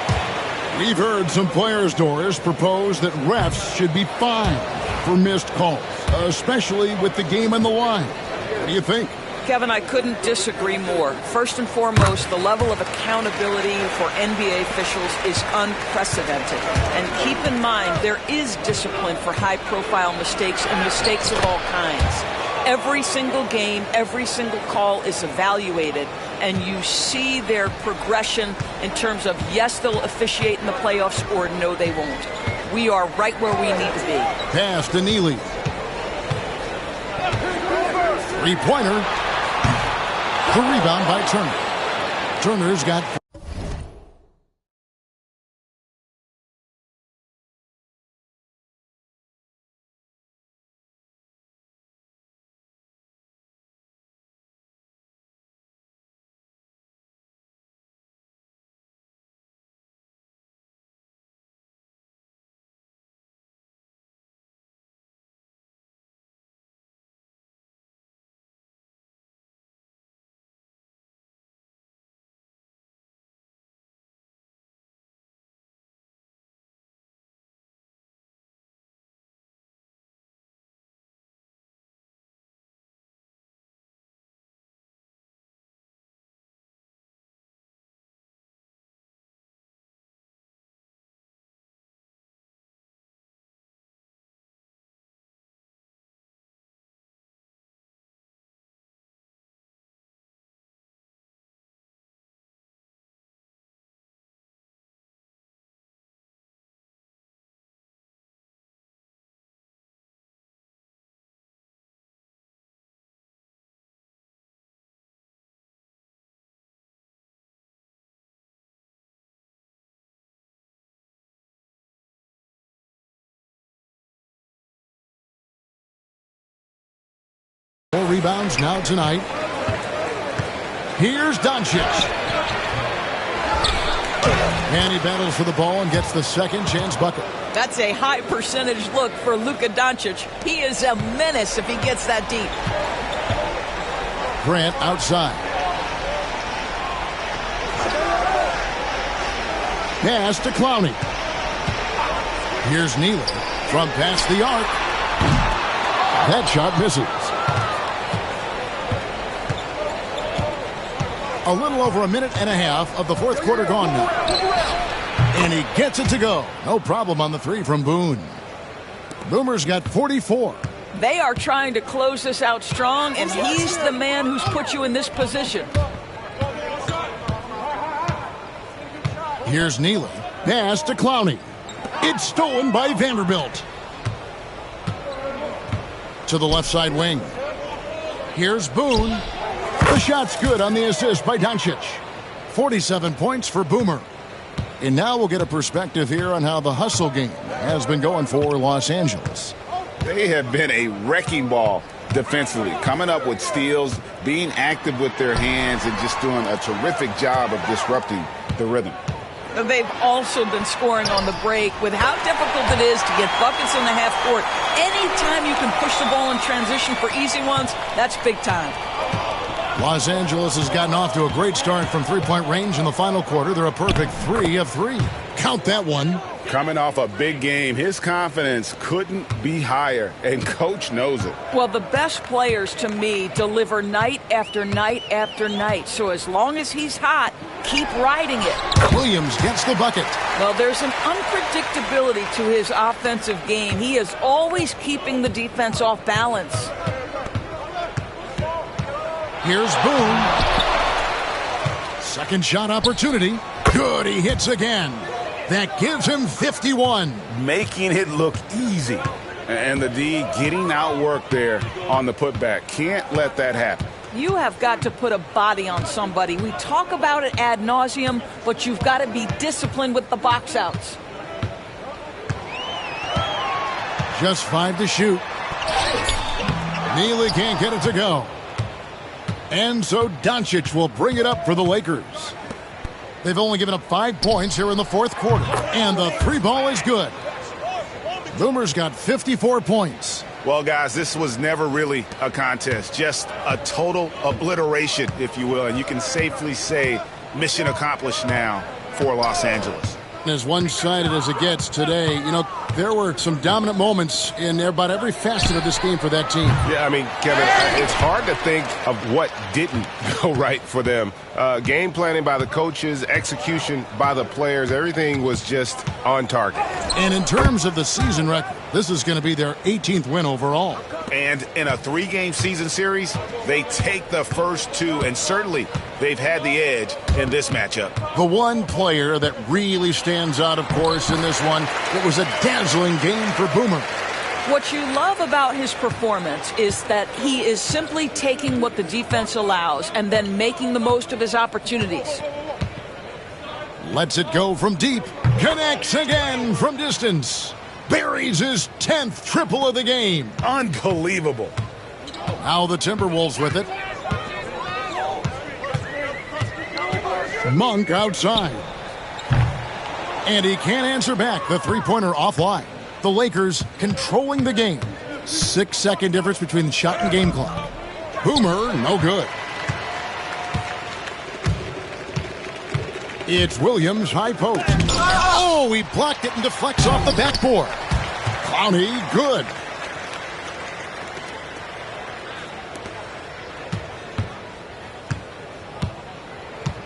We've heard some players, Doris, propose that refs should be fined for missed calls, especially with the game on the line. What do you think? Kevin, I couldn't disagree more. First and foremost, the level of accountability for NBA officials is unprecedented. And keep in mind, there is discipline for high-profile mistakes and mistakes of all kinds. Every single game, every single call is evaluated, and you see their progression in terms of, yes, they'll officiate in the playoffs, or no, they won't. We are right where we need to be. Pass to Neely. Three-pointer. The rebound by Turner. Turner's got rebounds now tonight. Here's Doncic. And he battles for the ball and gets the second chance bucket. That's a high percentage look for Luka Doncic. He is a menace if he gets that deep. Grant outside. Pass to Clowney. Here's Neely from past the arc. That shot misses. A little over a minute and a half of the fourth quarter gone now. And he gets it to go. No problem on the three from Boone. Boomer's got 44. They are trying to close this out strong, and he's the man who's put you in this position. Here's Neely. Pass to Clowney. It's stolen by Vanderbilt. To the left side wing. Here's Boone. The shot's good on the assist by Doncic. 47 points for Boomer. And now we'll get a perspective here on how the hustle game has been going for Los Angeles. They have been a wrecking ball defensively, coming up with steals, being active with their hands, and just doing a terrific job of disrupting the rhythm. They've also been scoring on the break with how difficult it is to get buckets in the half court. Anytime you can push the ball in transition for easy ones, that's big time. Los Angeles has gotten off to a great start from three-point range in the final quarter. They're a perfect 3 of 3. Count that one. Coming off a big game, his confidence couldn't be higher, and Coach knows it. Well, the best players, to me, deliver night after night after night. So as long as he's hot, keep riding it. Williams gets the bucket. Well, there's an unpredictability to his offensive game. He is always keeping the defense off balance. Here's Boone. Second shot opportunity. Good, he hits again. That gives him 51. Making it look easy. And the D getting outworked there on the putback. Can't let that happen. You have got to put a body on somebody. We talk about it ad nauseum, but you've got to be disciplined with the box outs. Just 5 to shoot. Neely can't get it to go. And so Doncic will bring it up for the Lakers. They've only given up 5 points here in the fourth quarter. And the three ball is good. Boomer's got 54 points. Well, guys, this was never really a contest. Just a total obliteration, if you will. And you can safely say mission accomplished now for Los Angeles. As one-sided as it gets today, you know, there were some dominant moments in about every facet of this game for that team. Yeah, I mean, Kevin, it's hard to think of what didn't go right for them. Game planning by the coaches, execution by the players, everything was just on target. And in terms of the season record, this is going to be their 18th win overall. And in a 3-game season series, they take the first 2, and certainly they've had the edge in this matchup. The one player that really stands out, of course, in this one, it was a dazzling game for Boomer. What you love about his performance is that he is simply taking what the defense allows and then making the most of his opportunities. Lets it go from deep. Connects again from distance. Buries his 10th triple of the game. Unbelievable. Now the Timberwolves with it. Monk outside. And he can't answer back. The three-pointer offline. The Lakers controlling the game. 6-second difference between the shot and game clock. Boomer, no good. It's Williams, high post. Oh, he blocked it and deflects off the backboard. Clowney, good.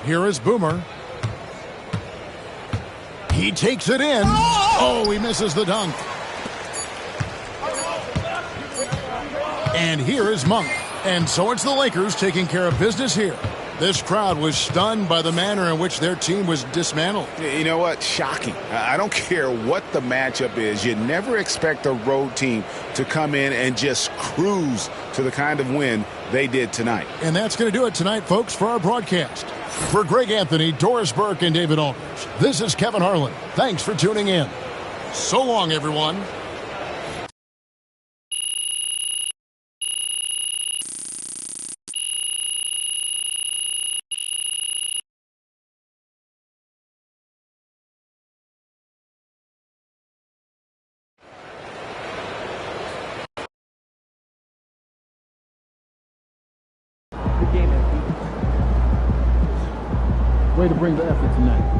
Here is Boomer. He takes it in. Oh, he misses the dunk. And here is Monk. And so it's the Lakers taking care of business here. This crowd was stunned by the manner in which their team was dismantled. You know what? Shocking. I don't care what the matchup is. You never expect a road team to come in and just cruise to the kind of win they did tonight. And that's going to do it tonight, folks, for our broadcast. For Greg Anthony, Doris Burke, and David Aldridge, this is Kevin Harlan. Thanks for tuning in. So long, everyone. game, MP. Way to bring the effort tonight.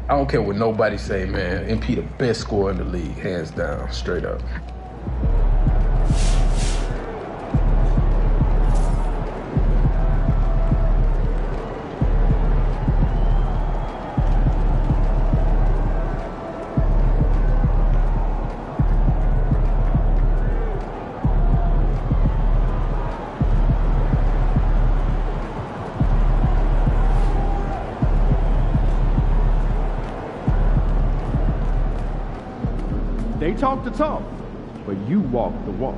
I don't care what nobody say, man. MP the best scorer in the league, hands down, straight up. They talk the talk, but you walk the walk.